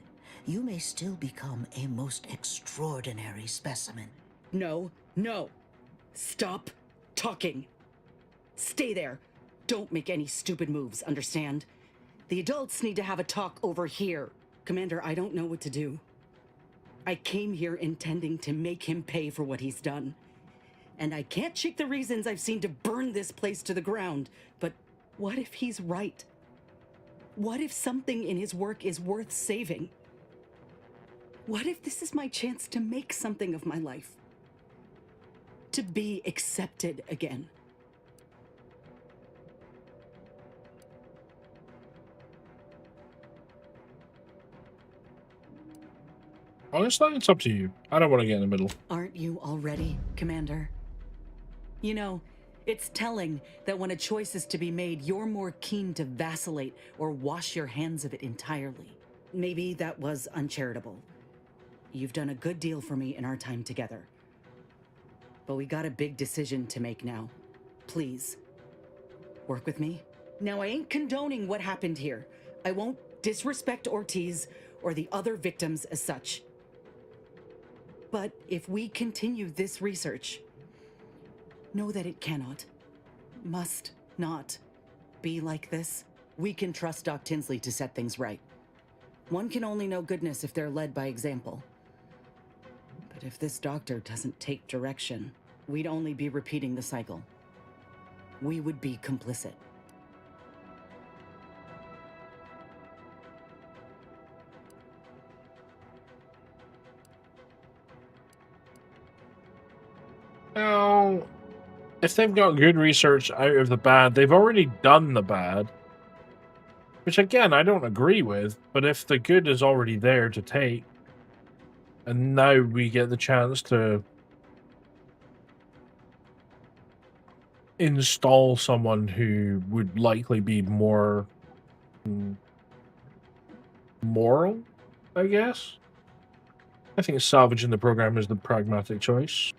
Speaker 10: you may still become a most extraordinary specimen.
Speaker 21: No. Stop talking. Stay there. Don't make any stupid moves, understand? The adults need to have a talk over here. Commander, I don't know what to do. I came here intending to make him pay for what he's done. And I can't shake the reasons I've seen to burn this place to the ground. But what if he's right? What if something in his work is worth saving? What if this is my chance to make something of my life? To be accepted again?
Speaker 4: Honestly, it's up to you. I don't want to get in the middle.
Speaker 21: Aren't you already, Commander? You know, it's telling that when a choice is to be made, you're more keen to vacillate or wash your hands of it entirely. Maybe that was uncharitable. You've done a good deal for me in our time together. But we got a big decision to make now. Please, work with me. Now, I ain't condoning what happened here. I won't disrespect Ortiz or the other victims as such. But if we continue this research, know that it cannot, must not be like this. We can trust Doc Tinsley to set things right. One can only know goodness if they're led by example. But if this doctor doesn't take direction, we'd only be repeating the cycle. We would be complicit.
Speaker 4: Well, if they've got good research out of the bad, they've already done the bad. Which, again, I don't agree with, but if the good is already there to take, and now we get the chance to install someone who would likely be more moral, I guess. I think salvaging the program is the pragmatic choice.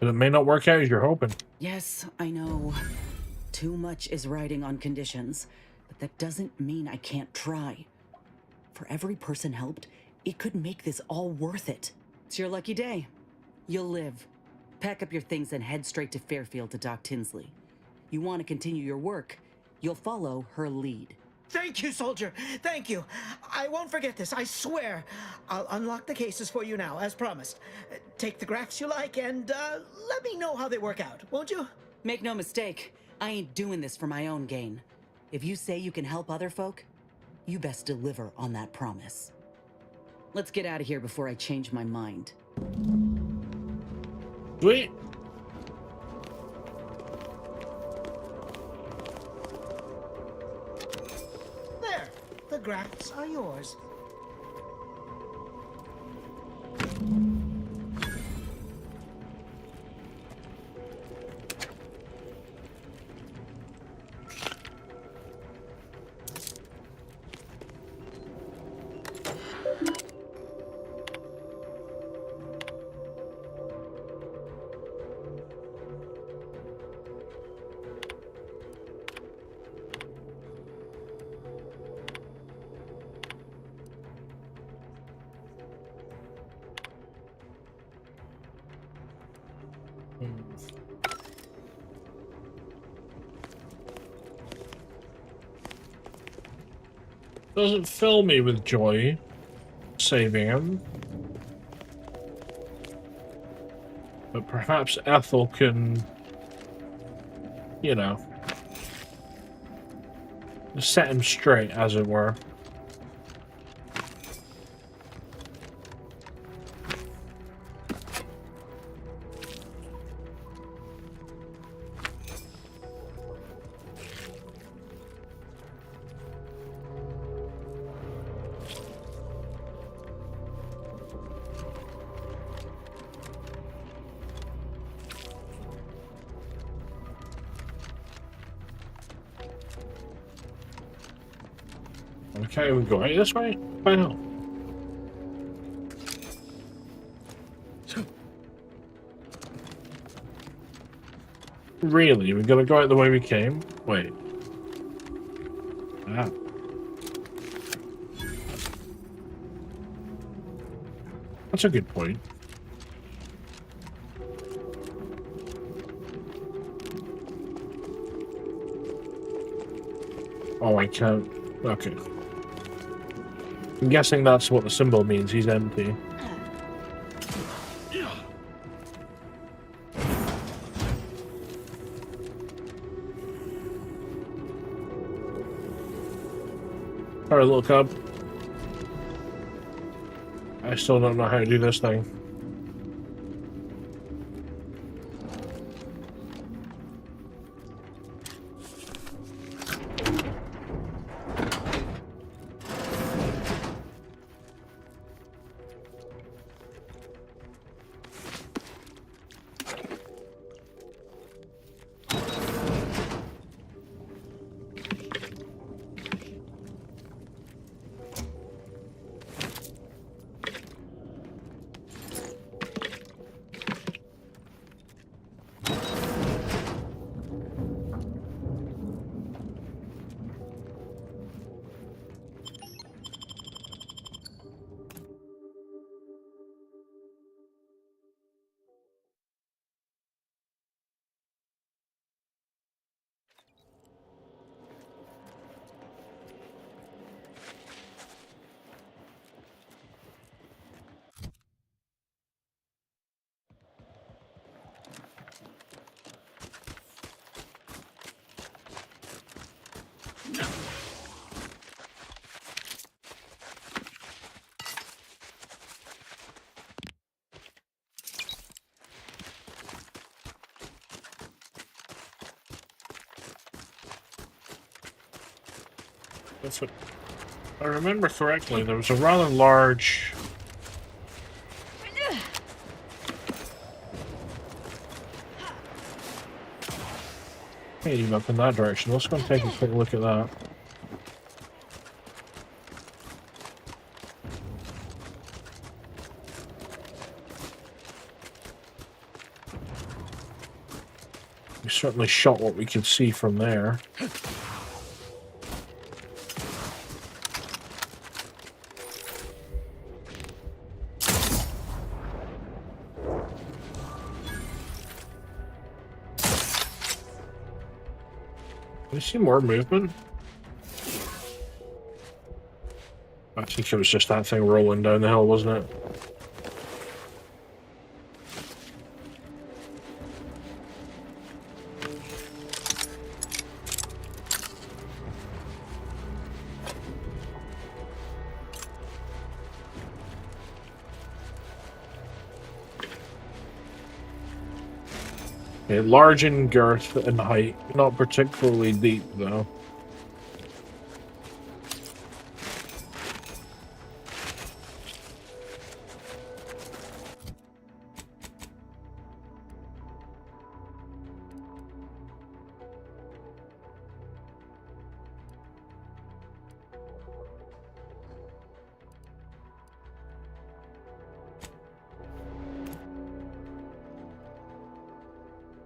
Speaker 4: But it may not work out as you're hoping.
Speaker 21: Yes, I know. Too much is riding on conditions, but that doesn't mean I can't try. For every person helped, it could make this all worth it. It's your lucky day. You'll live. Pack up your things and head straight to Fairfield to Doc Tinsley. You want to continue your work, you'll follow her lead.
Speaker 10: Thank you, soldier. Thank you. I won't forget this, I swear. I'll unlock the cases for you now, as promised. Take the graphs you like and let me know how they work out, won't you?
Speaker 21: Make no mistake, I ain't doing this for my own gain. If you say you can help other folk, you best deliver on that promise. Let's get out of here before I change my mind.
Speaker 4: Sweet.
Speaker 10: There. The graphs are yours.
Speaker 4: doesn't fill me with joy saving him. But perhaps Ethel can, you know, set him straight, as it were. Okay, we go right this way? Why not? Really? We're gonna go out the way we came? Wait. Ah. That's a good point. Oh, I can't. Okay. I'm guessing that's what the symbol means. He's empty. Alright, little cub. I still don't know how to do this thing. If I remember correctly, there was a rather large... Heading up in that direction. Let's go and take a quick look at that. We certainly shot what we could see from there. Do you see more movement? I think it was just that thing rolling down the hill, wasn't it? Okay, large in girth and height, not particularly deep though.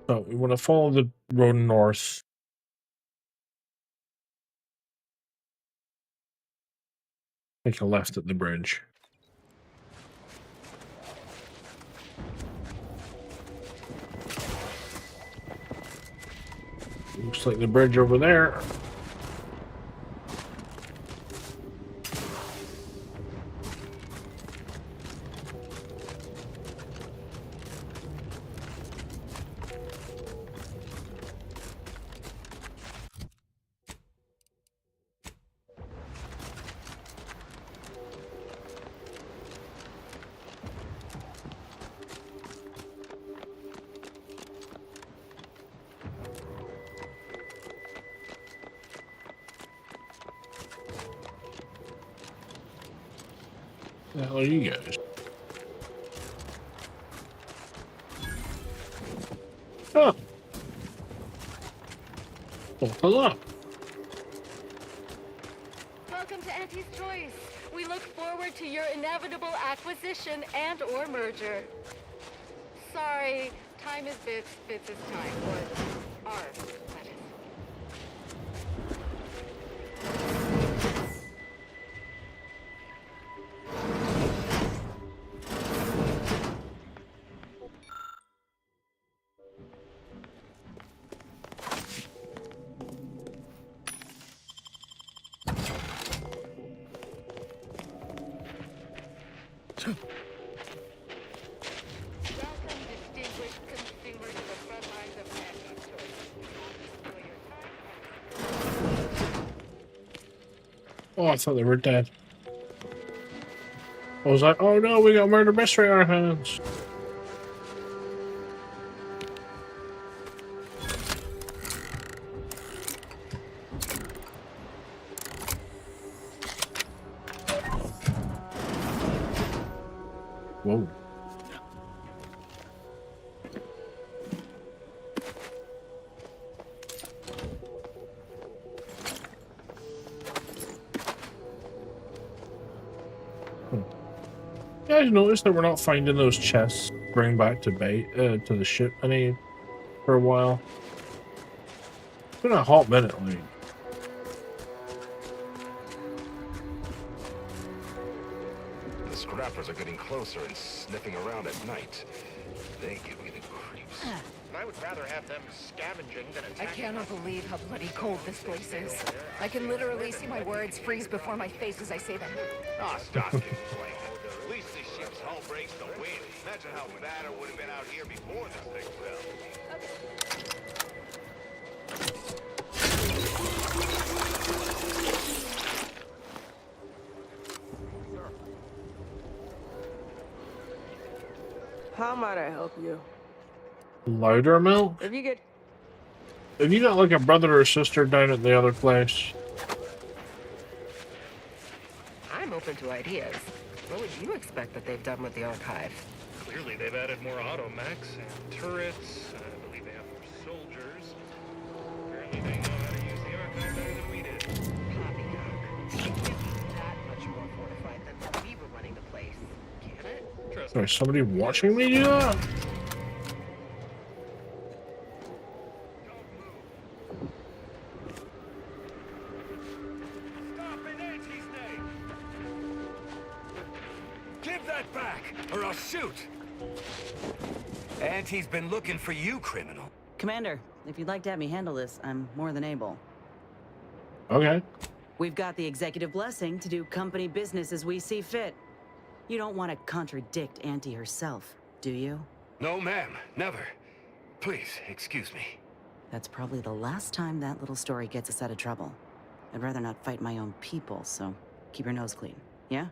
Speaker 4: So we want to follow the road north. Take a left at the bridge. Looks like the bridge over there. The hell are you guys? Oh. Well, hello.
Speaker 1: Welcome to Auntie's Choice. We look forward to your inevitable acquisition and/or merger. Sorry, time is bits, bits is time. Or are, that is.
Speaker 4: Oh, I thought they were dead. I was like, oh no, we got murder mystery on our hands. Whoa. You guys notice that we're not finding those chests bring back to to the ship any for a while? It's been a hot minute, like.
Speaker 22: The scrappers are getting closer and sniffing around at night. They give me the creeps.
Speaker 23: I would rather have them scavenging than attacking.
Speaker 6: I cannot believe how bloody cold this place is. I can literally see my words freeze before my face as I say them.
Speaker 23: Ah, stop getting playing. At least this ship's hull breaks the wind. Imagine how bad it would have been out here before this thing fell.
Speaker 7: How might I help you?
Speaker 4: Louder, Mel?
Speaker 7: If you get...
Speaker 4: Have you got like a brother or sister down at the other place?
Speaker 24: I'm open to ideas. What would you expect that they've done with the archive?
Speaker 23: Clearly, they've added more automechs and turrets. I believe they have more soldiers. Apparently, they know how to use the archive better than we did.
Speaker 24: Poppycock. It can't be that much more fortified than when we were running the place, can it?
Speaker 23: Trust
Speaker 4: Is somebody watching me do that?
Speaker 11: Give that back, or I'll shoot! Auntie's been looking for you, criminal.
Speaker 21: Commander, if you'd like to have me handle this, I'm more than able.
Speaker 4: Okay.
Speaker 21: We've got the executive blessing to do company business as we see fit. You don't want to contradict Auntie herself, do you?
Speaker 11: No, ma'am, never. Please, excuse me.
Speaker 21: That's probably the last time that little story gets us out of trouble. I'd rather not fight my own people, so keep your nose clean, yeah?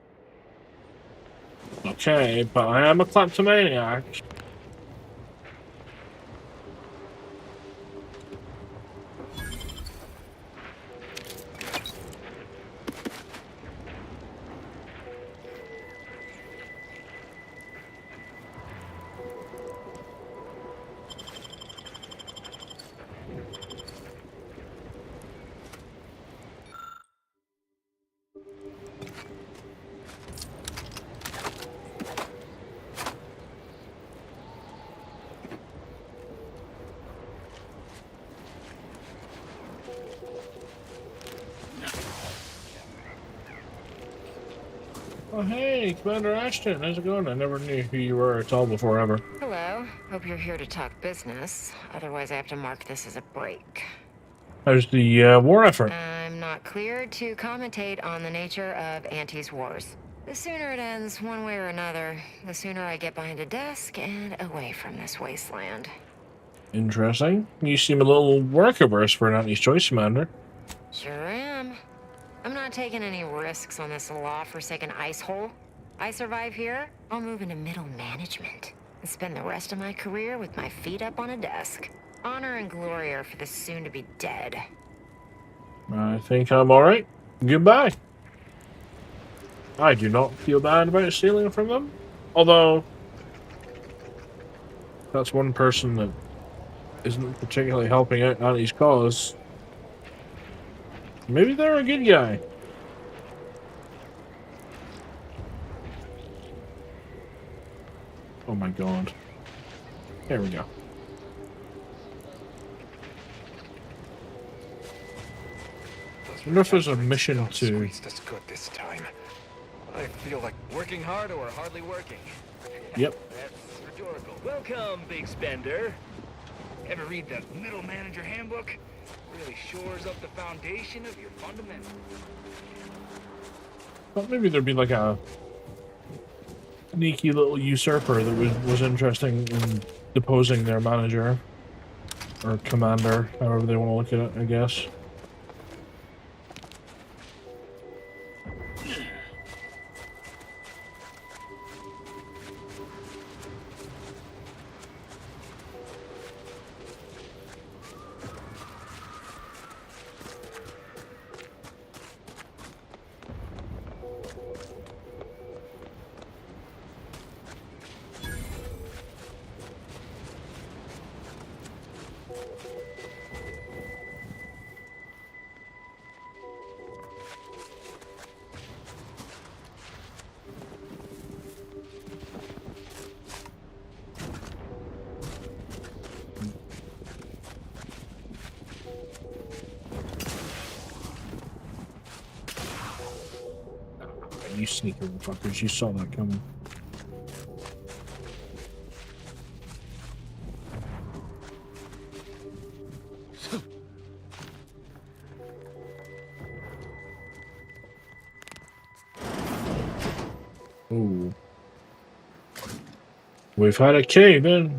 Speaker 4: Okay, but I am a kleptomaniac. Oh, hey, Commander Ashton. How's it going? I never knew who you were at all before, ever.
Speaker 24: Hello. Hope you're here to talk business. Otherwise, I have to mark this as a break.
Speaker 4: How's the war effort?
Speaker 24: I'm not cleared to commentate on the nature of Auntie's wars. The sooner it ends, one way or another, the sooner I get behind a desk and away from this wasteland.
Speaker 4: Interesting. You seem a little work-averse for an Auntie's Choice, Commander.
Speaker 24: Sure am. I'm not taking any risks on this law-forsaken ice hole. I survive here, I'll move into middle management and spend the rest of my career with my feet up on a desk. Honor and glory are for the soon-to-be dead.
Speaker 4: I think I'm alright. Goodbye. I do not feel bad about stealing from them. Although, that's one person that isn't particularly helping out Annie's cause. Maybe they're a good guy. Oh my god. There we go. I wonder if there's a mission to...
Speaker 22: Squeezed us good this time. I feel like
Speaker 5: working hard or hardly working.
Speaker 4: Yep.
Speaker 5: That's rhetorical. Welcome, big spender. Ever read the Middle Manager Handbook? Really shores up the foundation of your fundamentals.
Speaker 4: Thought maybe there'd be like a sneaky little usurper that was interesting in deposing their manager. Or commander, however they want to look at it, I guess. You sneaky fuckers, you saw that coming. Ooh. We've had a cave in.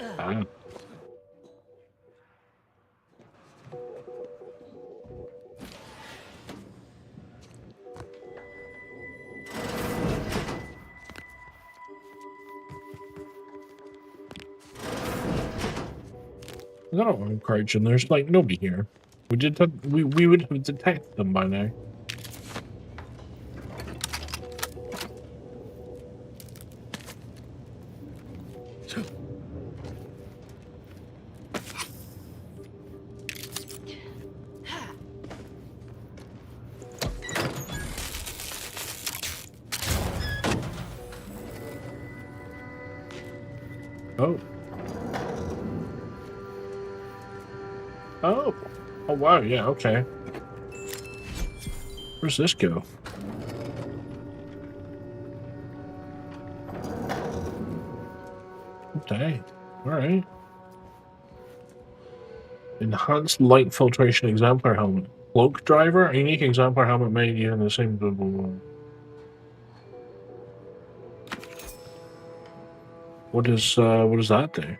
Speaker 4: Ah. I don't want to crouch, and there's like nobody here. We would have detected them by now. Oh. Oh. Oh wow, yeah, okay. Where's this go? Okay. Alright. Enhanced light filtration exemplar helmet. Cloak driver, a unique exemplar helmet made using the same blah, blah, blah. What does that do?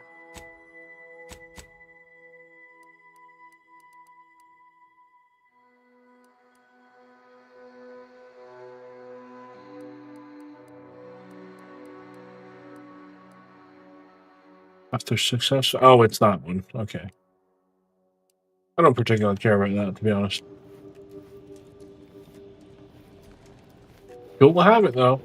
Speaker 4: After success? Oh, it's that one. Okay. I don't particularly care about that, to be honest. Cool to have it, though.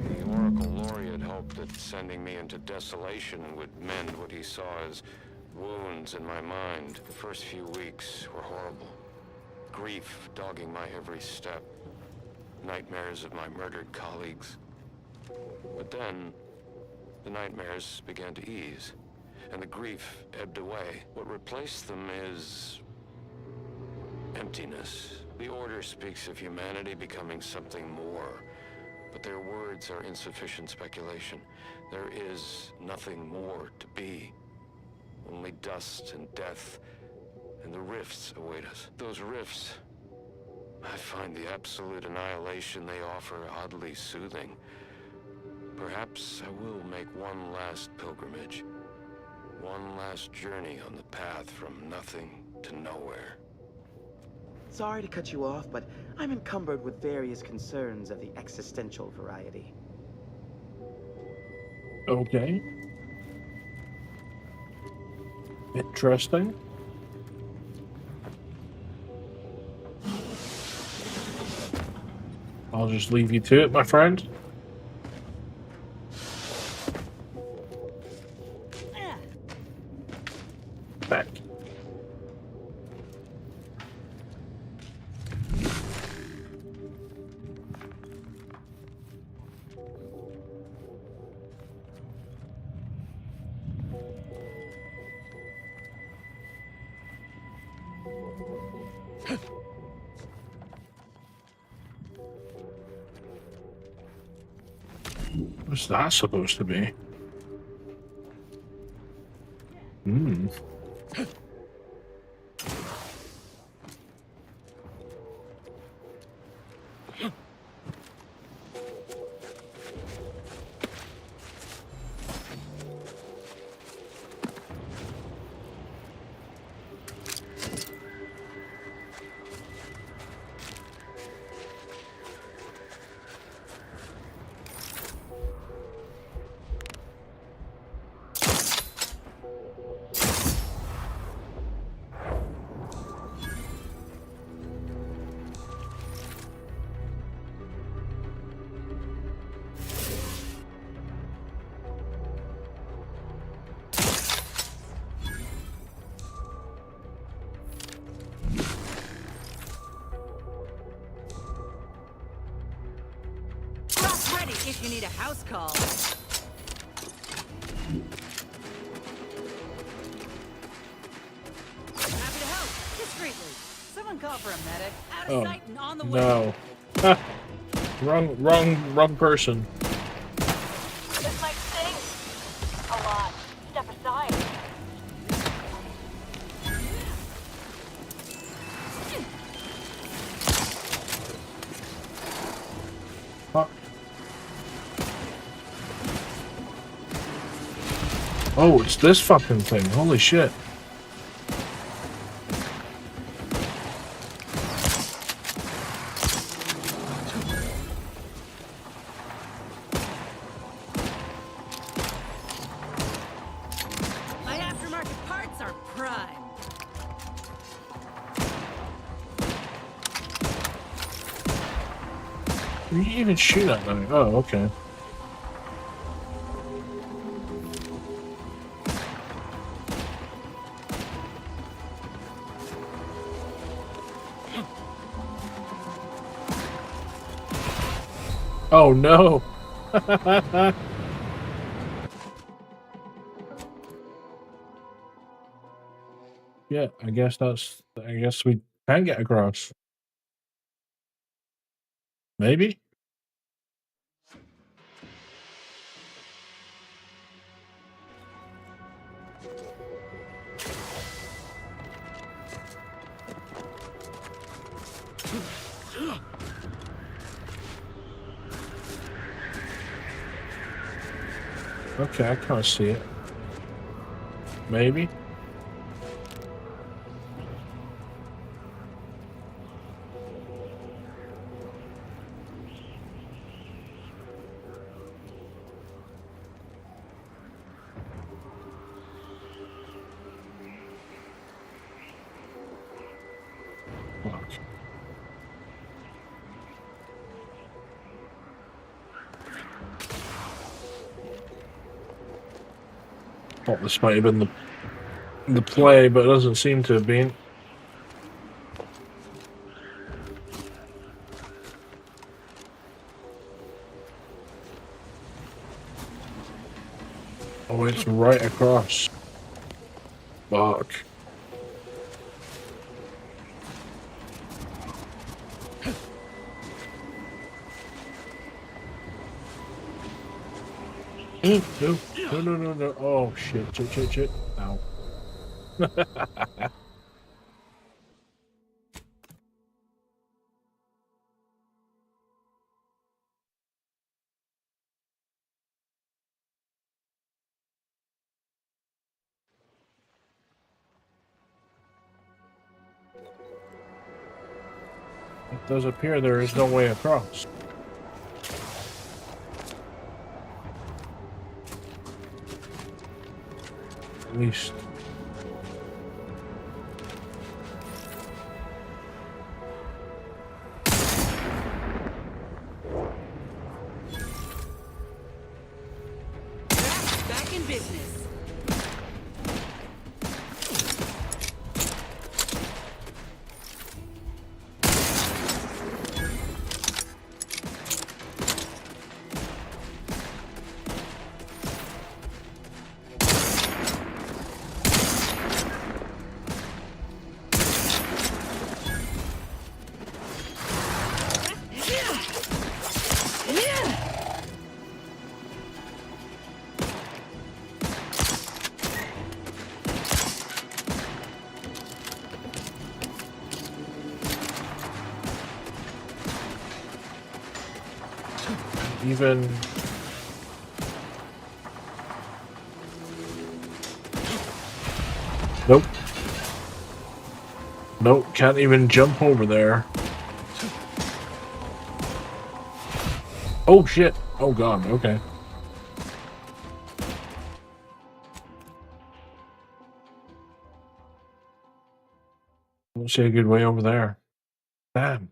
Speaker 3: The Oracle Laureate hoped that sending me into desolation would mend what he saw as wounds in my mind. The first few weeks were horrible. Grief dogging my every step. Nightmares of my murdered colleagues. But then, the nightmares began to ease, and the grief ebbed away. What replaced them is emptiness. The Order speaks of humanity becoming something more, but their words are insufficient speculation. There is nothing more to be. Only dust and death, and the rifts await us. Those rifts, I find the absolute annihilation they offer oddly soothing. Perhaps I will make one last pilgrimage. One last journey on the path from nothing to nowhere.
Speaker 2: Sorry to cut you off, but I'm encumbered with various concerns of the existential variety.
Speaker 4: Okay. Interesting. I'll just leave you to it, my friend. Back. What's that supposed to be? Hmm.
Speaker 21: Ready if you need a house call. Happy to help. Discreetly. Someone call for a medic. Out of sight and on the way.
Speaker 4: No. Wrong person.
Speaker 16: This might sting. A lot. Step aside.
Speaker 4: Fuck. Oh, it's this fucking thing. Holy shit.
Speaker 21: My aftermarket parts are prime.
Speaker 4: You can even shoot at them. Oh, okay. Oh no! Yeah, I guess we can get across. Maybe? Okay, I can't see it. Maybe? Fuck. Thought this might have been the play, but it doesn't seem to have been. Oh, it's right across. Fuck. No. Oh, shit. Ow. It does appear there is no way across. At least.
Speaker 21: Back in business.
Speaker 4: Even. Nope. Nope, can't even jump over there. Oh shit. Oh god, okay. I don't see a good way over there. Damn.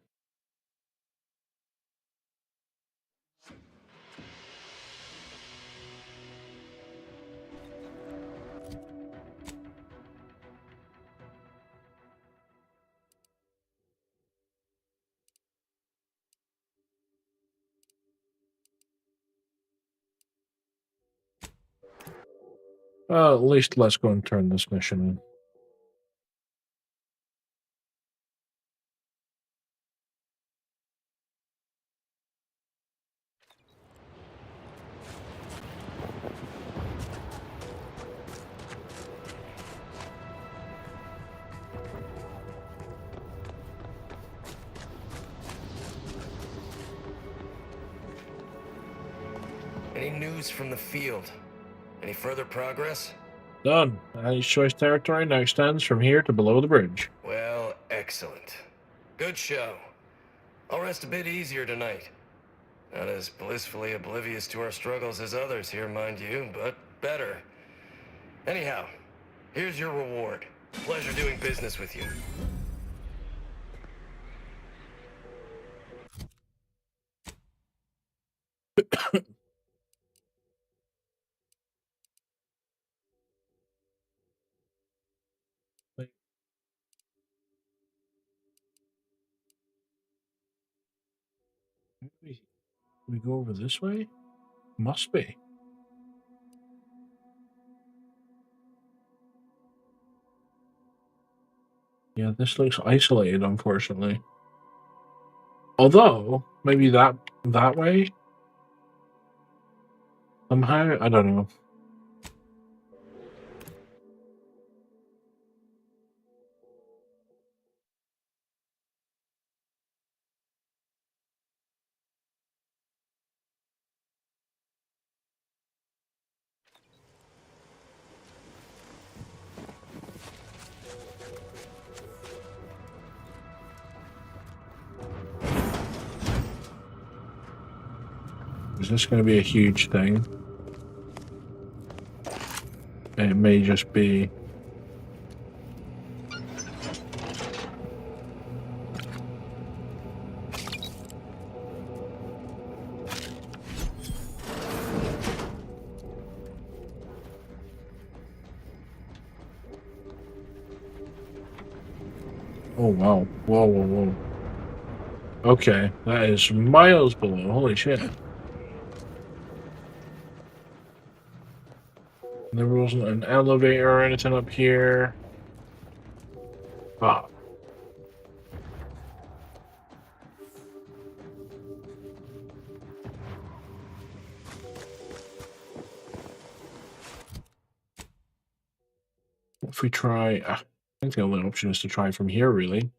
Speaker 4: At least let's go and turn this mission in.
Speaker 11: Any news from the field? Any further progress?
Speaker 4: Done. Annie's choice territory now extends from here to below the bridge.
Speaker 11: Well, excellent. Good show. I'll rest a bit easier tonight. Not as blissfully oblivious to our struggles as others here, mind you, but better. Anyhow, here's your reward. Pleasure doing business with you.
Speaker 4: We go over this way? Must be. Yeah, this looks isolated, unfortunately. Although, maybe that way? Somehow? I don't know. Is this going to be a huge thing? It may just be. Oh wow. Whoa, whoa, whoa. Okay, that is miles below. Holy shit. There wasn't an elevator or anything up here. Ah. If we try... I think the only option is to try from here, really.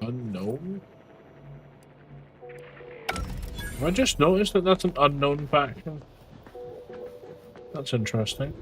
Speaker 4: Unknown? I just noticed that that's an unknown faction. That's interesting.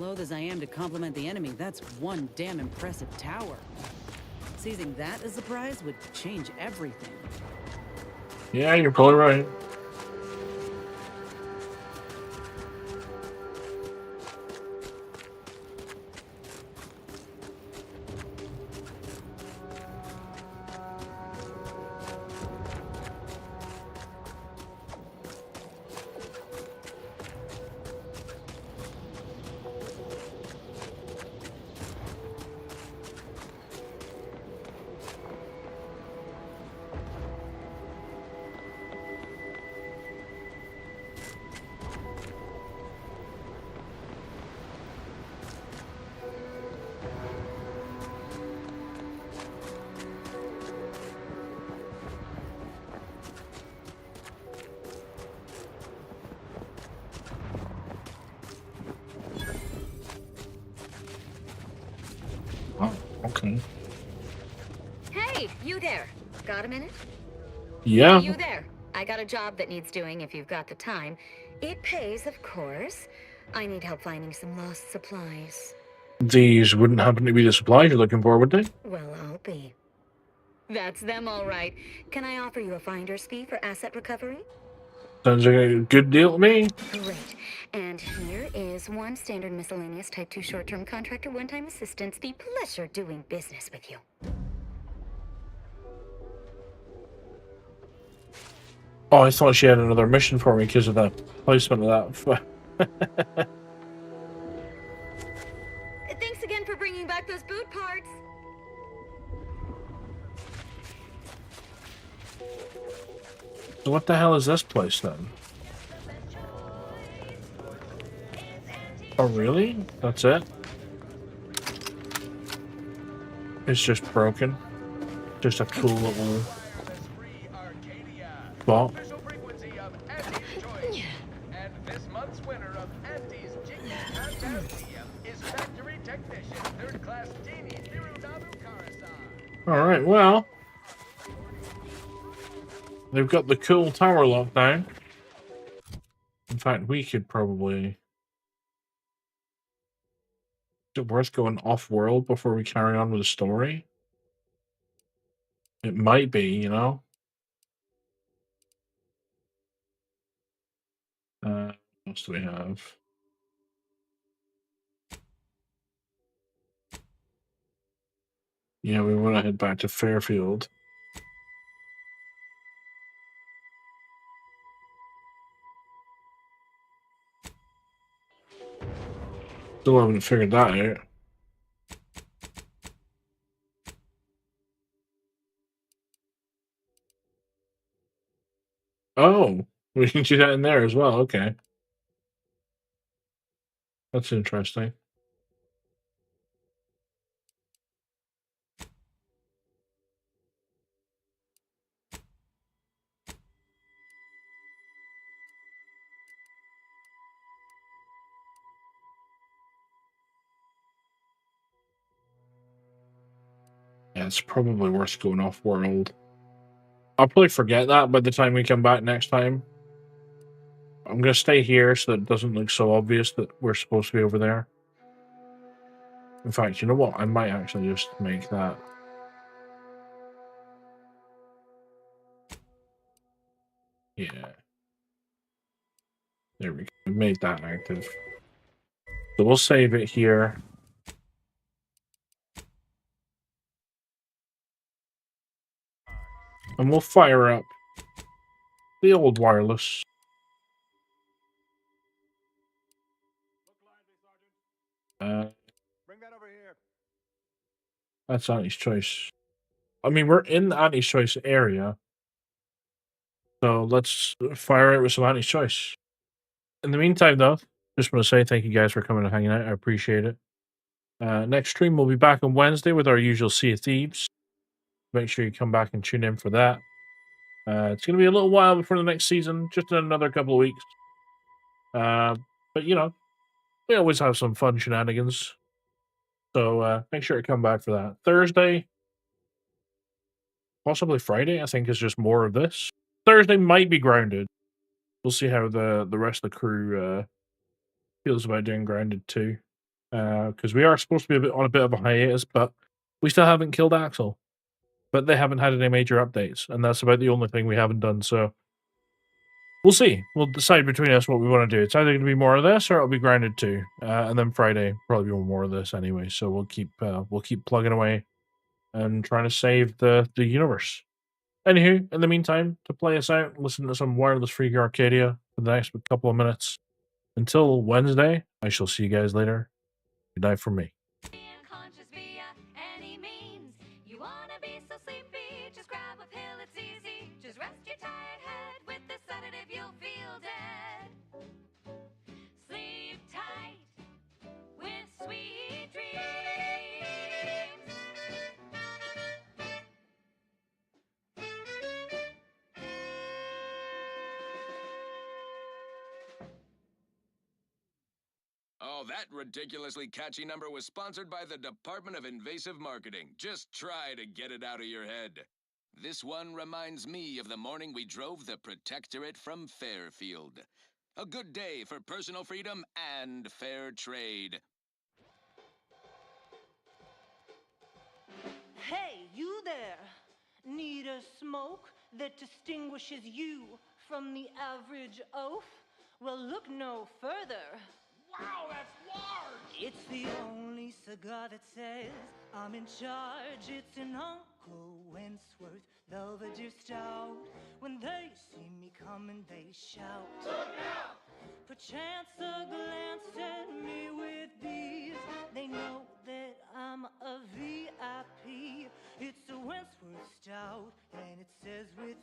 Speaker 21: Loath as I am to compliment the enemy, that's one damn impressive tower. Seizing that as the prize would change everything.
Speaker 4: Yeah, you're probably right. Oh, okay.
Speaker 24: Hey, you there. Got a minute?
Speaker 4: Yeah.
Speaker 24: Hey, you there. I got a job that needs doing if you've got the time. It pays, of course. I need help finding some lost supplies.
Speaker 4: These wouldn't happen to be the supplies you're looking for, would they?
Speaker 24: Well, I'll be. That's them, all right. Can I offer you a finder's fee for asset recovery?
Speaker 4: Sounds like a good deal to me.
Speaker 24: Great. And here is one standard miscellaneous type 2 short-term contractor one-time assistance. The pleasure doing business with you.
Speaker 4: Oh, I thought she had another mission for me because of the placement of that.
Speaker 24: Thanks again for bringing back those boot parts.
Speaker 4: So what the hell is this place then? Oh, really? That's it? It's just broken. Just a cool little spot.
Speaker 9: And this month's winner of Auntie's Jiggy Contest is Factory Technician, 3rd Class Genie Thirudabu Karasan.
Speaker 4: Alright, well. They've got the cool tower locked down. In fact, we could probably... Is it worth going off-world before we carry on with the story? It might be, you know? What else do we have? Yeah, we want to head back to Fairfield. Still haven't figured that out. Oh, we can do that in there as well. Okay. That's interesting. Yeah, it's probably worth going off-world. I'll probably forget that by the time we come back next time. I'm going to stay here so that it doesn't look so obvious that we're supposed to be over there. In fact, you know what? I might actually just make that. Yeah. There we go. We made that active. So we'll save it here. And we'll fire up the old wireless.
Speaker 9: Bring that over here.
Speaker 4: That's Annie's choice. I mean, we're in the Annie's choice area. So let's fire it with some Annie's choice. In the meantime, though, just want to say thank you guys for coming and hanging out. I appreciate it. Next stream, we'll be back on Wednesday with our usual Sea of Thieves. Make sure you come back and tune in for that. It's going to be a little while before the next season, just in another couple of weeks. But, you know, we always have some fun shenanigans. So make sure to come back for that. Thursday, possibly Friday, I think is just more of this. Thursday might be Grounded. We'll see how the rest of the crew feels about doing Grounded too. Because we are supposed to be on a bit of a hiatus, but we still haven't killed Axel. But they haven't had any major updates, and that's about the only thing we haven't done, so we'll see. We'll decide between us what we want to do. It's either going to be more of this, or it'll be Grounded too. And then Friday, probably more of this anyway, so we'll keep plugging away and trying to save the universe. Anywho, in the meantime, to play us out, listen to some wireless Freak Arcadia for the next couple of minutes. Until Wednesday, I shall see you guys later. Good night from me.
Speaker 12: Unconscious via any means. You wanna be so sleepy, just grab a pill, it's easy. Just rest your tired head with the sedative, you'll feel dead. Sleep tight with sweet dreams.
Speaker 13: Oh, that ridiculously catchy number was sponsored by the Department of Invasive Marketing. Just try to get it out of your head. This one reminds me of the morning we drove the Protectorate from Fairfield. A good day for personal freedom and fair trade.
Speaker 10: Hey, you there! Need a smoke that distinguishes you from the average oaf? Well, look no further.
Speaker 9: Wow, that's large!
Speaker 10: It's the only cigar that says I'm in charge. It's an Uncle Wentworth Belvedere Stout. When they see me coming, they shout. Look out! Perchance a glance at me with these, they know that I'm a VIP. It's a Wentworth Stout, and it says with